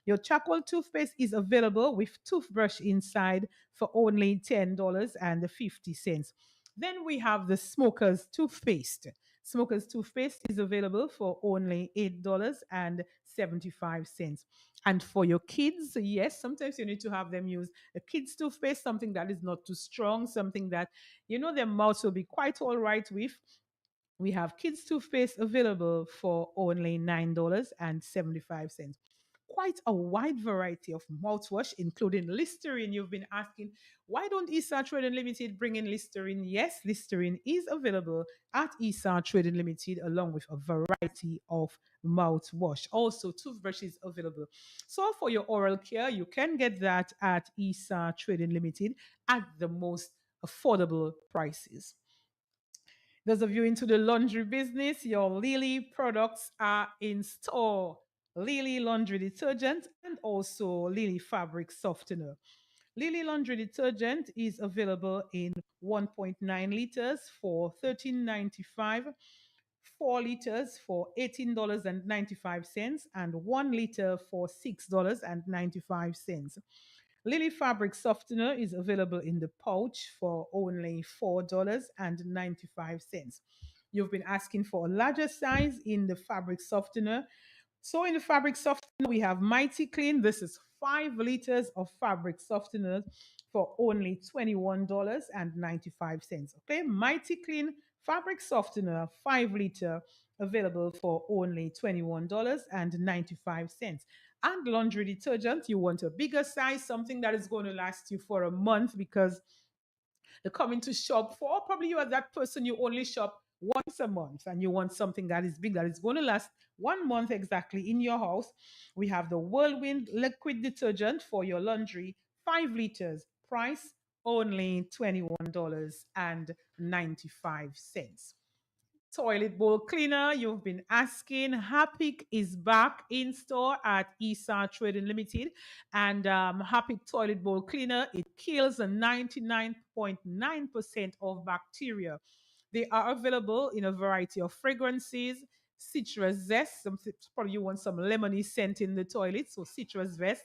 Your charcoal toothpaste is available with toothbrush inside for only $10.50. Then we have the Smoker's toothpaste. Smoker's toothpaste is available for only $8.75. And for your kids, yes, sometimes you need to have them use a kids toothpaste, something that is not too strong, something that their mouths will be quite all right with. We have kids toothpaste available for only $9.75. Quite a wide variety of mouthwash, including Listerine. You've been asking, why don't ESA Trading Limited bring in Listerine? Yes, Listerine is available at ESA Trading Limited along with a variety of mouthwash. Also, toothbrushes available. So for your oral care, you can get that at ESA Trading Limited at the most affordable prices. Those of you into the laundry business, your Lily products are in store. Lily laundry detergent and also Lily fabric softener. Lily laundry detergent is available in 1.9 liters for $13.95, 4 liters for $18.95, and 1 liter for $6.95. Lily fabric softener is available in the pouch for only $4.95. You've been asking for a larger size in the fabric softener. So in the fabric softener, we have Mighty Clean. This is 5 liters of fabric softener for only $21.95. Okay, Mighty Clean fabric softener, 5 liter, available for only $21.95. And laundry detergent, you want a bigger size, something that is going to last you for a month because you're coming to shop for, probably you are that person you only shop once a month and you want something that is big, that is going to last 1 month exactly in your house. We have the Whirlwind liquid detergent for your laundry, 5 liters, price only $21.95. toilet bowl cleaner you've been asking. Harpic is back in store at ESA Trading Limited. And Harpic toilet bowl cleaner, it kills a 99.9% of bacteria. They are available in a variety of fragrances, citrus zest. Probably you want some lemony scent in the toilet, so citrus zest.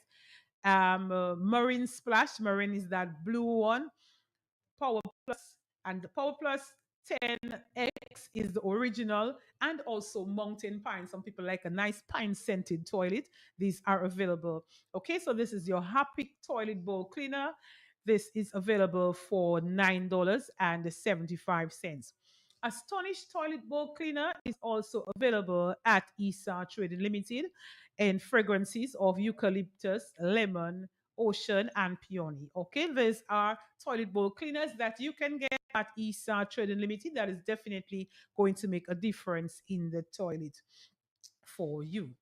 Marine splash. Marine is that blue one. Power Plus, and the Power Plus 10X is the original, and also Mountain Pine. Some people like a nice pine scented toilet. These are available. Okay, so this is your Happy Toilet Bowl Cleaner. This is available for $9.75. Astonish Toilet Bowl Cleaner is also available at ESA Trading Limited in fragrances of eucalyptus, lemon, ocean, and peony. Okay, these are toilet bowl cleaners that you can get at ESA Trading Limited. That is definitely going to make a difference in the toilet for you.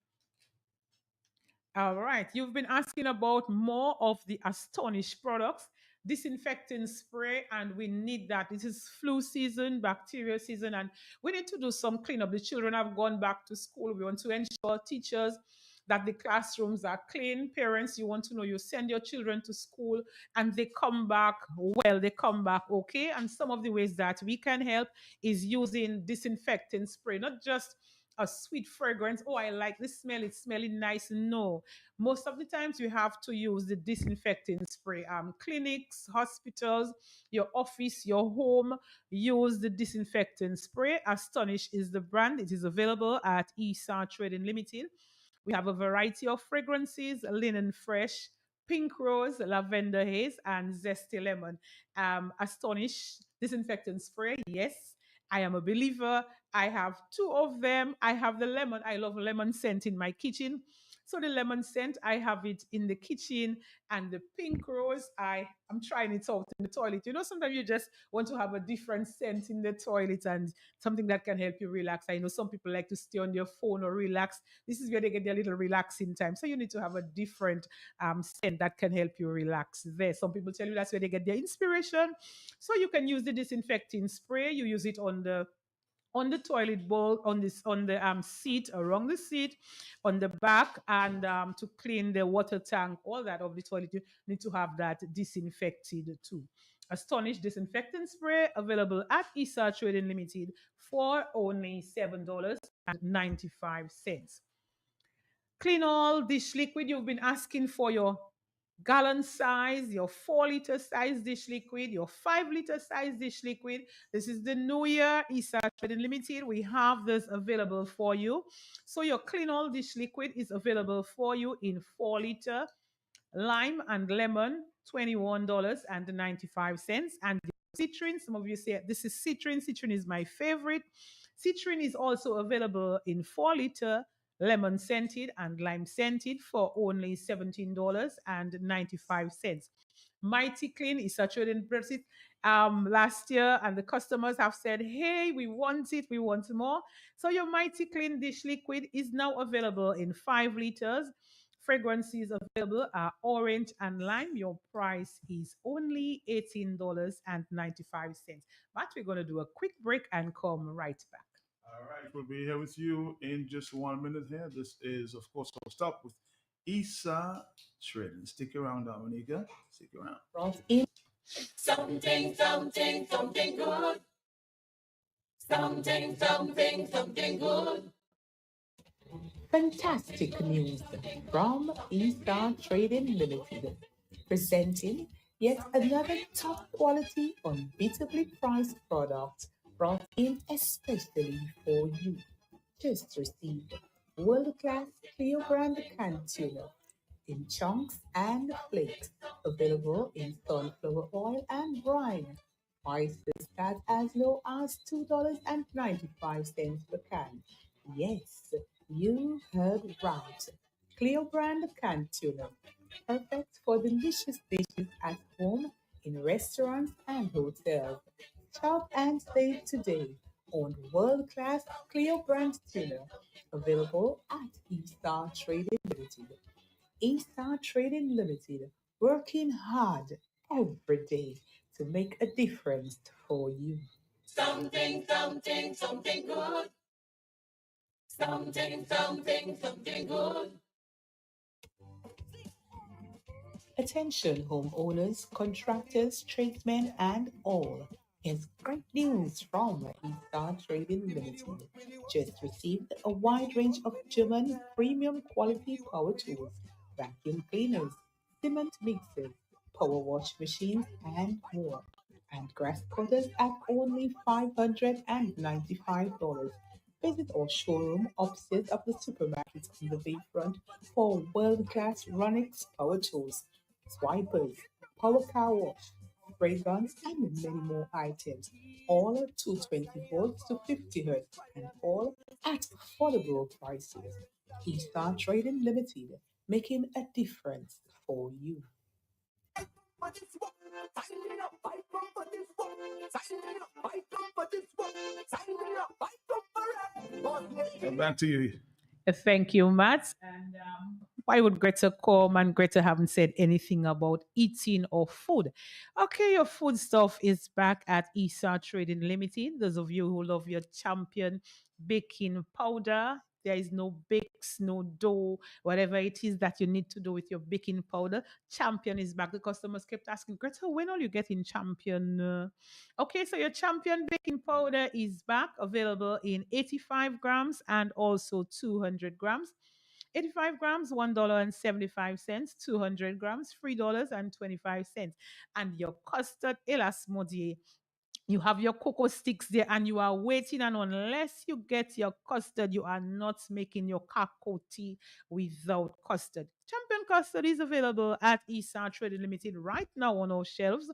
All right, you've been asking about more of the Astonish products, disinfecting spray, and we need that. This is flu season, bacteria season, and we need to do some cleanup. The children have gone back to school. We want to ensure teachers that the classrooms are clean. Parents, you want to know you send your children to school and they come back well, they come back okay. And some of the ways that we can help is using disinfecting spray, not just a sweet fragrance. Oh, I like this smell, it's smelling nice. No, most of the times you have to use the disinfecting spray. Clinics, hospitals, your office, your home, use the disinfecting spray. Astonish is the brand. It is available at ESA Trading Limited. We have a variety of fragrances: linen fresh, pink rose, lavender haze, and zesty lemon. Astonish disinfectant spray. Yes, I am a believer. I have two of them. I have the lemon. I love lemon scent in my kitchen. So the lemon scent, I have it in the kitchen, and the pink rose, I'm trying it out in the toilet. You know, sometimes you just want to have a different scent in the toilet and something that can help you relax. I know some people like to stay on their phone or relax. This is where they get their little relaxing time. So you need to have a different scent that can help you relax there. Some people tell you that's where they get their inspiration. So you can use the disinfecting spray. You use it on the toilet bowl, on the seat, around the seat, on the back, and to clean the water tank, all that of the toilet. You need to have that disinfected too. Astonish disinfectant spray available at ESA Trading Limited for only $7.95. Clean all dish liquid. You've been asking for your gallon size, your 4-liter size dish liquid, your 5-liter size dish liquid. This is the new year, ESA Trading Limited. We have this available for you. So your clean all dish liquid is available for you in 4-liter, lime and lemon, $21.95. And citron, some of you say this is citron. Citron is my favorite. Citron is also available in 4-liter, lemon scented and lime scented for only $17.95. Mighty Clean is saturated in Brexit last year, and the customers have said, hey, we want it, we want more. So your Mighty Clean dish liquid is now available in 5 liters. Fragrances available are orange and lime. Your price is only $18.95. But we're going to do a quick break and come right back. All right, we'll be here with you in just 1 minute here. This is, of course, our stop with ESA Trading. Stick around, Dominica. Stick around. Something good. Something good. Fantastic news from ESA Trading Limited, presenting yet another top quality, unbeatably priced product brought in especially for you. Just received world-class clear brand canned tuna in chunks and flakes, available in sunflower oil and brine. Prices start as low as $2.95 per can. Yes, you heard right. Clear brand canned tuna, perfect for delicious dishes at home, in restaurants and hotels. Shop and save today on world-class clear brand tuna, available at ESA Trading Limited. ESA Trading Limited, working hard every day to make a difference for you. Something, something, something good. Something, something, something good. Attention homeowners, contractors, tradesmen, and all. Here's great news from Eaststar Trading Limited. Just received a wide range of German premium quality power tools, vacuum cleaners, cement mixers, power wash machines, and more. And grass cutters at only $595. Visit our showroom opposite of the supermarket on the bayfront for world-class Ronix power tools, swipers, power car wash, spray guns, and many more items. All are 220 volts to 50 hertz and all at affordable prices. Eaststar Trading Limited, making a difference for you. Back to you. Thank you, Matt. And why would Greta come? And Greta haven't said anything about eating or food. Okay, your food stuff is back at ESA Trading Limited. Those of you who love your champion baking powder, there is no bakes, no dough, whatever it is that you need to do with your baking powder. Champion is back. The customers kept asking, Greta, when are you getting Champion? Okay, so your Champion baking powder is back, available in 85 grams and also 200 grams. 85 grams, $1.75. 200 grams, $3.25. And your custard elasmodier, you have your cocoa sticks there and you are waiting, and unless you get your custard, you are not making your cocoa tea without custard. Champion custard is available at ESA Trading Limited right now on our shelves.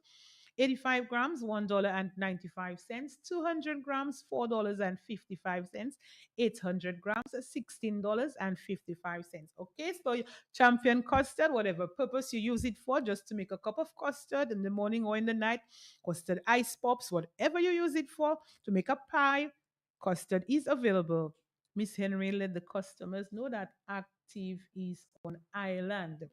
85 grams, $1.95. 200 grams, $4.55. 800 grams, $16.55. Okay, so champion custard, whatever purpose you use it for, just to make a cup of custard in the morning or in the night, custard ice pops, whatever you use it for, to make a pie, custard is available. Miss Henry let the customers know that Active is on island.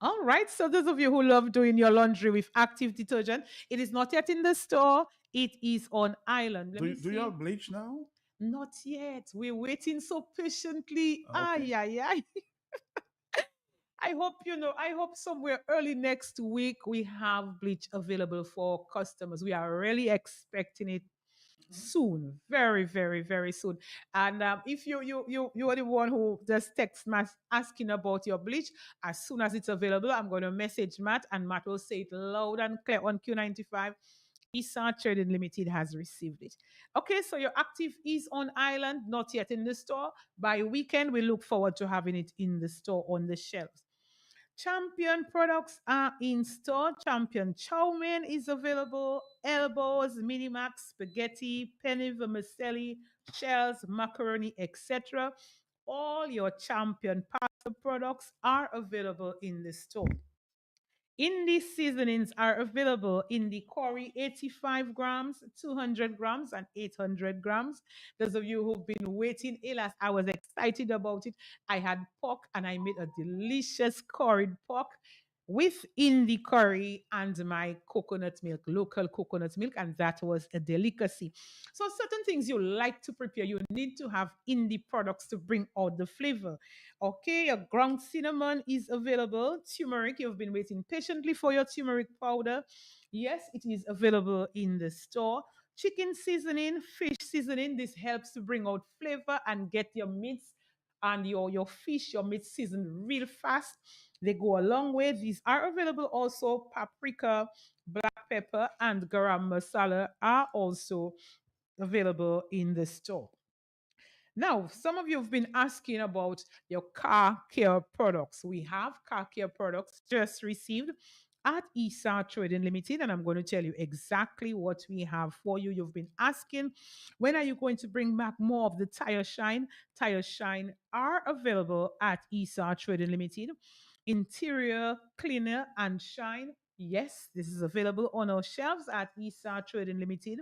All right. So those of you who love doing your laundry with Active detergent, it is not yet in the store. It is on island. Let Do me you, do you see. have bleach now? Not yet. We're waiting so patiently. Ay, ay, ay. I hope somewhere early next week we have bleach available for customers. We are really expecting it soon, very, very, very soon. And if you are the one who just text Matt asking about your bleach, as soon as it's available, I'm going to message Matt, and Matt will say it loud and clear on Q95. ESA Trading Limited has received it. Okay, so your Active is on island, not yet in the store. By weekend, we look forward to having it in the store on the shelves. Champion products are in store. Champion chow mein is available. Elbows, Minimax, spaghetti, penny vermicelli, shells, macaroni, etc. All your Champion pasta products are available in the store. Indie seasonings are available in the curry 85 grams, 200 grams, and 800 grams. Those of you who've been waiting, Elas, I was excited about it. I had pork and I made a delicious curried pork with indie curry and my coconut milk, local coconut milk, and that was a delicacy. So, certain things you like to prepare, you need to have indie products to bring out the flavor. Okay, your ground cinnamon is available. Turmeric, you've been waiting patiently for your turmeric powder. Yes, it is available in the store. Chicken seasoning, fish seasoning, this helps to bring out flavor and get your meats and your fish, your meat seasoned real fast. They go a long way. These are available also. Paprika, black pepper, and garam masala are also available in the store. Now, some of you have been asking about your car care products. We have car care products just received at ESA Trading Limited, and I'm going to tell you exactly what we have for you. You've been asking, when are you going to bring back more of the tire shine? Tire shine are available at ESA Trading Limited. Interior cleaner and shine. Yes, this is available on our shelves at ESA Trading Limited.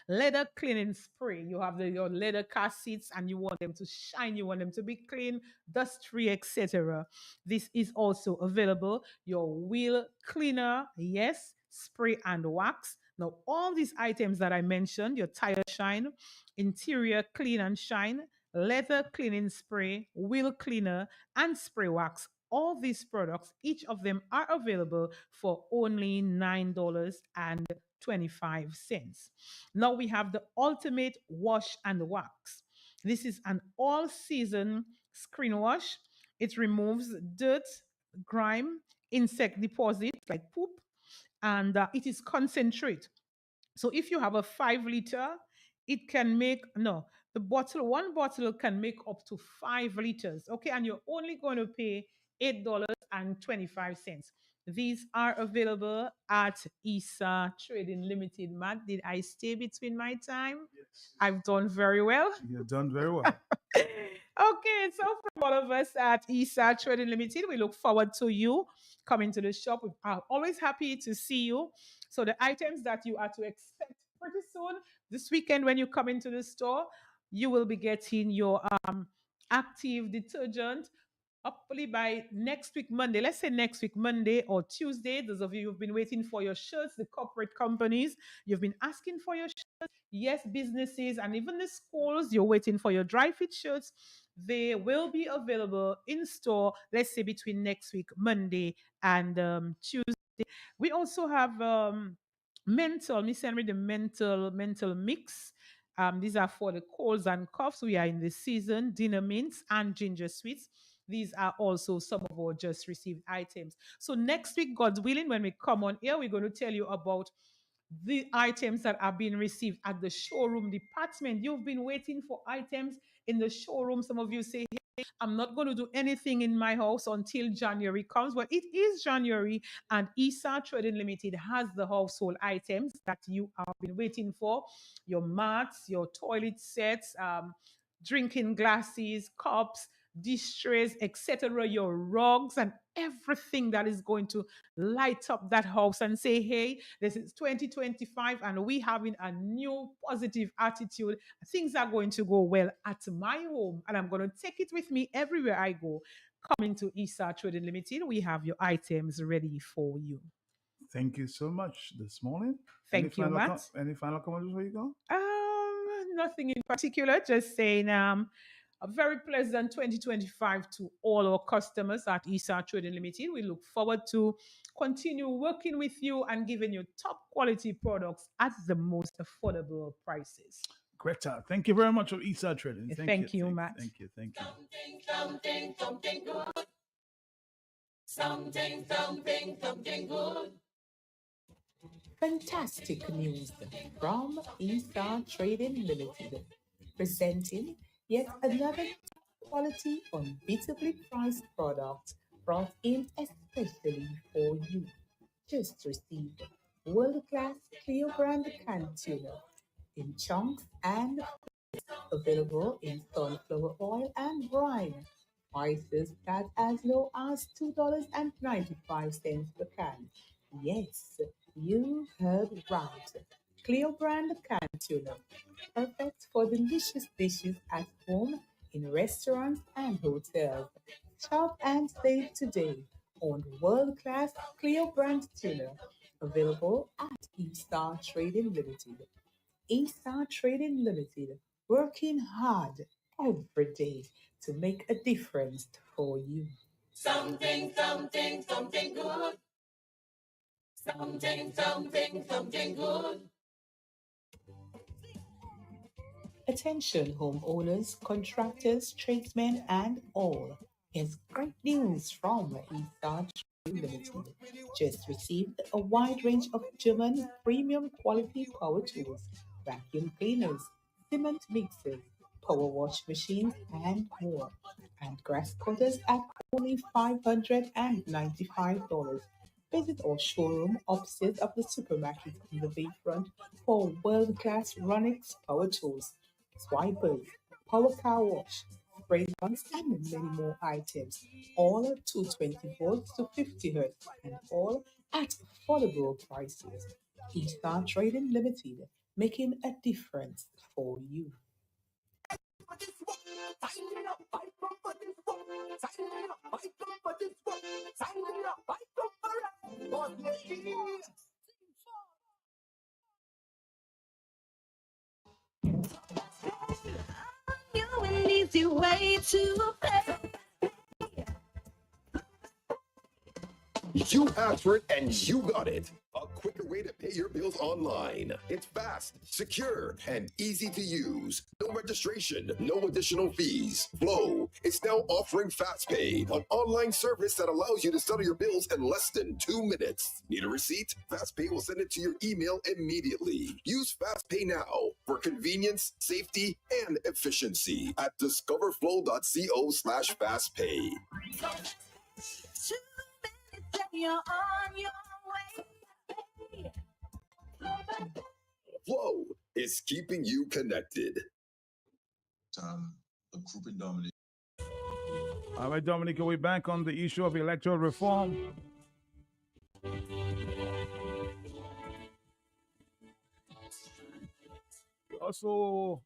Leather cleaning spray. You have your leather car seats and you want them to shine, you want them to be clean, dust free, etc. This is also available. Your wheel cleaner, yes, spray and wax. Now, all these items that I mentioned, your tire shine, interior clean and shine, leather cleaning spray, wheel cleaner, and spray wax, all these products, each of them are available for only $9.25. Now we have the ultimate wash and wax. This is an all season screen wash. It removes dirt, grime, insect deposits like poop, and it is concentrate. So if you have a 5 liter, it can make no the bottle one bottle can make up to 5 liters. Okay, and you're only going to pay $8.25. These are available at ISA Trading Limited. Matt, did I stay between my time? Yes. I've done very well. You've done very well. Okay, so from all of us at ISA Trading Limited, we look forward to you coming to the shop. We are always happy to see you. So the items that you are to expect pretty soon this weekend when you come into the store, you will be getting your active detergent. Hopefully by next week, Monday, let's say next week, Monday or Tuesday. Those of you who've been waiting for your shirts, the corporate companies, you've been asking for your shirts. Yes, businesses and even the schools, you're waiting for your dry fit shirts. They will be available in store, let's say between next week, Monday and Tuesday. We also have Miss Henry, the mental mix. These are for the colds and coughs. We are in the season. Dinner mints and ginger sweets. These are also some of our just received items. So next week, God's willing, when we come on here, we're going to tell you about the items that are being received at the showroom department. You've been waiting for items in the showroom. Some of you say, hey, I'm not going to do anything in my house until January comes. Well, it is January, and ESA Trading Limited has the household items that you have been waiting for: your mats, your toilet sets, drinking glasses, cups, dish trays, etc., your rugs, and everything that is going to light up that house and say, hey, this is 2025 and we having a new positive attitude. Things are going to go well at my home, and I'm going to take it with me everywhere I go. Coming to ESA Trading Limited, we have your items ready for you. Thank you so much this morning. Thank you, Matt. Any final comments before you go? Nothing in particular. Just saying, a very pleasant 2025 to all our customers at ESA Trading Limited. We look forward to continue working with you and giving you top quality products at the most affordable prices. Great talk. Thank you very much for ESA Trading. Thank you, Matt. Thank you. Something good. Something good. Fantastic news from ESA Trading Limited, presenting yet another quality unbeatably priced product brought in especially for you. Just received world-class Cleo brand can tuna in chunks and available in sunflower oil and brine. Prices start as low as $2.95 per can. Yes, you heard right. Cleo brand canned tuna, perfect for delicious dishes at home, in restaurants and hotels. Shop and save today on world-class Cleo brand tuna, available at E-Star Trading Limited. E-Star Trading Limited, working hard every day to make a difference for you. Something good. Something good. Attention homeowners, contractors, tradesmen, and all. Here's great news from E-Star Trading Limited. Just received a wide range of German premium quality power tools, vacuum cleaners, cement mixers, power wash machines, and more. And grass cutters at only $595. Visit our showroom opposite of the supermarket in the bayfront for world-class Ronix power tools, swipers, power car wash, spray guns, and many more items. All at 220 volts to 50 hertz, and all at affordable prices. Keystar Trading Limited, making a difference for you. to pay. You asked for it and you got it. A quicker way to pay your bills online. It's fast, secure, and easy to use. No registration, no additional fees. Flow is now offering FastPay, an online service that allows you to settle your bills in less than 2 minutes. Need a receipt? FastPay will send it to your email immediately. Use FastPay now for convenience, safety, and efficiency at discoverflow.co/fastpay. You're on your way. Flow is keeping you connected. A group in Dominica. All right, Dominica, we're back on the issue of electoral reform. We also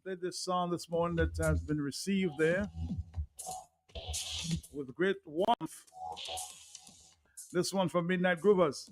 played this song this morning that has been received there with great warmth. This one from Midnight Groovers.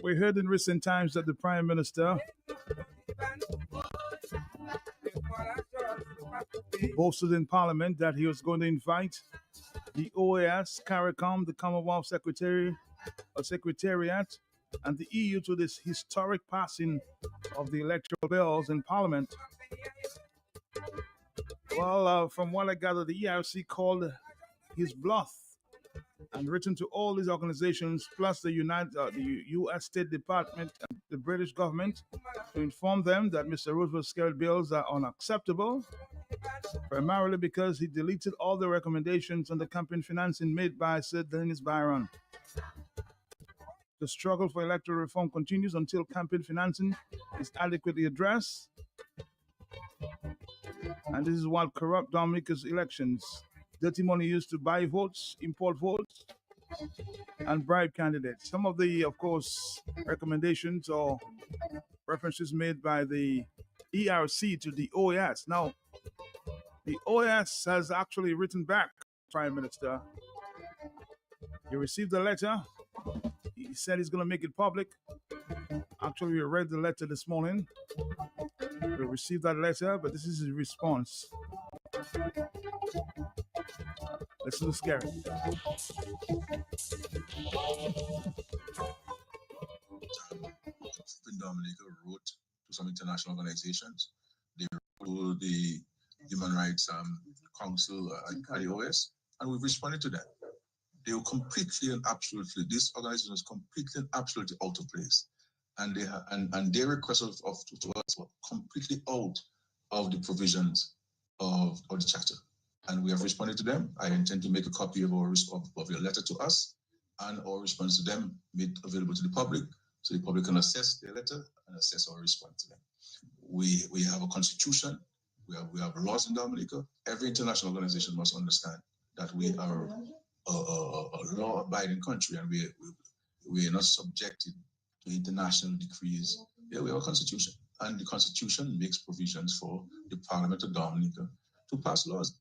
We heard in recent times that the Prime Minister boasted in Parliament that he was going to invite the OAS, CARICOM, the Commonwealth Secretariat, and the EU to this historic passing of the electoral bills in Parliament. Well, from what I gather, the ERC called his bluff and written to all these organizations, plus the U.S. State Department and the British government, to inform them that Mr. Roosevelt's scaled bills are unacceptable, primarily because he deleted all the recommendations on the campaign financing made by Sir Dennis Byron. The struggle for electoral reform continues until campaign financing is adequately addressed. And this is what corrupt Dominica's elections. Dirty money used to buy votes, import votes, and bribe candidates. Some of the, of course, recommendations or references made by the ERC to the OAS. Now, the OAS has actually written back, Prime Minister. He received a letter. He said he's going to make it public. Actually, we read the letter this morning. We received that letter, but this is his response. It's a little scary. Dominica wrote to some international organizations. They wrote to the Human Rights Council at the OS, and we've responded to that. They were completely and absolutely, this organization is completely and absolutely out of place. And they and their request to us were completely out of the provisions of the charter. And we have responded to them. I intend to make a copy of your letter to us and our response to them made available to the public, so the public can assess their letter and assess our response to them. We have a constitution, we have laws in Dominica. Every international organization must understand that we are a law-abiding country, and we are not subjected to international decrees. Yeah, we have a constitution, and the constitution makes provisions for the Parliament of Dominica to pass laws.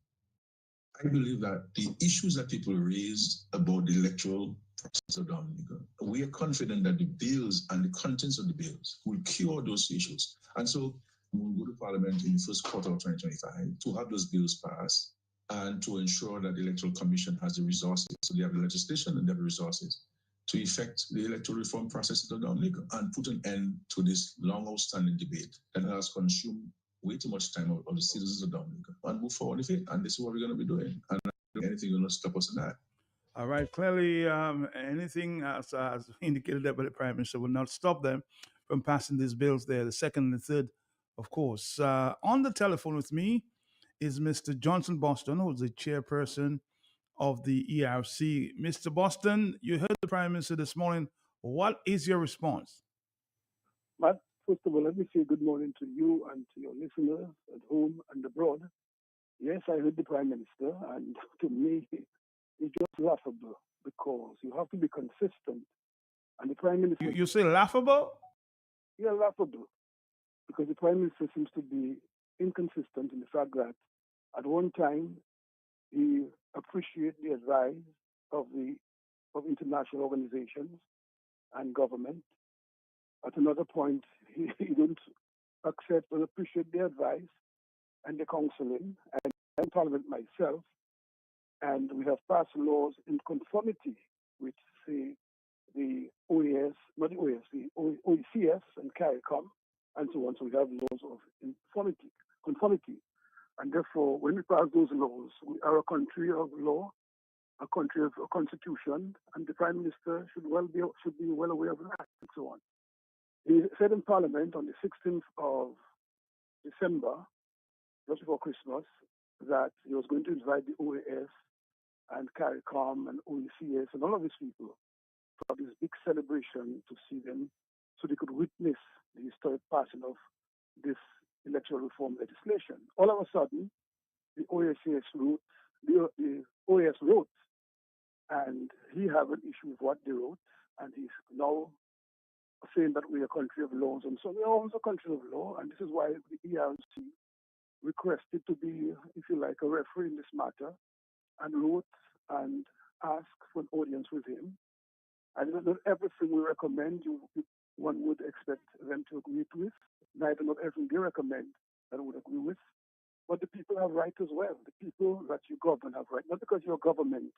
I believe that the issues that people raised about the electoral process of Dominica, we are confident that the bills and the contents of the bills will cure those issues. And so we will go to Parliament in the first quarter of 2025 to have those bills passed and to ensure that the Electoral Commission has the resources. So they have the legislation and they have the resources to effect the electoral reform process of Dominica and put an end to this long outstanding debate that has consumed way too much time of the citizens of Dominica, and move forward with it. And this is what we're going to be doing. And anything will not stop us in that. All right. Clearly, anything as indicated there by the Prime Minister will not stop them from passing these bills there, the second and the third, of course. On the telephone with me is Mr. Johnson Boston, who's the chairperson of the ERC. Mr. Boston, you heard the Prime Minister this morning. What is your response? Matt, first of all, let me say good morning to you and to your listeners at home and abroad. Yes, I heard the Prime Minister, and to me, it's just laughable because you have to be consistent. And the Prime Minister, You say laughable? yeah, laughable because the Prime Minister seems to be inconsistent in the fact that at one time he appreciates the advice of international organizations and government. At another point, he don't accept or appreciate the advice and the counseling. And I'm in Parliament myself, and we have passed laws in conformity with, say, the OAS, not the OAS, the OECS and CARICOM, and so on. So we have laws of conformity. And therefore, when we pass those laws, we are a country of law, a country of a constitution, and the Prime Minister should be well aware of that, and so on. He said in Parliament on the 16th of December, just before Christmas, that he was going to invite the OAS and CARICOM and OECS and all of these people for this big celebration to see them so they could witness the historic passing of this electoral reform legislation. All of a sudden, the OAS wrote, and he had an issue with what they wrote, and he's now saying that we're a country of laws, and so we're always a country of law, and this is why the ERC requested to be, if you like, a referee in this matter, and wrote and asked for an audience with him. And not everything we recommend one would expect them to agree with, neither not everything they recommend that would agree with. But the people have right as well. The people that you govern have right. Not because you're government,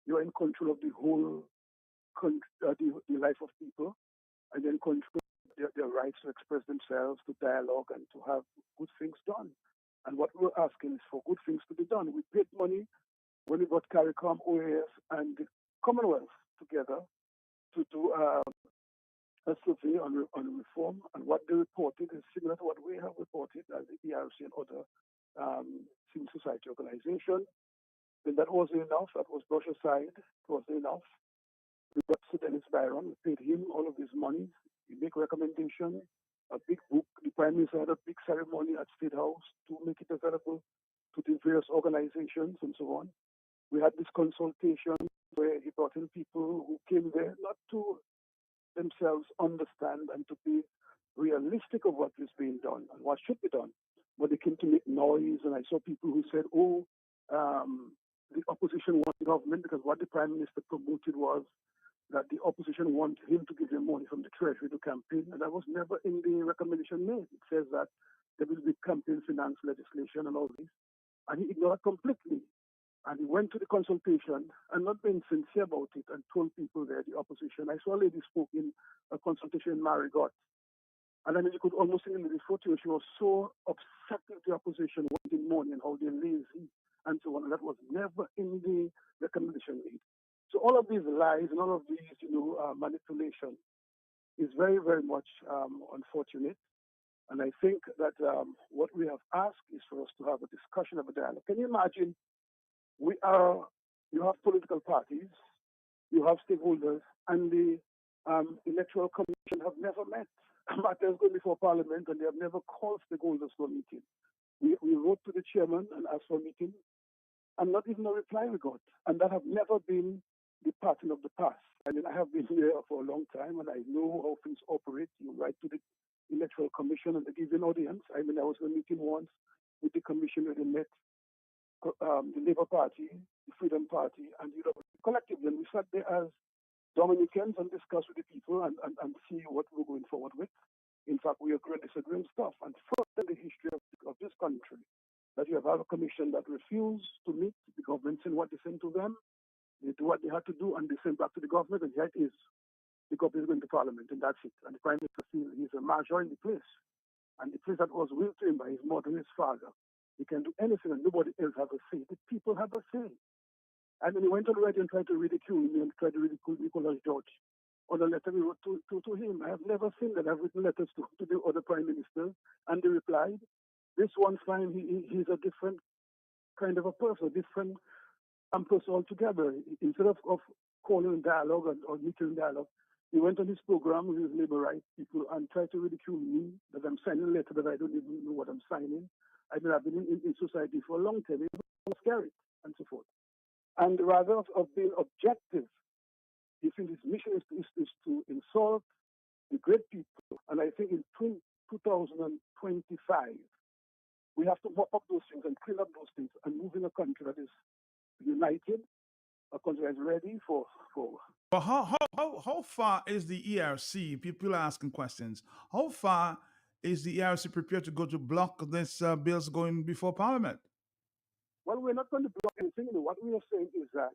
you're in control of the whole the life of people, and then control their rights to express themselves, to dialogue, and to have good things done. And what we're asking is for good things to be done. We paid money when we got CARICOM, OAS, and the Commonwealth together to do a survey on reform, and what they reported is similar to what we have reported as the ERC and other civil society organizations. Then that wasn't enough. That was brushed aside. It wasn't enough. We got Sir Dennis Byron. We paid him all of his money. He make recommendation, a big book. The Prime Minister had a big ceremony at State House to make it available to the various organizations and so on. We had this consultation where he brought in people who came there not to themselves understand and to be realistic of what is being done and what should be done, but they came to make noise. And I saw people who said, the opposition wants the government, because what the Prime Minister promoted was that the opposition want him to give them money from the Treasury to campaign, and that was never in the recommendation made. It says that there will be campaign finance legislation and all this, and he ignored it completely. And he went to the consultation and not being sincere about it and told people there, the opposition. I saw a lady spoke in a consultation in Marigot. And I mean, you could almost see in the photo, she was so upset with the opposition wanting money and how they're lazy and so on. And that was never in the recommendation made. So all of these lies and all of these, manipulation is very, very much unfortunate. And I think that what we have asked is for us to have a discussion, of a dialogue. Can you imagine? You have political parties, you have stakeholders, and the Electoral Commission have never met. Matters going before Parliament, and they have never called stakeholders for a meeting. We wrote to the chairman and asked for a meeting, and not even a reply we got. And that have never been the pattern of the past. I mean, I have been here for a long time, and I know how things operate. You write to the Electoral Commission, and they give you an audience. I mean, I was in a meeting once with the commission where they met the Labour Party, the Freedom Party, and UWP collectively. And we sat there as Dominicans and discussed with the people and see what we're going forward with. In fact, we agree and disagree on stuff. And first in the history of this country, that you have a commission that refused to meet the government, saying what they sent to them, they do what they had to do, and they send back to the government, and here it is. The government is going to Parliament, and that's it. And the Prime Minister feels he's a major in the place. And the place that was willed to him by his mother and his father. He can do anything and nobody else has a say. The people have a say. And then he went on the radio and tried to ridicule me and tried to ridicule Nicholas George on a letter we wrote to him. I have never seen that. I've written letters to the other prime ministers, and they replied, this one's fine, he's a different kind of a person, a different person altogether. Instead of calling dialogue or meeting dialogue, he went on his program with his labor rights people and tried to ridicule me that I'm signing a letter that I don't even know what I'm signing. I mean, I've been in society for a long time. It's scary and so forth. And rather of being objective, he thinks his mission is to insult the great people. And I think in 2025, we have to mop up those things and clean up those things and move in a country that is united, a country that is ready for. But how far is the ERC? People are asking questions. How far is the ERC prepared to go to block this bills going before Parliament? Well, we're not going to block anything. What we are saying is that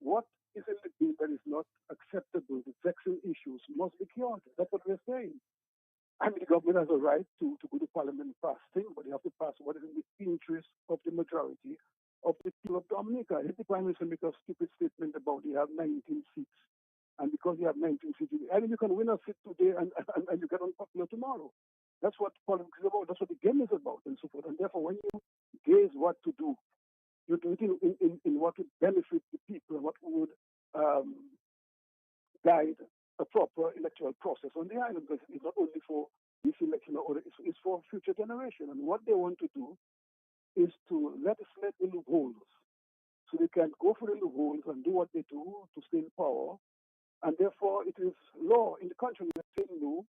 what is in the bill that is not acceptable, the vexing issues, must be cured. That's what we're saying. I mean, the government has a right to go to Parliament and pass things, but they have to pass what is in the interest of the majority of the people of Dominica. If the Prime Minister make a stupid statement about they have 19 seats, and because you have 19 seats, I mean, you can win a seat today and you get unpopular tomorrow. That's what politics is about. That's what the game is about, and so forth. And therefore, when you gauge what to do, you do it in what would benefit the people and what would guide a proper electoral process on the island, because it's not only for this election, it's for future generation. And what they want to do is to legislate the loopholes, so they can go for the loopholes and do what they do to stay in power. And therefore, it is law in the country. They're saying no.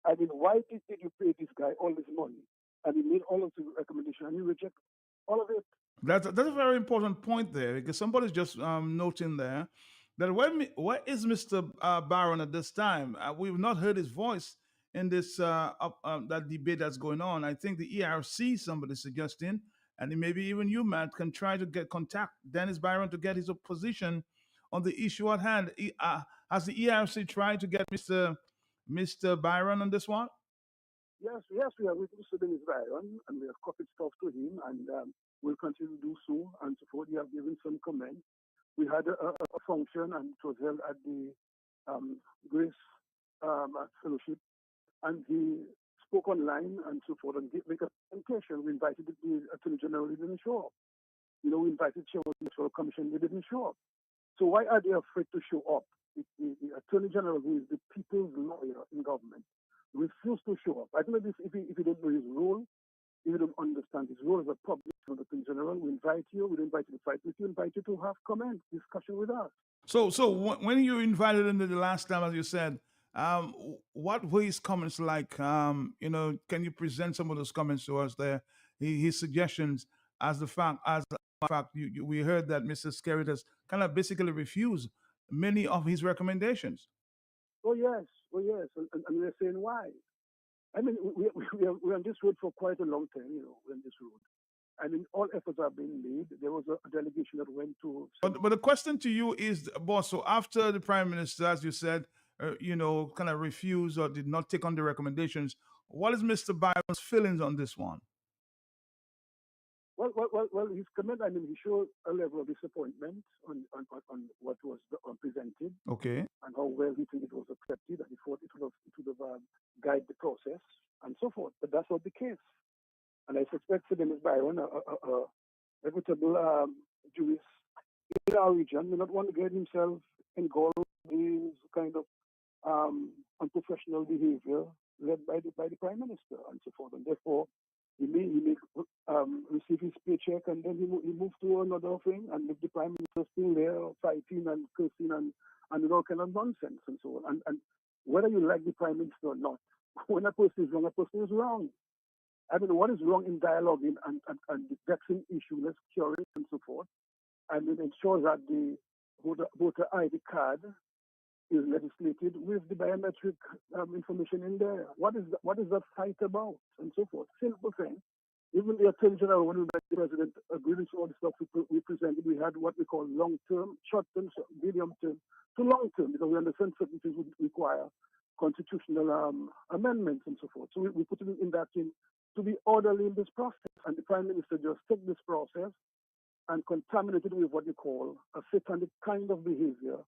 I mean, why did you pay this guy all this money? And he made all of the recommendations, and you reject all of it. That's a very important point there, because somebody's just noting there that where is Mr. Barron at this time? We've not heard his voice in this that debate that's going on. I think the ERC, somebody suggesting, and maybe even you, Matt, can try to contact Dennis Barron to get his position on the issue at hand. Has the ERC tried to get Mr. Byron on this one? Yes, we have reduced Dennis Byron, and we have copied stuff to him, and we'll continue to do so and so forth. We have given some comments. We had a function, and it was held at the Grace Fellowship, and he spoke online and so forth, and make a presentation. We invited the Attorney General, he didn't show up. We invited Chairman of the Electoral Commission, they didn't show up. So why are they afraid to show up? The Attorney General, who is the people's lawyer in government, refused to show up. I don't know if you don't know his role, if you don't understand his role as a public Attorney General. We invite you, we invite you to fight with you, invite you to have comment, discussion with us. So when you invited him the last time, as you said, what were his comments like? Can you present some of those comments to us there? His suggestions, as the fact, we heard that Mr. Skerritt has kind of basically refused many of his recommendations. Oh yes, and we're saying why. I mean, we're on this road for quite a long time. We're on this road. I mean, all efforts are being made. There was a delegation that went to. But the question to you is, boss. So after the Prime Minister, as you said, kind of refused or did not take on the recommendations, what is Mr. Byron's feelings on this one? Well, his comment, I mean, he showed a level of disappointment on what was presented. Okay. And how well he think it was accepted, and he thought it would have guided the process and so forth. But that's not the case. And I suspect for Dennis Byron, a reputable jurist in our region, may not want to get himself engulfed in this kind of unprofessional behavior led by the Prime Minister and so forth. And therefore, he may receive his paycheck, and then he move to another thing, and if the Prime Minister still there fighting and cursing and all kind of nonsense and so on. And whether you like the Prime Minister or not, when a person is wrong, a person is wrong. I mean, what is wrong in dialoguing and the vexing issue, let's cure it and so forth. And it ensures that the voter ID card is legislated with the biometric information in there. What is that fight about and so forth? Simple thing. Even the Attorney General, when we met the President, agreed with all the stuff we presented. We had what we call long-term, short-term, medium-term to long-term, because we understand certain things would require constitutional amendments and so forth. So we put it in that thing to be orderly in this process. And the Prime Minister just took this process and contaminated with what you call a satanic kind of behavior,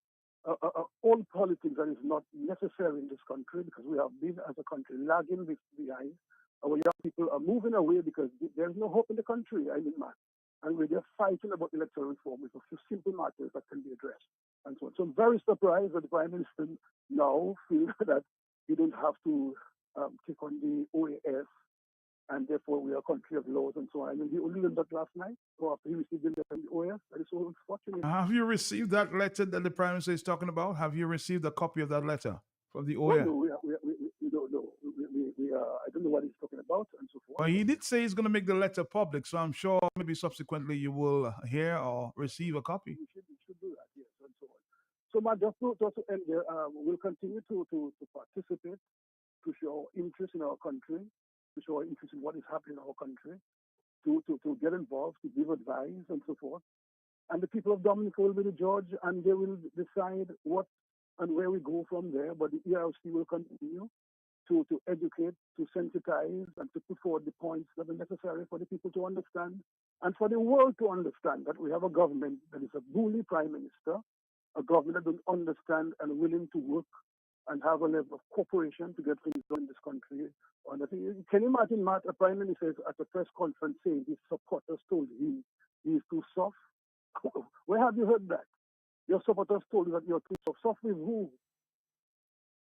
old politics that is not necessary in this country, because we have been, as a country, lagging behind. Our young people are moving away because there's no hope in the country, I mean, man. And we're just fighting about electoral reform with a few simple matters that can be addressed. And so on. So I'm very surprised that the Prime Minister now feels that you don't have to take on the OAS and therefore we are a country of laws and so on. And he only learned that last night, or after he received the letter from the OAS. That is so unfortunate. Have you received that letter that the Prime Minister is talking about? Have you received a copy of that letter from the Well, OAS? no, we don't know. I don't know what he's talking about and so forth. Well, he did say he's going to make the letter public, so I'm sure maybe subsequently you will hear or receive a copy. We should do that, yes, and so on. So, Matt, just to end there, we'll continue to participate, to show interest in our country, to show interest in what is happening in our country, to get involved, to give advice and so forth. And the people of Dominica will be the judge, and they will decide what and where we go from there. But the ERC will continue to educate, to sensitize, and to put forward the points that are necessary for the people to understand and for the world to understand that we have a government that is a bully prime minister, a government that don't understand and willing to work and have a level of cooperation to get things done in this country. Can you imagine, Matt, a prime minister at a press conference saying his supporters told him he is too soft? Where have you heard that? Your supporters told you that you're too soft. Soft with who?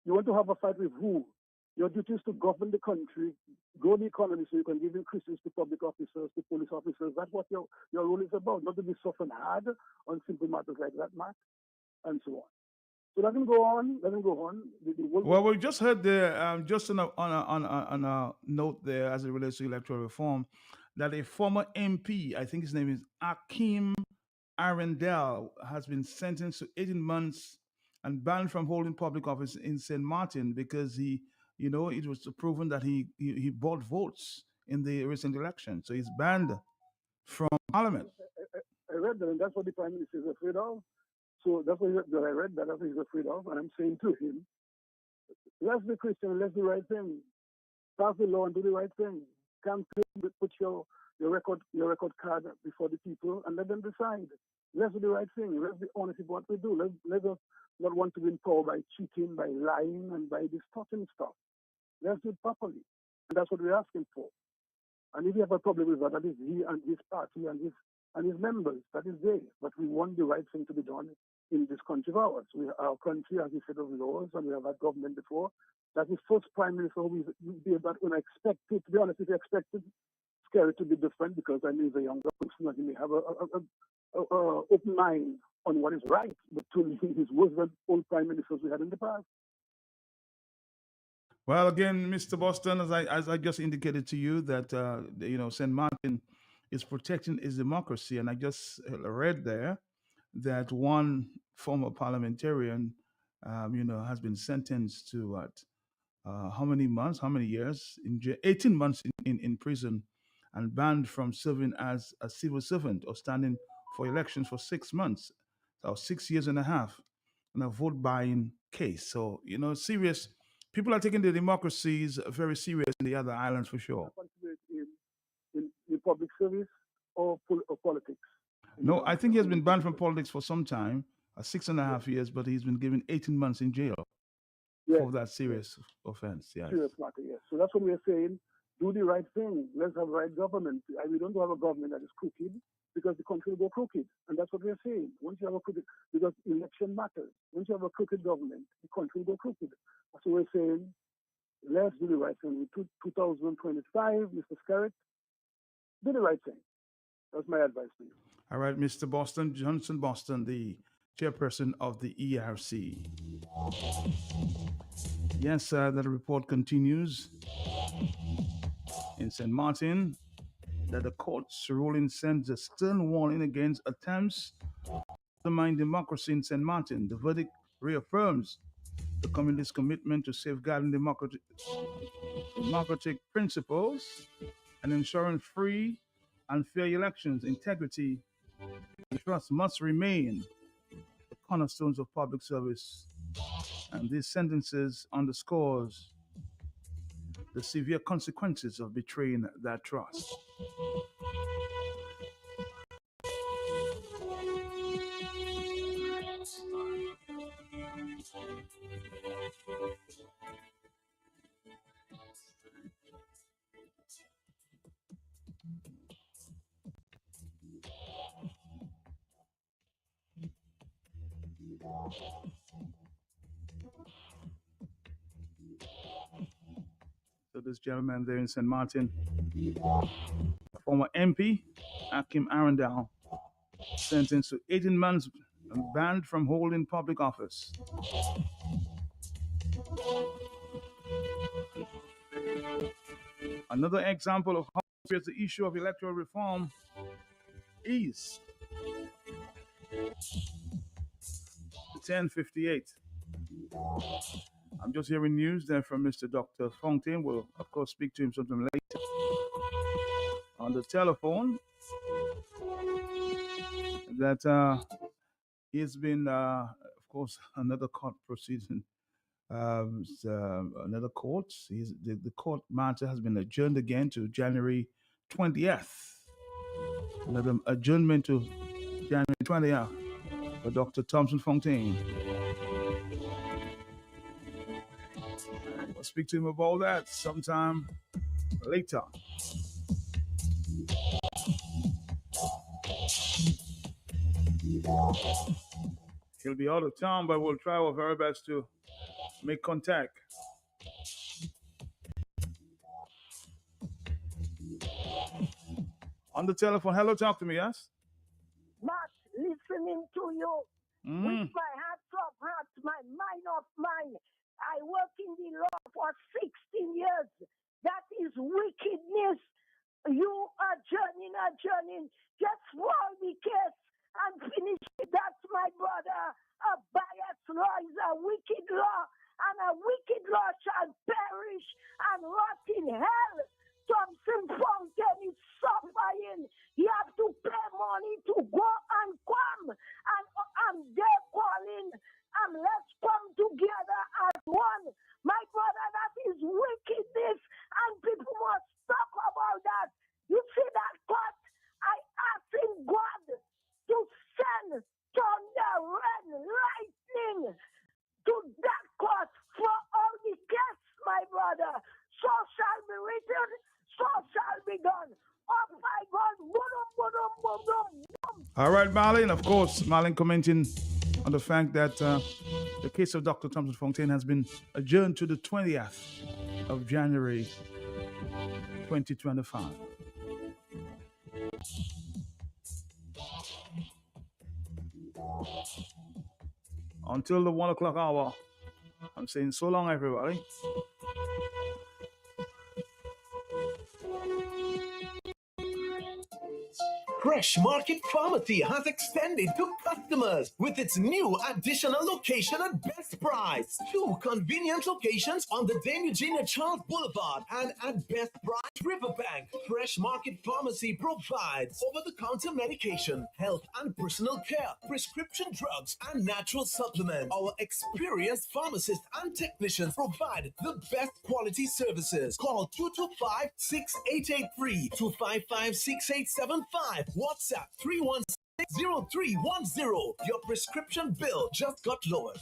You want to have a fight with who? Your duty is to govern the country, grow the economy so you can give increases to public officers, to police officers. That's what your role is about, not to be soft and hard on simple matters like that, Matt, and so on. So let him go on. Let him go on. Well, we just heard there, just on a note there as it relates to electoral reform, that a former MP, I think his name is Akeem Arendelle, has been sentenced to 18 months and banned from holding public office in St. Martin because it was proven that he bought votes in the recent election. So he's banned from Parliament. I read that, and that's what the Prime Minister is afraid of. So that's what I read, that's what he's afraid of. And I'm saying to him, let's be Christian, let's do the right thing. Pass the law and do the right thing. Campaign, put your record card before the people and let them decide. Let's do the right thing. Let's be honest with what we do. Let us not want to win power by cheating, by lying, and by distorting stuff. Let's do it properly. And that's what we're asking for. And if you have a problem with that is he and his party and his members. That is there. But we want the right thing to be done in this country of ours. Our country has a set of laws, and we have had government before. That is first prime minister who did that when I expected, to be honest, if you expected scary to be different because I mean he's a younger person and he may have a open mind on what is right, but to me he's worse than all prime ministers we had in the past. Well, again, Mr. Boston, as I just indicated to you, that St. Martin is protecting its democracy, and I just read there that one former parliamentarian, has been sentenced to what? How many months? How many years? 18 months in prison, and banned from serving as a civil servant or standing for elections for 6 months, or 6 years and a half, in a vote buying case. So serious. People are taking the democracies very serious in the other islands for sure. In public service or politics? No, I think he has been banned from politics for some time, 6.5 years, but he's been given 18 months in jail for that serious offense. Yes. Serious matter, yes. So that's what we're saying. Do the right thing. Let's have right government. We don't have a government that is crooked because the country will go crooked. And that's what we're saying. Once you have a crooked, because election matters. Once you have a crooked government, the country will go crooked. So we're saying, let's do the right thing. In 2025, Mr. Scarrett, do the right thing. That's my advice to you. All right, Mr. Boston, Johnson Boston, the chairperson of the ERC. Yes, that report continues in St. Martin that the court's ruling sends a stern warning against attempts to undermine democracy in St. Martin. The verdict reaffirms the community's commitment to safeguarding democratic principles and ensuring free and fair elections. Integrity and trust must remain the cornerstones of public service. And these sentences underscores the severe consequences of betraying that trust. to this gentleman there in St. Martin, former MP, Akim Arundel, sentenced to 18 months and banned from holding public office. Another example of how serious the issue of electoral reform is. 10:58. I'm just hearing news there from Mr. Dr. Fontaine. We'll, of course, speak to him sometime later on the telephone. That he's been, of course, another court proceeding. Another court. The court matter has been adjourned again to January 20th. Another adjournment to January 20th for Dr. Thompson Fontaine. We'll speak to him about that sometime later. He'll be out of town, but we'll try our very best to make contact. On the telephone. Hello, talk to me, yes? Matt, listening to you with my heart of heart, my mind of mind. I work in the law for 16 years. That is wickedness. You adjourning. Just roll the case and finish it. That's my brother. A biased law is a wicked law, and a wicked law shall perish and rot in hell. Thompson Fontaine is suffering. He have to pay money to go and come. And they're calling. And let's come together as one. My brother, that is wickedness. And people must talk about that. You see that court? I asking God to send thunder, rain, lightning to that court for all the case, my brother. So shall be written, so shall be done. Oh my God, boom. All right, Marlon. Of course, Marlon commenting on the fact that the case of Dr. Thompson Fontaine has been adjourned to the 20th of January 2025. Until the 1 o'clock hour, I'm saying so long, everybody. Fresh Market Pharmacy has extended to customers with its new additional location at best price. 2 convenient locations on the Dame Eugenia Charles Boulevard and at Best Price Riverbank. Fresh Market Pharmacy provides over-the-counter medication, health and personal care, prescription drugs, and natural supplements. Our experienced pharmacists and technicians provide the best quality services. Call 225-6883, 255-6875. WhatsApp 316-0310. Your prescription bill just got lowered.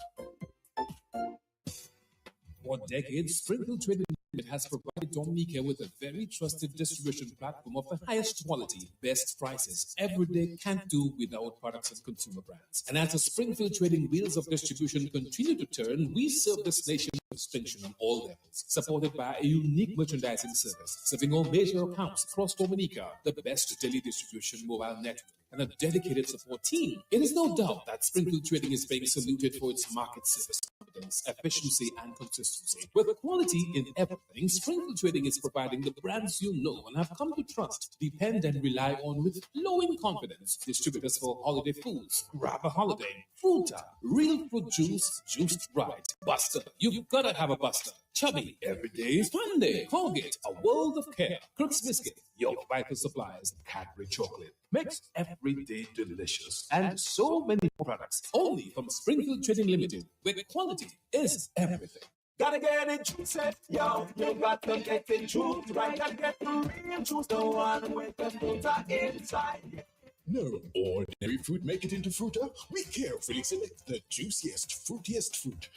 For decades, Springfield Trading Limited has provided Dominica with a very trusted distribution platform of the highest quality, best prices. Every day can't do without products and consumer brands. And as the Springfield Trading wheels of distribution continue to turn, we serve this nation with distinction on all levels, supported by a unique merchandising service, serving all major accounts across Dominica, the best daily distribution mobile network, and a dedicated support team. It is no doubt that Springfield Trading is being saluted for its market service, confidence, efficiency, and consistency. With quality in everything, Springfield Trading is providing the brands you know and have come to trust, depend, and rely on with flowing confidence. Distributors for holiday foods, Grab a Holiday, Fruta, Real Fruit Juice, Juiced Right, Buster, you've gotta have a Buster. Chubby, every day is fun day. Colgate, a world of care. Crooks Biscuit, your vital supplies. Cadbury Chocolate, makes every day delicious. And so many more products, only from Springfield Trading Limited, where quality is everything. Gotta get it juicy, yo. You got to get it juice right. Gotta get the real juice, the one with the fruit inside. No ordinary fruit make it into Fruta. We carefully select the juiciest, fruitiest fruit.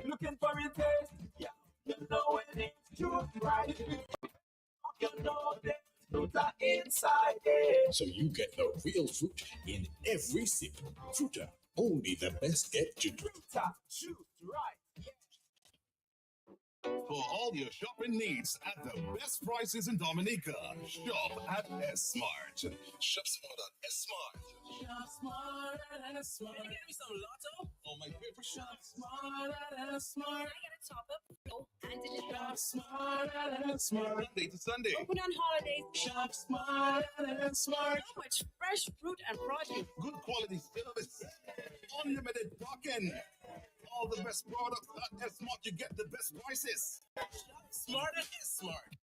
Looking for a taste, yeah. You know when it's juice right. You know that fruit inside it. So you get the real fruit in every sip. Fruta, only the best get to drink. Fruta, juice right. For all your shopping needs at the best prices in Dominica, shop at S-Smart. Shop smart at S-Smart. Shop smart at S-Smart. Can you get me some Lotto? Oh, my favorite Shop smart at S-Smart. I get a top up, flow, and deliver. Shop smart at S-Smart. Monday to Sunday. Open on holidays. Shop smart at S-Smart. So much fresh fruit and produce. Good quality service. Unlimited parking. All the best products at S-Smart. You get the best prices. Shop smart at S-Smart.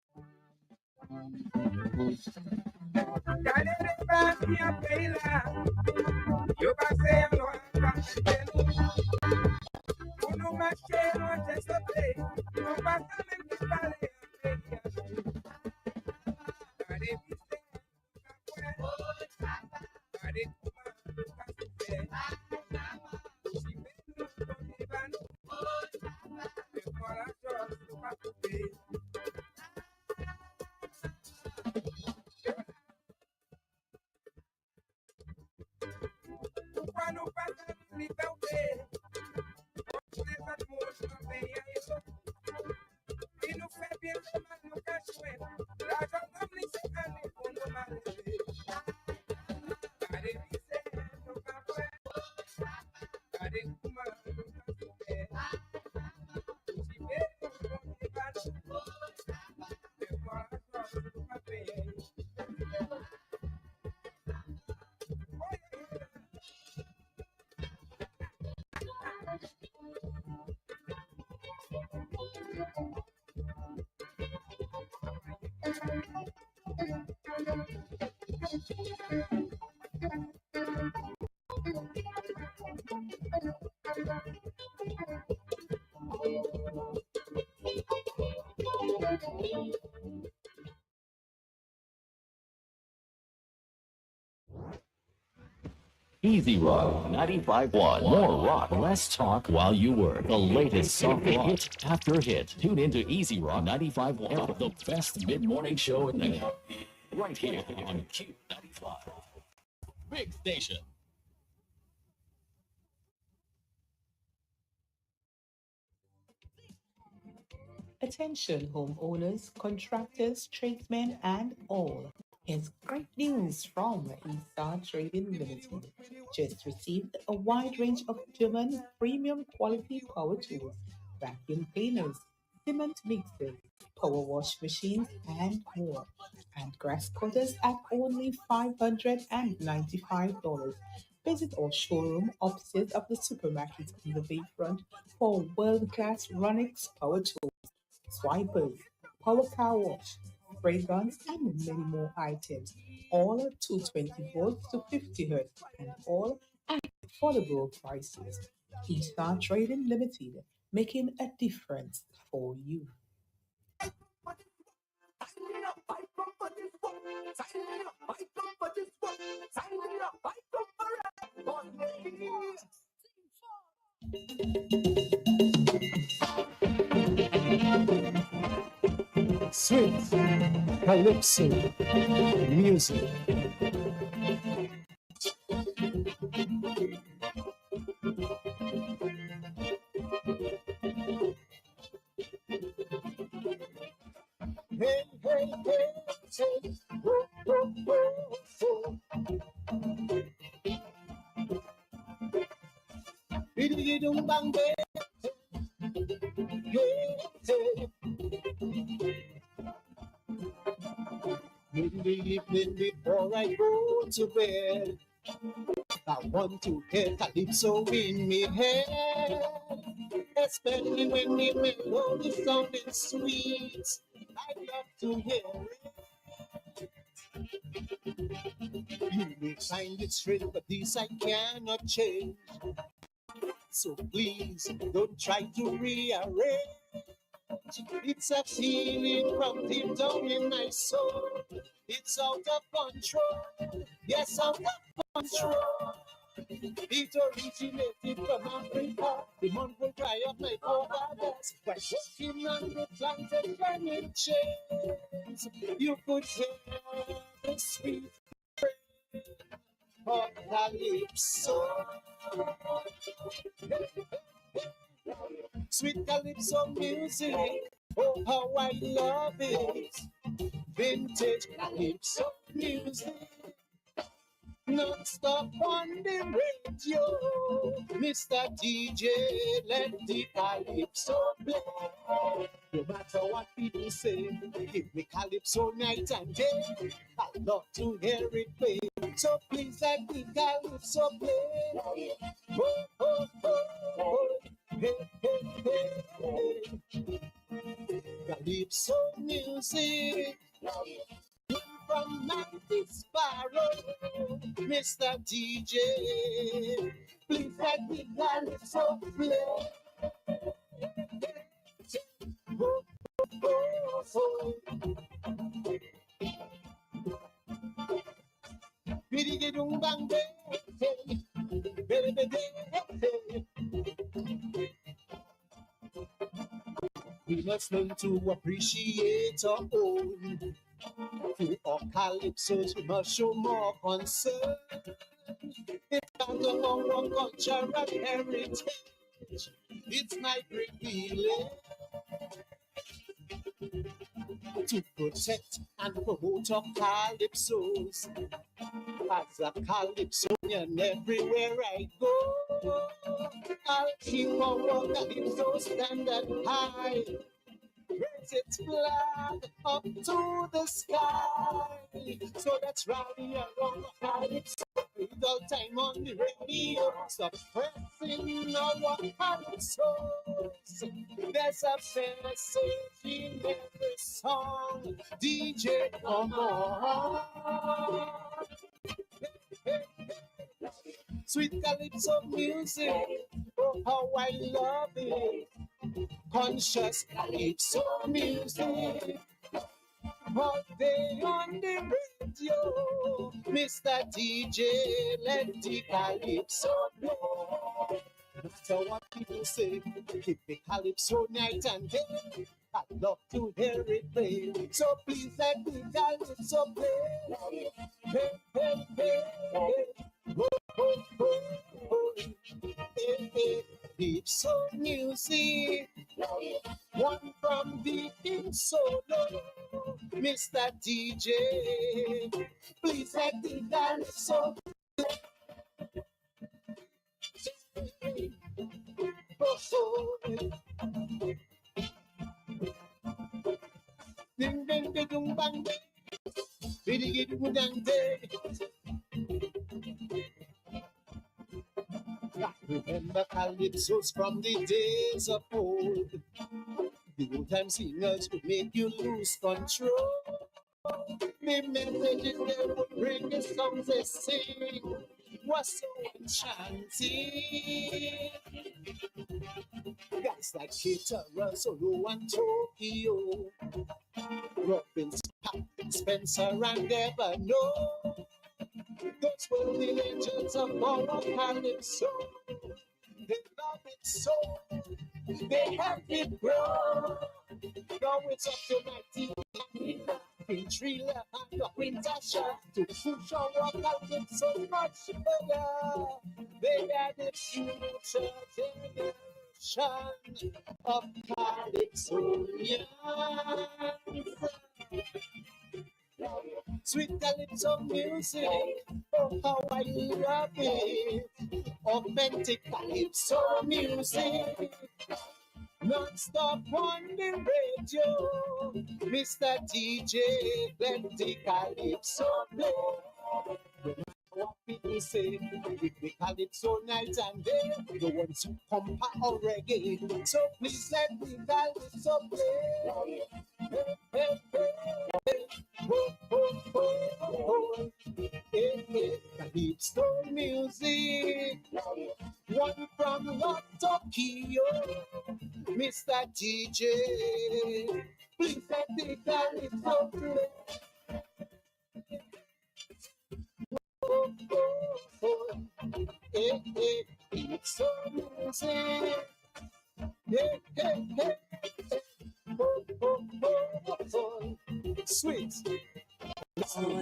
Easy Rock 95.1. More rock, less talk while you work. The latest soft rock, hit after hit. Tune into Easy Rock 95.1, the best mid-morning show in the right here on Q95. Big station. Attention homeowners, contractors, tradesmen, and all. Here's great news from Eaststar Trading Limited. Just received a wide range of German premium quality power tools, vacuum cleaners, cement mixers, power wash machines, and more. And grass cutters at only $595. Visit our showroom opposite of the supermarket on the bayfront for world-class Ronix power tools, swipers, power car wash, spray guns, and many more items. All are 220 volts to 50 hertz and all at affordable prices. Keystar Trading Limited, making a difference for you. Sweet Calypso music. Hey, hey, hey, hey. Woo, woo, woo, woo. Biddy-dee-dum bang bang. Hey, hey. In the evening before I go to bed, I want to hear Calypso in me head, especially when the melody sounding sweet. I love to hear it. You may find it strange, but this I cannot change. So please don't try to rearrange. It's a feeling from deep down in my soul. It's out of control. Yes, out of control. It originated from Africa. The month will dry up my forefathers by working on the planted chains. You could hear the sweet praise of Calypso. Sweet Calypso music, oh how I love it. Vintage Calypso music, non-stop on the radio. Mr. DJ, let the Calypso play. No matter what people say, give me Calypso night and day. I love to hear it play. So please let the Calypso play. Oh, oh, oh, oh. Hey, hey, hey, hey. Calypso music. From 90s Sparrow, Mr. DJ, please let the Calypso play. Oh, oh, oh. Biddy-gidung bang day, we must learn to appreciate our own. To our calypsos, we must show more concern. It's not a long cultural heritage. It's my great feeling to protect and promote our calypsos. As a calypsonian, everywhere I go, I'll keep our calypso standard high. Raise its flag up to the sky. So that's rally around the calypso. All time on the radio, suppressing our calypsos. There's a message in every song. DJ, come on. Sweet calypso music, oh how I love it. Conscious calypso music, all day on the radio. Mr. DJ, let the calypso play. No matter what people say, keep the calypso night and day. I love to hear it play, so please let the calypso play. Hey, hey, hey, hey. Oh, oh, oh, oh. Hey, hey. Calypso music, one from the in solo, Mr. DJ, please let the calypso play. Oh, oh. Ding, ding, ding, ding, bang, biddy, giddy, dang, day. Remember calypsos from the days of old. The old time singers would make you lose control. The messages they would bring, the songs they sing was so enchanting. Guys like Caterer, Solo and Tokyo, Robin, Spencer and Devano. Those were the legends of our calypso. They love it so, they have it grown. Now it's up to 19 in Trilla and the Wintasha to push our calypso much further. They are the future generation of calypsonians. Sweet calypso music, oh how I love it. Authentic calypso music, non-stop on the radio. Mr. DJ, let the calypso play. No matter what people say, with the calypso night and day, the ones who compa or reggae. So please let the calypso play. Hey, hey, hey, hey. Oh, oh, oh, oh. Hey, hey. Calypso music, one from Tokyo, Mr. DJ, please let the calypso play. Oh, oh, oh. Hey, hey. Calypso music, hey, hey, hey. Oh, oh, oh, oh. Sweet. All I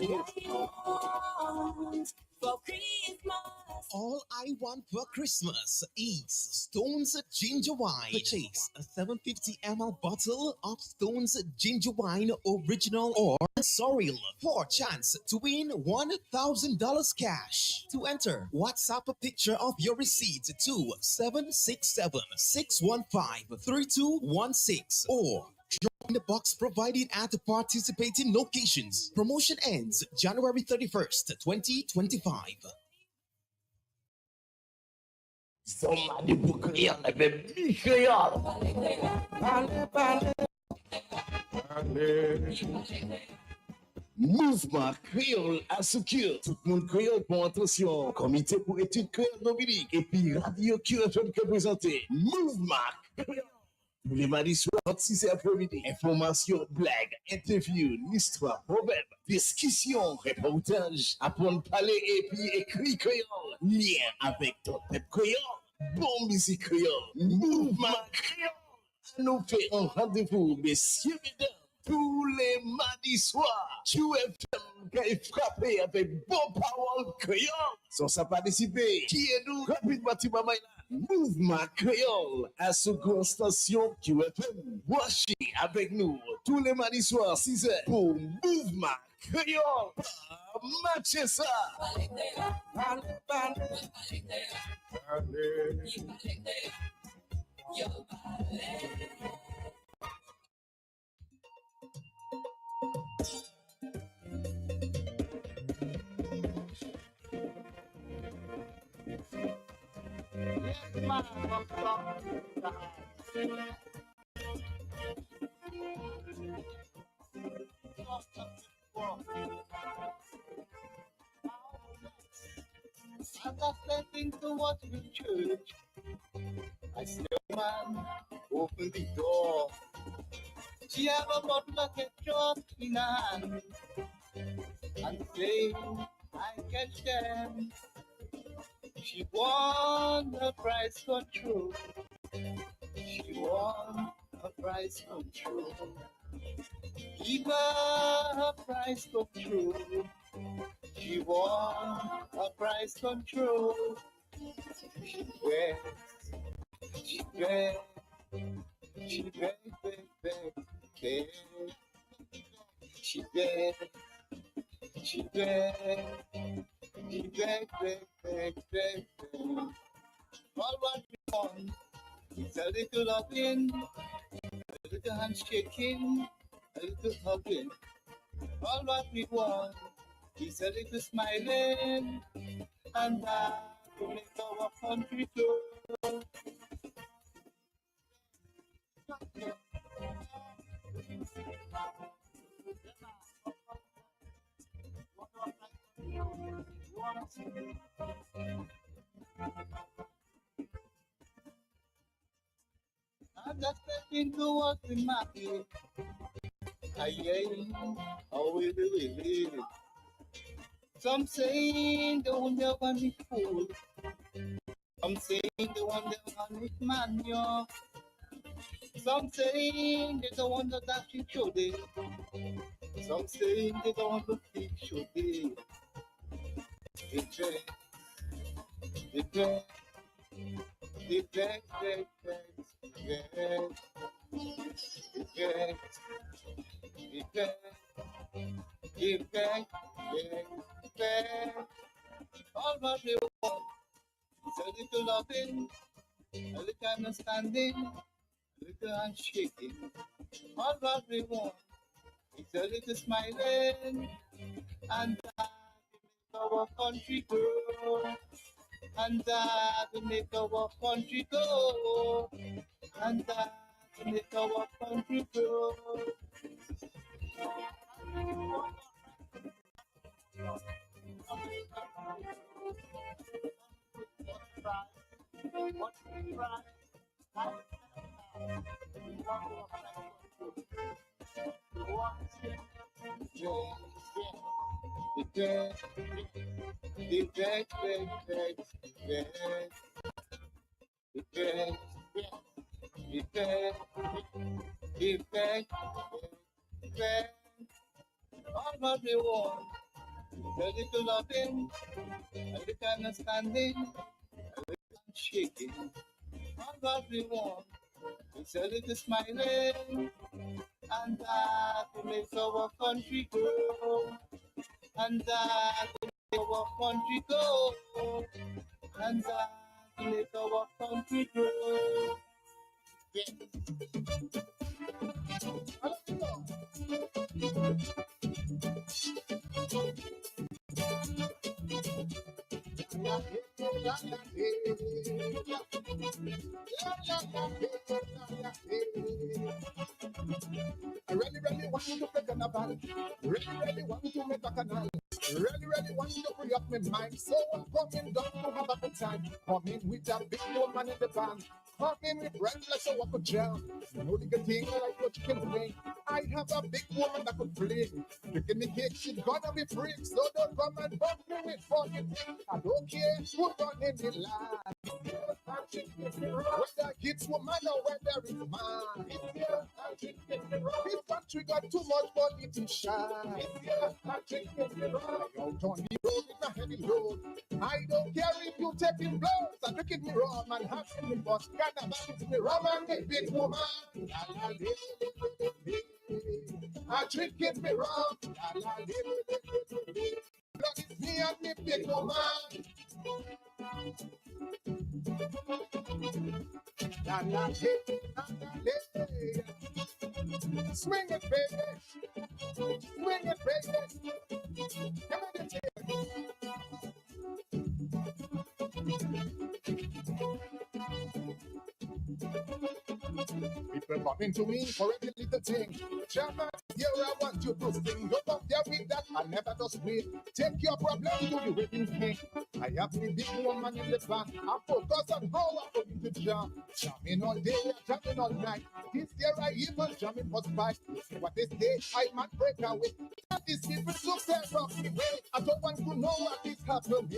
want for Christmas All I want for Christmas is Stone's Ginger Wine. Purchase a 750 ml bottle of Stone's Ginger Wine Original or Sorrel for a chance to win $1,000 cash. To enter, WhatsApp a picture of your receipt to 767-615-3216 or in the box provided at the participating locations. Promotion ends January 31st, 2025. Somebody book me on the big Creole. Mouvement Créole à Soukir. Tout le monde créole pour attention. Comité pour études créole dominique. Et puis Radio QFM qui est présenté. Mouvement Créole. Tous les mardis soirs, 6 après-midi. Information, blagues, interviews, l'histoire, proverbe, discussion, reportage, apprendre à parler et puis écrit créole. Lien avec ton peuple créole. Bon musique créole. Mouvement créole. Nous fait un rendez-vous, messieurs, mesdames. Tous les mardis soirs, QFM qui est frappé avec bon parole créole. Sans ça participer, qui est nous? Rapidement, tu m'as Mouvement créole à ce grand station QFM. Watchez avec nous tous les mardis soirs, 6h pour Mouvement créole. Matchez ça. I got nothing to watch in church. I see a man open the door. She have a bottle of ketchup in her hand and say, I catch them. She won the prize control. She won a prize control. Give her a prize control. She won a prize control. She begs, she begs, she begs, begs. She begs, she begs, she begs. All what we want is a little loving, a little handshaking, a little hugging. All what we want is a little smiling, and that will make our country grow. I'm just getting towards the market. How we do it? Some saying the one that want me fool. Some saying the one that want me manure. Some saying they don't want to actually show it. Some saying they don't want to fix show it. They dress, they dress, all what we want is a little loving, a little understanding, a little handshaking. All what we want is a little smiling, and that will make our country grow. And that will make our country go. And that will make our country grow. All what we want a little loving, a little understanding, a little shaking. All God we want is a little smiling, and that will make our country grow, and that will make our country go, and that will make our country grow. Yeah. I really want you to make an about. Really want to make a canal. Really want to free up my mind. So I'm coming down to have a good time. Coming with a big woman in the band. Coming with breathless so I could jam. You know the good thing like what you can bring. I have a big woman that could fling. Drinking the cake, she's gonna be free. So don't come and bump me with funny things. I don't care who's running the line. Whether it's woman or whether it's man. This country got too much politician. Out on the road with a heavy load. I don't care if you taking blows and drinking me rum and having me but cannabis me rum and me big woman. I drinking me rum. Blood is me and me big woman. Swing it, baby. Swing it, baby. Come on, people coming to me for every little thing. Chairman, here I want you to sing. Don't come there with that, I never just wait. Take your problem to the wedding king. I have the big woman in the back. I focus on how I'm going to jam. Jamming all day, jamming all night. This year I even jamming for spike. What they say, I might break away. And these people so fair from the way. I don't want to know what is happening.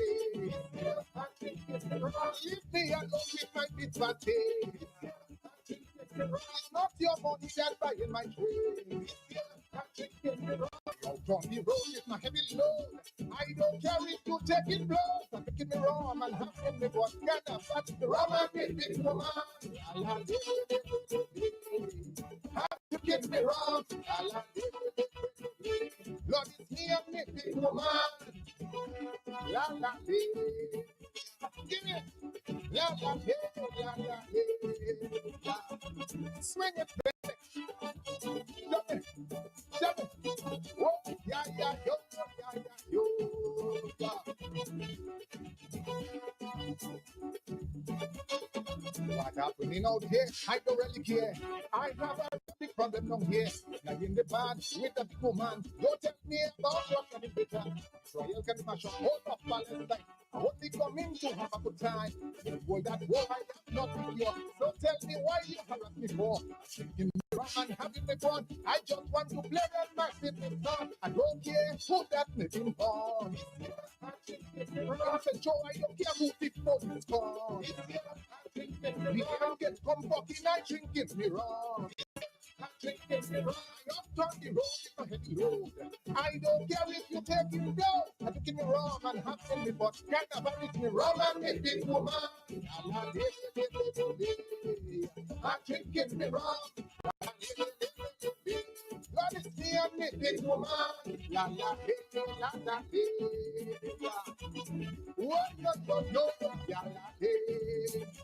Leave me alone with my big party. It's not your money that buying my dream. Out on the road with my heavy load. I don't care if you taking blows. I'm taking me wrong and having me what kind of fat the rum and big woman. Have to get me wrong. Lord, it's me and me big woman. La la la. Give me la la la la la. Swing it, baby. Shove it. Shove it. Whoa, yeah, yeah, yo, yeah, yeah, yo, What happening out here? I don't really care. I have a big problem down here. Like in the band with the big woman. Don't tell me about what can be better. Israel can mash up all of Palestine. I won't be coming to have a good time. Boy, that war I have not with you. So tell me why you harass me for. Drinking me rum and having me fun. I just want to play that massive song. I don't care who that living for. I said, Joe, I don't care who the phone is called. We can't get come fucking I drinking me wrong. I'm drinking me wrong. I up on the road with a heavy load. I don't care if you taking blows. I'm drinking me wrong and having me but can't have me wrong and me big woman. I'm drinking me wrong. God is me and me big woman. La la la la la la. What you know? La la la.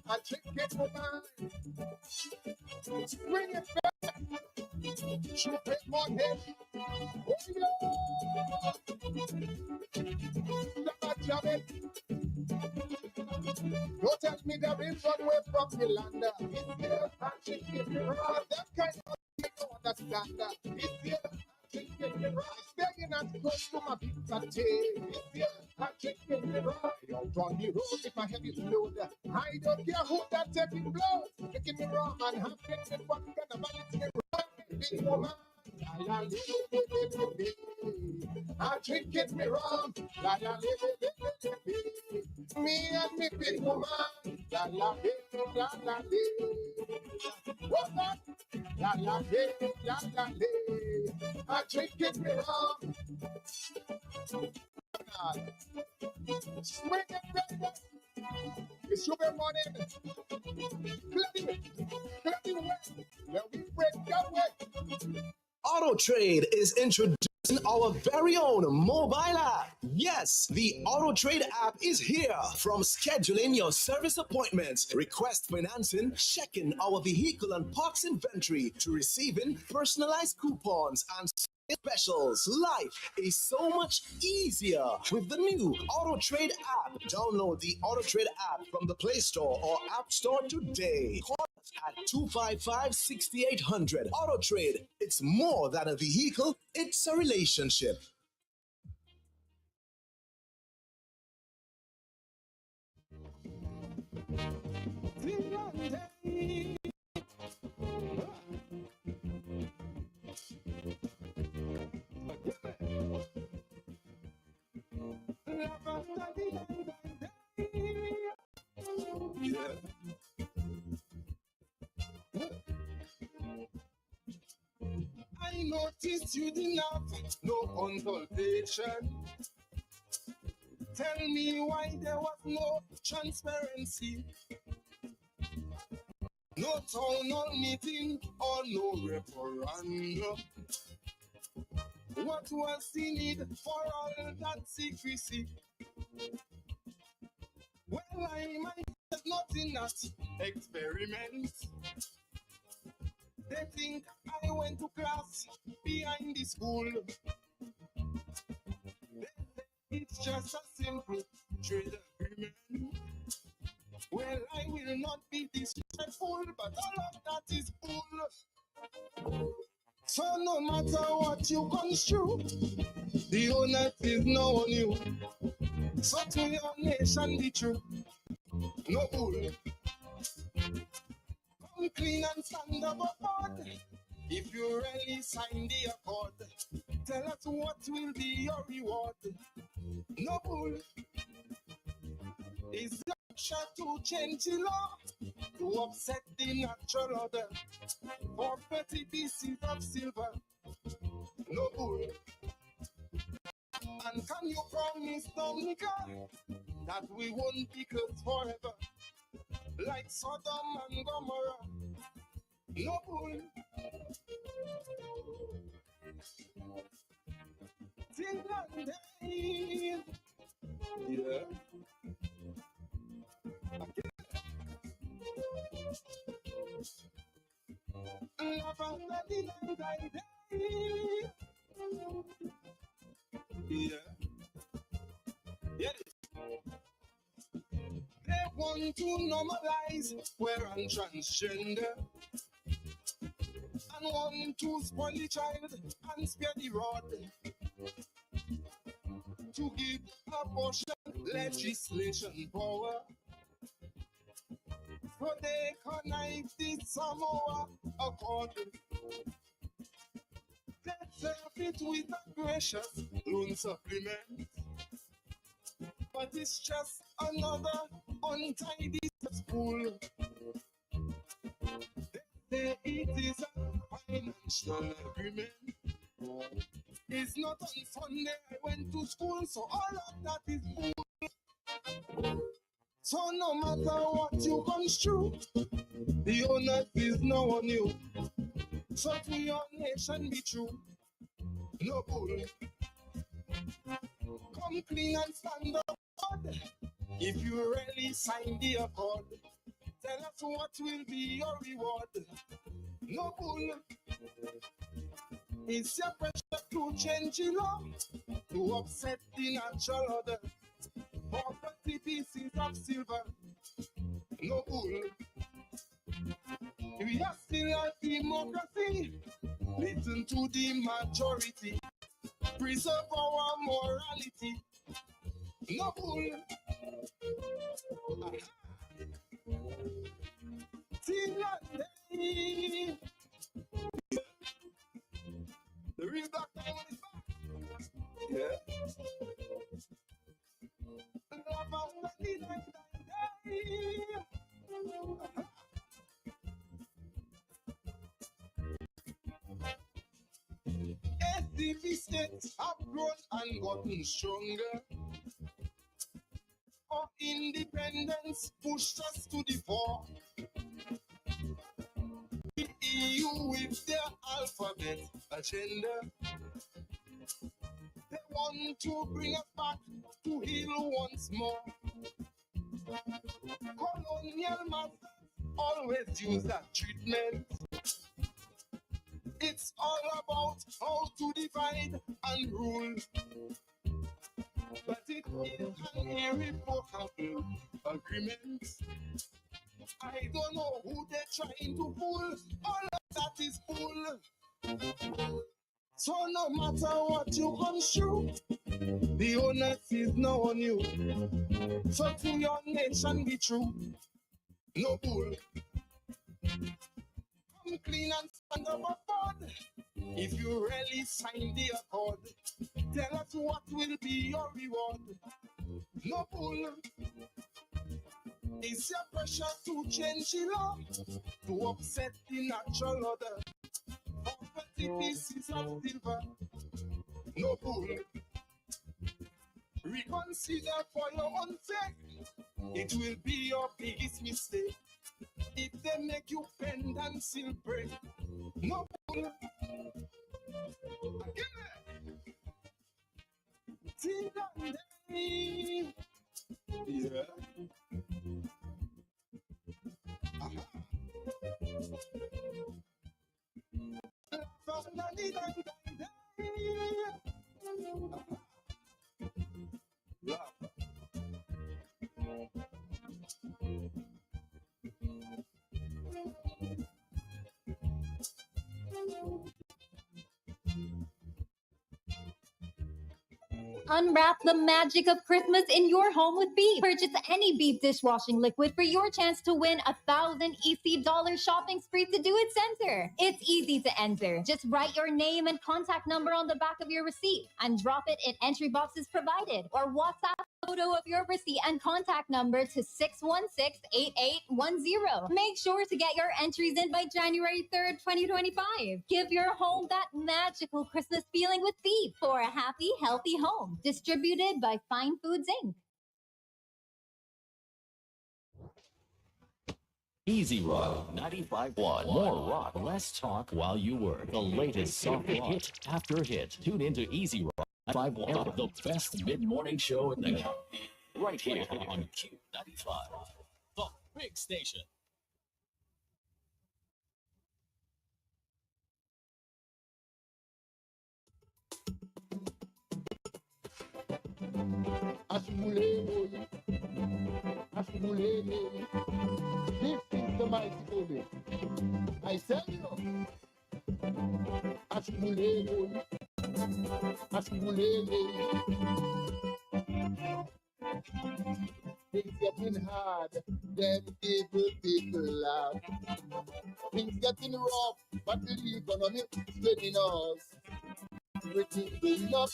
I'm drinking woman. Bring it back. Shoot it my head. Oh yeah. Jam it. Don't tell me there is one way from the land. It's here. I'm drinking that kind of thing I don't understand. It's here. Staying as close to my big party. It's here. I'm drinking out on the road with my heavy load. I don't care who that taking blows. Making me wrong and having me fun. Gonna balance me wrong. Big woman. La la la. I'm drinking me wrong. La la la. Me and me big woman. La la la la. What's that? La la la la. I'm drinking me wrong. Swing it, baby. It's sugar morning. Bloody way. Where we break your way. Auto Trade is introducing our very own mobile app. Yes, the Auto Trade app is here. From scheduling your service appointments, request financing, checking our vehicle and parts inventory, to receiving personalized coupons and specials. Life is so much easier with the new Auto Trade app. Download the Auto Trade app from the Play Store or App Store today. Call us at 255-6800. Auto Trade. It's more than a vehicle, it's a relationship. I noticed you didn't have no consultation. Tell me why there was no transparency. No town hall meeting or no referendum. What was the need for all that secrecy? Well, I might have nothing that experiment. They think I went to class behind the school. It's just a simple trade agreement. Well, I will not be disrespectful, but all of that is bull. So no matter what you construe, the onus is now on you. So to your nation be true, no bull. Come clean and stand up apart. If you really sign the accord, tell us what will be your reward. No bull. Is the shot to change the law, to upset the natural order, for 30 pieces of silver? No bull. And can you promise, Dominica, that we won't be close forever, like Sodom and Gomorrah? No bull. Till that day. Yeah. Yeah. Yeah. They want to normalize queer and transgender, and want to spoil the child and spare the rod, to give abortion legislation power, so they connive the Samoa Accord. Let's serve it with a gracious loan supplement, but it's just another untidy school. They say it is a financial agreement. It's not on Sunday I went to school, so all of that is bull. So no matter what you construe, the onus is now on you. So to your nation be true, no bull. Come clean and stand up. If you really sign the accord, tell us what will be your reward. No bull. It's your pressure to change the law, to upset the natural order, for 30 pieces of silver. No bull. We are still a democracy. Listen to the majority. Preserve our morality. No bull. Till that day. The real black man is back. Yeah. Love of the day. SDV states have grown and gotten stronger. independence pushed us to the fore. The EU with their alphabet agenda, they want to bring us back to heel once more. Colonial masters always use that treatment. It's all about how to divide and rule. But it is an irrevocable agreement. I don't know who they're trying to fool. All of that is bull. So no matter what you construe, the onus is now on you. So to your nation be true. No bull. Come clean and stand up a board. If you really sign the accord, tell us what will be your reward. No bull. Is your pressure to change the law, to upset the natural order, for 30 pieces of silver? No bull. Reconsider for your own sake. It will be your biggest mistake if they make you bend and still break. No bull. Till that day. Yeah. Unwrap the magic of Christmas in your home with Beep. Purchase any Beep dishwashing liquid for your chance to win 1,000 EC dollar shopping spree to do it center. It's easy to enter. Just write your name and contact number on the back of your receipt and drop it in entry boxes provided, or WhatsApp a photo of your receipt and contact number to 616-8810. Make sure to get your entries in by January 3rd, 2025. Give your home that magical Christmas feeling with Beep for a happy, healthy home. Distributed by Fine Foods, Inc. Easy Rock 95.1. More rock, less talk while you work. The latest soft rock, hit after hit. Tune into Easy Rock 95.1, the best mid-morning show in the right here on Q95, the big station. This is the mighty baby. I tell you, things getting hard, them people laugh. Things getting rough, but the economy spinning us. Everything going up,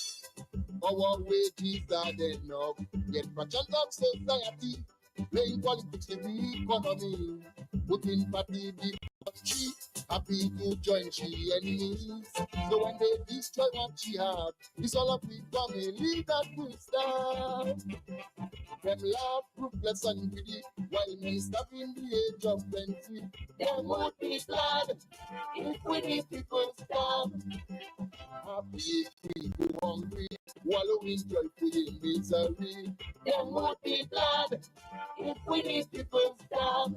our wages are enough. Yet fractions of society, playing politics in the economy, putting party the country, happy to join she enemies. So when they destroy what she have, it's all of the family that will start. Them laugh, ruthless and greedy, while men stop in the age of 20. Them would be glad if we the people stop. Happy people hungry, wallowing joyful in misery. Them would be glad if we the people stop.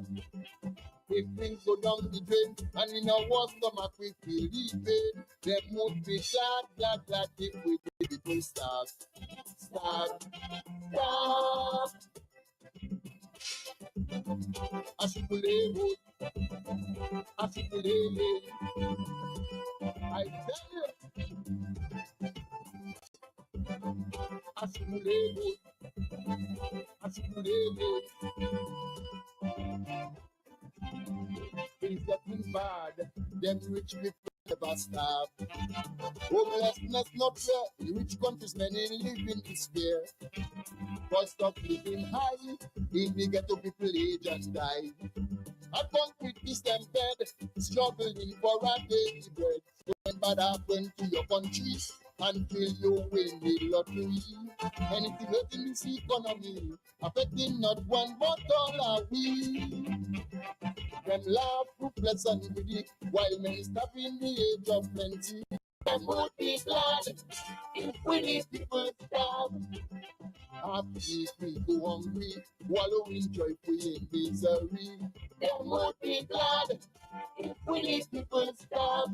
If things go down the drain and in our war stomach we feel the pain, them would be glad if we the people stop. Ashipulele, I tell you, Ashipulele. Things getting bad, them rich people never stop. Homelessness not fair, in rich countries many live in despair. Cost of living high, in the ghetto people age and die. A concrete system bed, struggling for a daily bread. So when bad happen to your country, until you win the lottery. Anything hurting this economy, affecting not one but all are we. Them laugh, ruthless and greedy, while many stop in the age of plenty. Them would be glad if we need people starve. Happy free, go hungry, wallowing joyfully in misery. Them would be glad if we need people starve.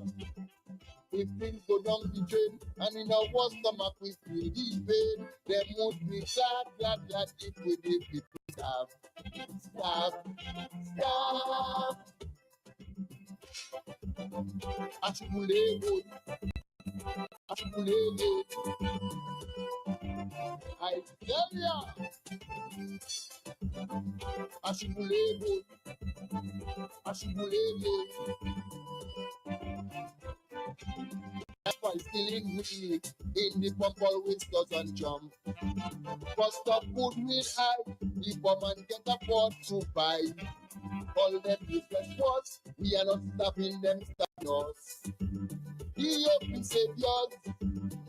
If things go down the drain, and in our stomach we feel the pain, them would be glad if we need people starve. Starve, starve. Ashimulego, Ashimulego. I tell ya, Ashimulego, Ashimulego. That's why stealing me in the pump always doesn't jump. Cost of food will high, the poor man can't afford to buy. All them useless wars, we are not stopping them, stopping us. The open saviors,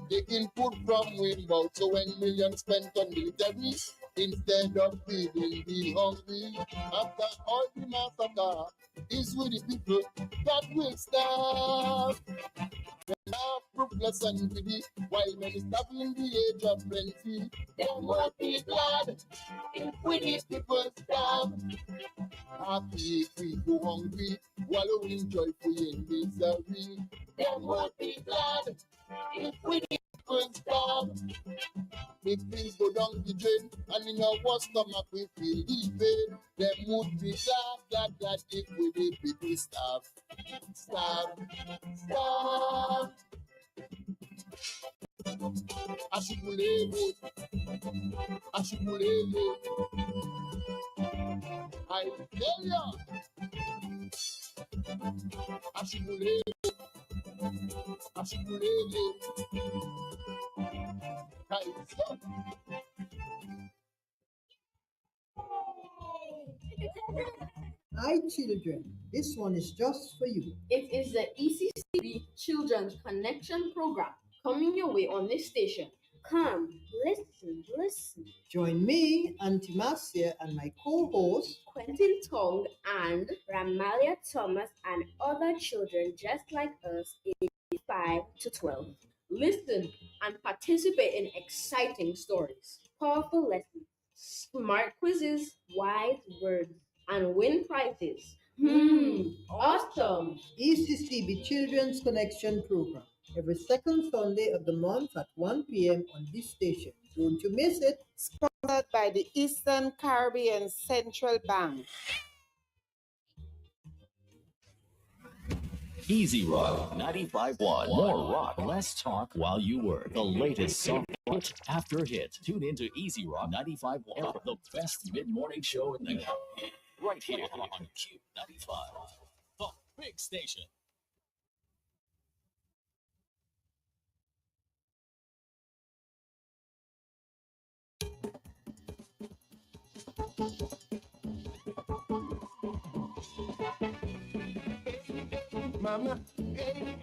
taking food from without, so when millions spent on military, instead of feeding the hungry, after all the massacre, is with the people that will starve. They are fruitless and greedy, while many starve in the age of plenty. They won't be glad if we need people starve. Happy, free, go hungry, wallowing joyfully in misery. They won't be glad if we need people starve. If things go down the drain, and in our stomach we feel the pain, them would be glad if we need people starve. Starve, starve. Ashimulego, Ashimulego. I tell ya, Ashimulego, Ashimulego. Calypso. Hi, children. This one is just for you. It is the ECCB Children's Connection Program coming your way on this station. Come, listen. Join me, Auntie Marcia, and my co-host, Quentin Tong and Ramalia Thomas and other children just like us aged 5 to 12. Listen and participate in exciting stories, powerful lessons, smart quizzes, wise words, and win prizes. Awesome! ECCB Children's Connection Program, every second Sunday of the month at 1 p.m. on this station. Don't you miss it? Sponsored by the Eastern Caribbean Central Bank. Easy Rock 95.1. More rock, less talk while you work. The latest song, hit after hit. Tune into Easy Rock 95.1, the best mid-morning show in the right here on Q95, the big station. Mama, hey,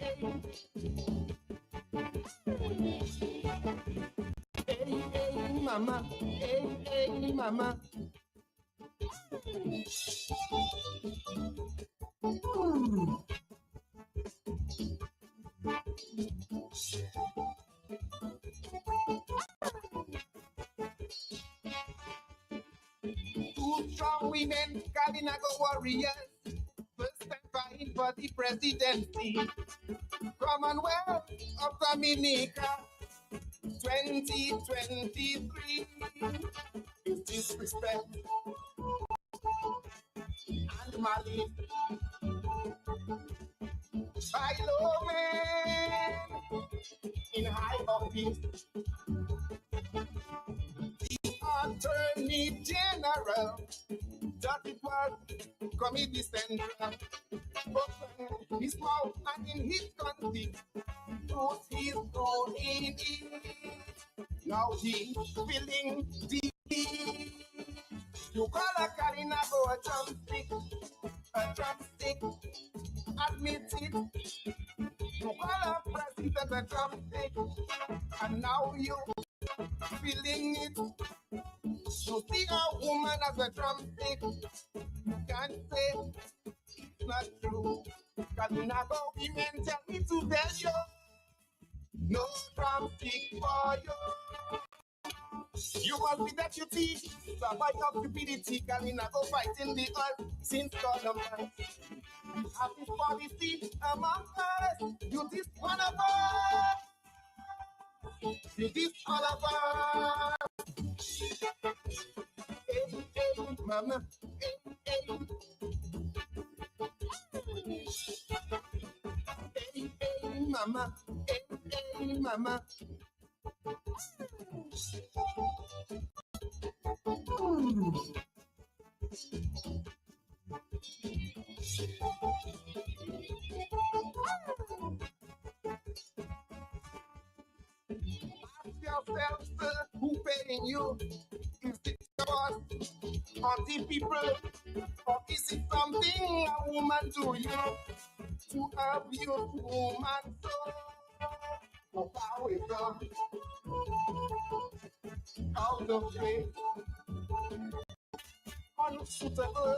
mama, hey, mama. Two strong women, Kalinago warriors, first time fighting for the presidency. Commonwealth of Dominica, 2023. Is disrespect and malice by low men in high office. The Attorney General thought it was Committee Central, but when his mouth and in his country, truth is going in. Now he's feeling the you call a Karina go a drumstick, admit it. You call a president a drumstick, and now you feeling it. You see a woman as a drumstick. You can't say it's not true. Cause now women tell me to tell you, no drumstick for you. You must be deputy, survive your stupidity. Cause we not go fight in the earth since Columbine. We have this policy among us. You this one of us. You this all of us. Hey, hey, mama. Hey, hey. Hey, hey, mama. Hey, hey, mama. Ask yourself, sir, who paying you? Is it yours or the people? Or is it something a woman do you to abuse woman so? Oh, how is it out of place? Unsuitable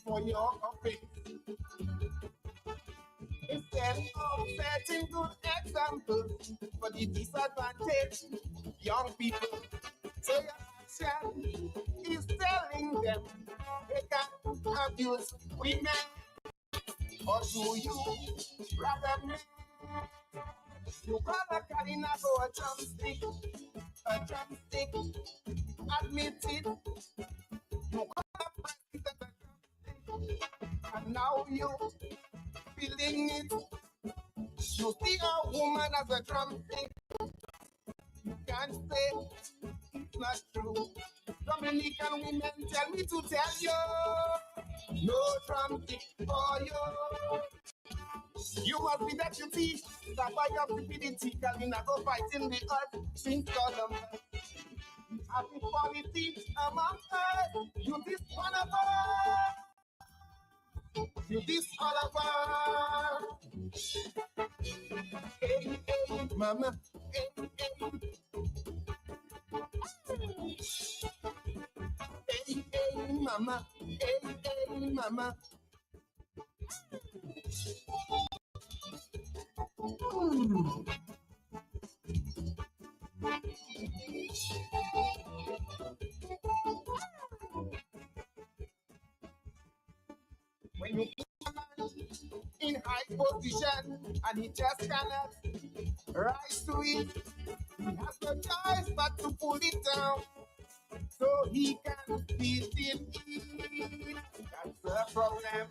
for your office. Instead of setting good examples for the disadvantaged young people, so your action is telling them they can abuse women. Or do you rather me? You rather carry a drumstick, admit it. You rather practice a drumstick, and now you feeling it. You see a woman as a drumstick. You can't say it's not true. Dominican women tell me to tell you, no drumstick for you. You must be deputy, that by your stupidity, Kalina go fight in the earth since Columbine. Happy politics among us. You this one of us. You this all of us. Hey, hey, mama. Hey, hey. Hey, hey, mama. Hey, hey, mama. When you put a man in high position and he just cannot rise to it, he has no choice but to pull it down so he can fit in it. That's the problem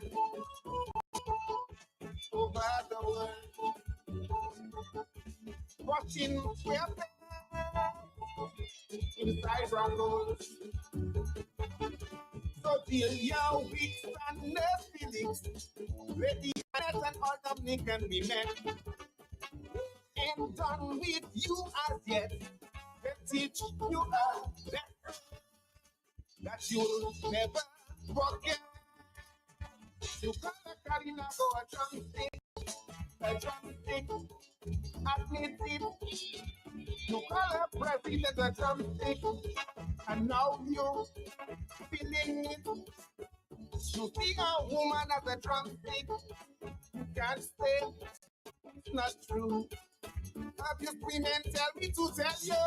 over the world. Watching where inside Broncos. So till your weeks and no feelings, ready and all Dominican women ain't done with you as yet. They teach you a lesson that you'll never forget. You gotta carry now a drumstick, admit it. You call a president a drumstick, and now you feeling it. You see a woman as a drumstick, you can't say it's not true. Abuse women tell me to tell you,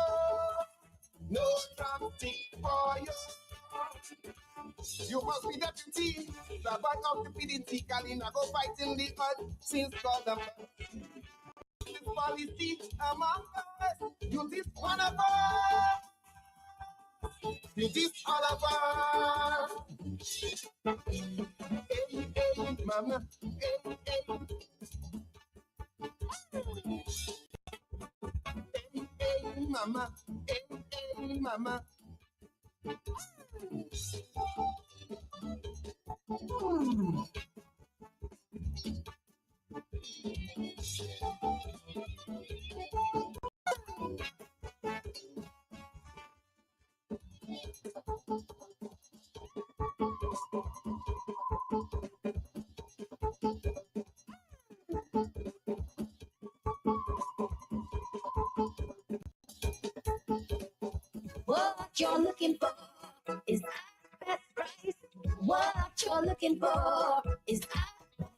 no drumstick for you. You must be deputy, the back of the PDT, Kalina go fight in the earth since God. This policy among us, you this one of us, you this all of us. Hey, hey, mama, hey, hey. Hey, hey, mama, hey, hey, mama. you're looking for is that best price. What you're looking for is that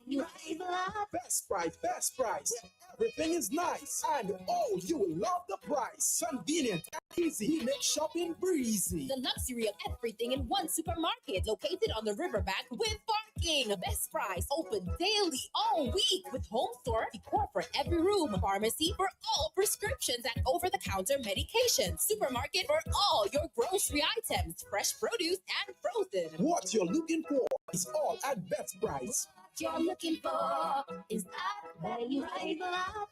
you save a lot. Best price, best price. Everything is nice, and oh, you will love the price. Convenient and easy. We make shopping breezy. The luxury of everything in one supermarket located on the riverbank with parking. Best price, open daily, all week with home store, decor for every room, pharmacy for all prescriptions and over-the-counter medications, supermarket for all your grocery items, fresh produce and frozen. What you're looking for is all at best price. What you're looking for is that where you save a lot.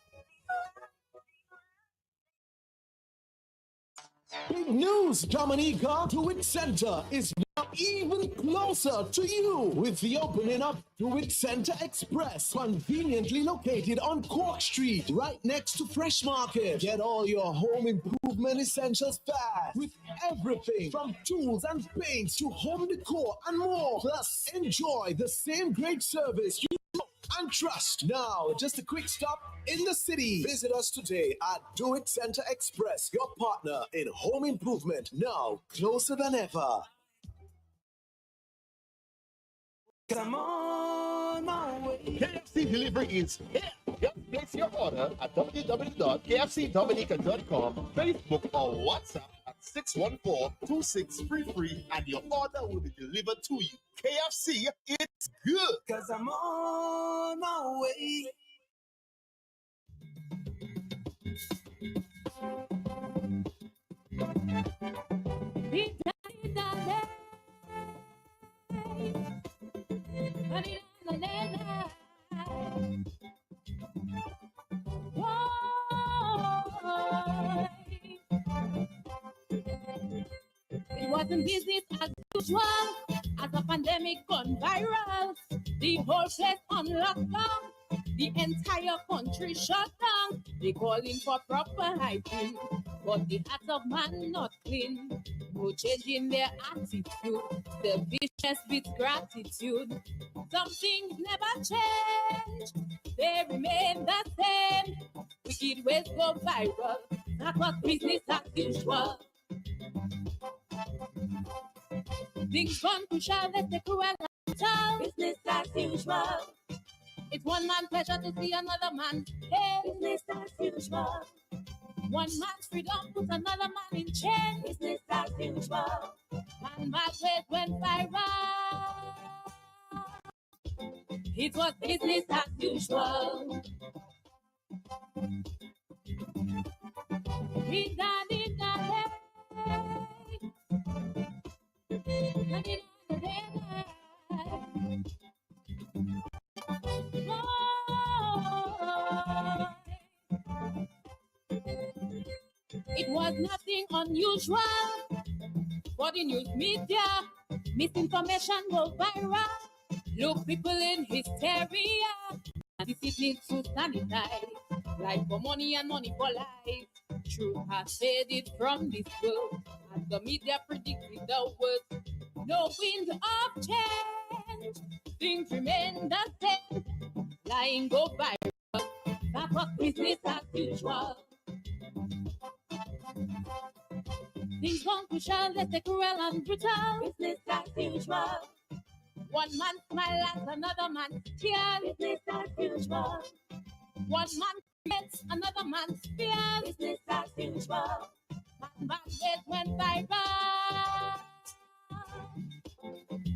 Big news, Dominica! Do It Center is now even closer to you with the opening of Do It Center Express, conveniently located on Cork Street, right next to Fresh Market. Get all your home improvement essentials fast with everything from tools and paints to home decor and more. Plus, enjoy the same great service you know and trust. Now, just a quick stop in the city. Visit us today at Do It Center Express, your partner in home improvement, now closer than ever. Come on my way. KFC delivery is here. Just place your order at www.kfcdominica.com, Facebook or WhatsApp at 614-2633 and your order will be delivered to you. KFC, it's good. Cause I'm on my way. It wasn't business as usual as the pandemic gone viral. The whole place on lockdown, the entire country shut down. They calling for proper hygiene, but the hearts of man not clean. No change in their attitude, the vicious with gratitude. Some things never change, they remain the same. Wicked ways go viral, that was business as usual. Things gone crucial, let's take cruel and brutal. Business as usual. It's one man's pleasure to see another man pain. Business as usual. One man's freedom puts another man in chains. Business as usual. And bad ways went viral. It was business as usual. It was nothing unusual for the news media. Misinformation go viral. Look, people in hysteria. Discipline to sanitize. Life for money and money for life. Truth has faded from this world. And the media predicted the worst. No wind of change. Things remain the same. Lying go viral. That was business as usual. Things gone crucial, let's take cruel and brutal. Business as usual. One man smile at another man tear. Business as usual. One man gets another man's fear. Business as usual. And bad ways went viral.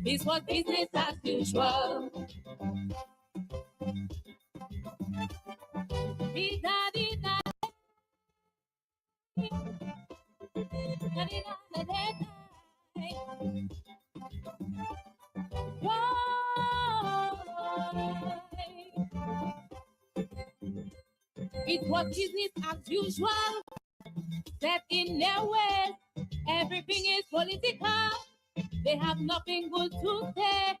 This was business as usual. It was business as usual, set in their ways. Everything is political. They have nothing good to say.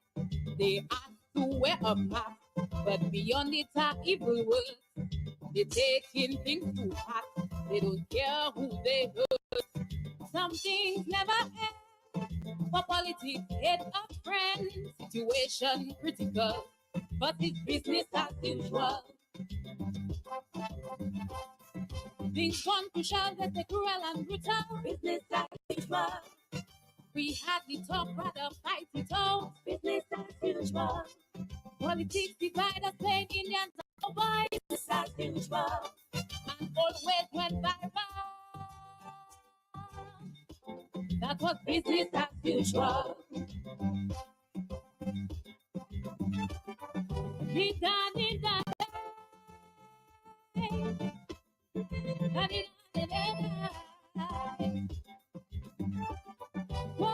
They ask to wear a mask, but beyond it are evil words. They taking things too hot. They don't care who they hurt. Some things never end. For politics, hate a friend. Situation critical, but it's business as usual. Things gone crucial, that the cruel and brutal. Business as usual. We hardly talk, rather fight it out. Business as usual. Politics divide us, plain Indians and boys. Business as usual. And always went viral. That was business as usual. We done it that way. Done it that way. Whoa.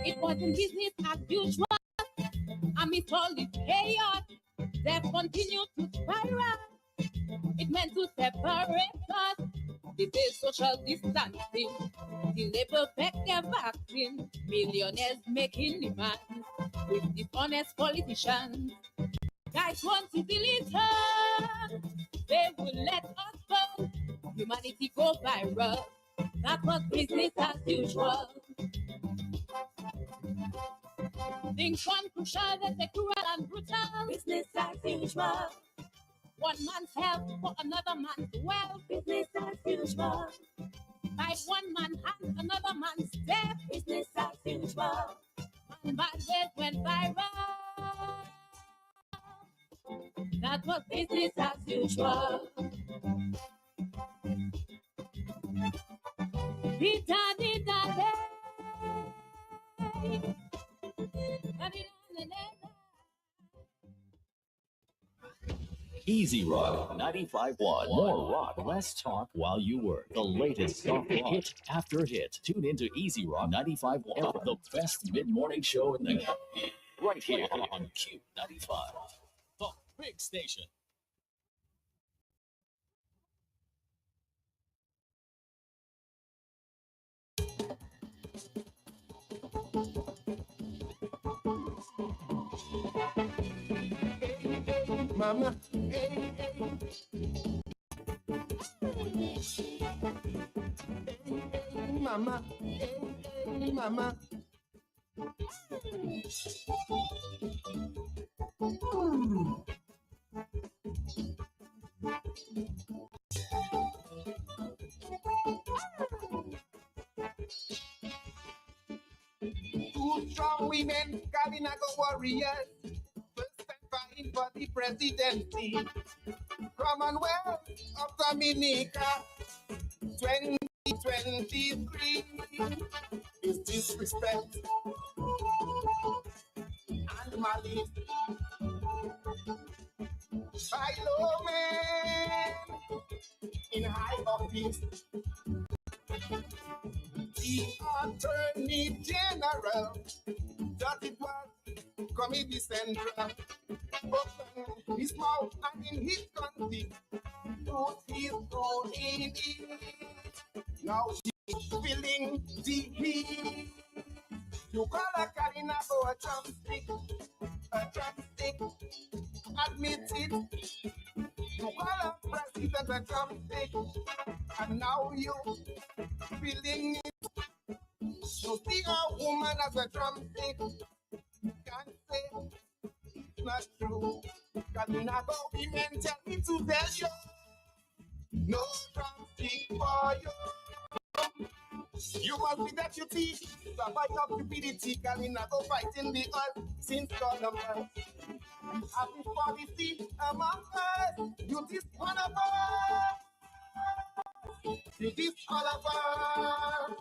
It wasn't business as usual. Amidst all this chaos, they continued to spiral. It meant to separate us. They did social distancing. Till they perfect their vaccine. Millionaires making demands with dishonest politicians. Guys want to delete her. They will let us go. Humanity go viral. That was business as usual. Things gone crucial, they cruel and brutal. Business as usual. One man's health for another man's wealth. Business as usual. By one man hand, another man's death. Business as usual. And bad ways went viral. That was business as usual. We done it that way. Easy Rock 95.1. More rock, less talk while you work. The latest soft rock, hit after hit. Tune into Easy Rock 95.1, the best mid-morning show in the right here on Q95. The big station. Mama, hey, hey. Hey, mama, hey, mama. Two strong women, Kalinago warriors. Fighting for the presidency. Commonwealth of Dominica 2023 is disrespect and malice by low men in high office. The Attorney General thought it was Committee Central. Open his mouth and in his country, put his own in it. Now she's feeling the heat. You call a Karina or a drumstick, admit it. You call a president a drumstick, and now you feeling it. You see a woman as a drumstick, can't say not true. Kalinago women tell me to tell you, no drumstick for you. You must be deputy, survive of stupidity. Kalinago fighting the earth since government. Have this policy among us. You this one of us. You this all of us.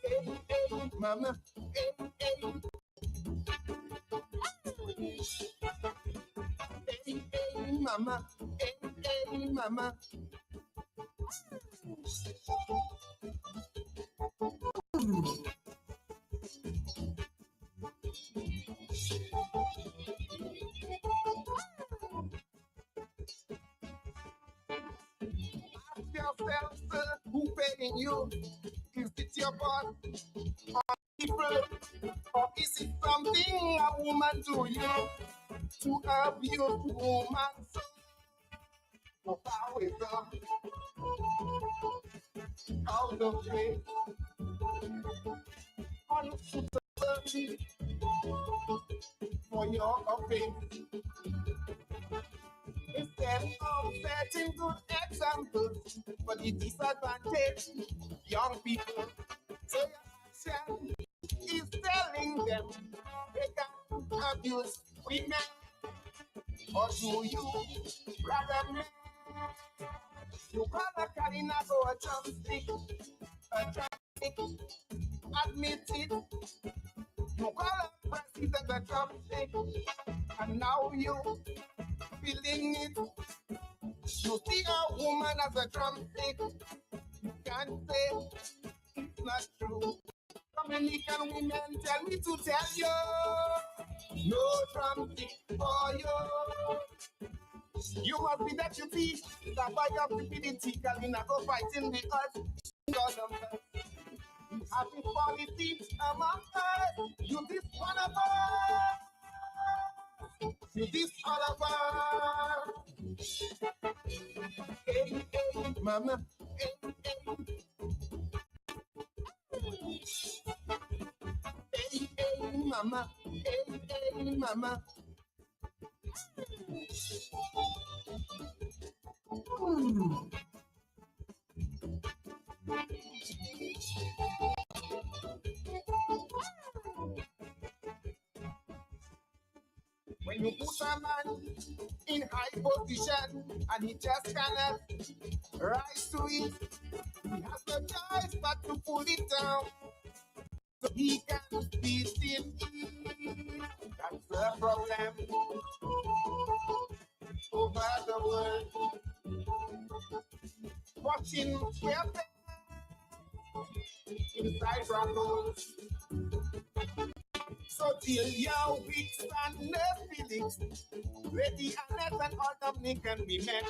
Hey, hey, mama. Hey, hey. Hey, hey, mama. Hey, hey, mama. Ask yourself, sir, who paying you? Is it your boss or people? Or is it something a woman do you to abuse woman? So how is up? Out of way. Unsuitable for your offense. Instead of setting good examples for the disadvantaged young people, so your action is telling them they can abuse women. Or do you rather men? You call a Karina go a drumstick, admit it. You call a president a drumstick, and now you feeling it. You see a woman as a drumstick, you can't say it's not true. Dominican women tell me to tell you, no drumstick for you. You must be deputy, the boy of stupidity, Kalina go fighting the earth. Your numbers. Happy policy among us. You this one of us. You this all of us. Hey, hey, mama. Hey, hey. Hey, hey, mama. Hey, hey, mama. When you put a man in high position and he just cannot rise to it, he has no choice but to pull it down so he can be seen. That's the problem over the world. Watching where inside raffles. So till your weak stand feelings, Lady Annette and all Dominican women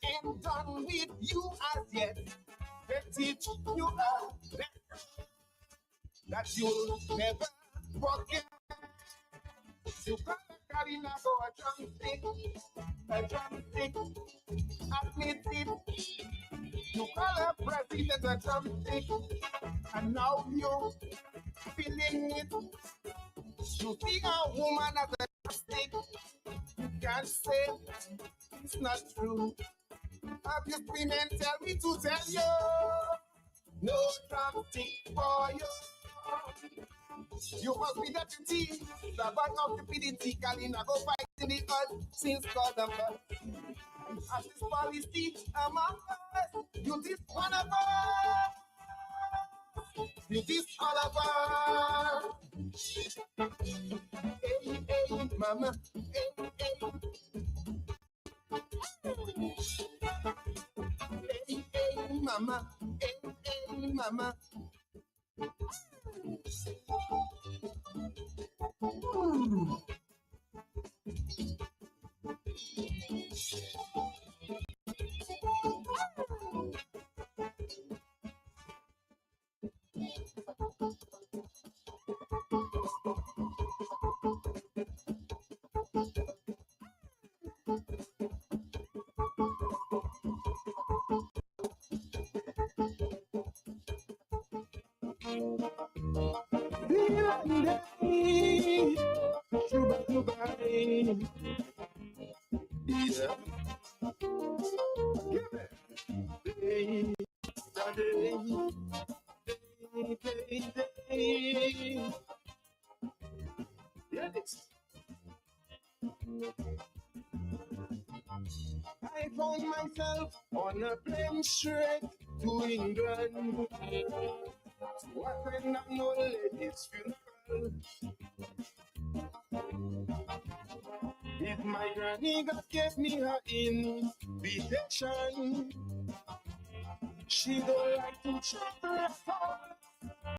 ain't done with you as yet. They teach you a lesson that you'll never forget. You got a Karina go a drumstick, admit it. You call a president a drumstick, and now you feeling it. You see a woman as a drumstick, you can't say it's not true. Abuse women tell me to tell you, no drumstick for you. You must be deputy, the back of the PDT, Kalina go fight in the earth since God of earth. As this policy among us, you this one of us, you this all of us. Hey, hey, mama, hey, hey. Hey, hey, mama, hey, hey, mama. I found myself on a plane straight to England to attend an old lady's funeral. If my granny God gave me her invitation, she don't like to travel at all.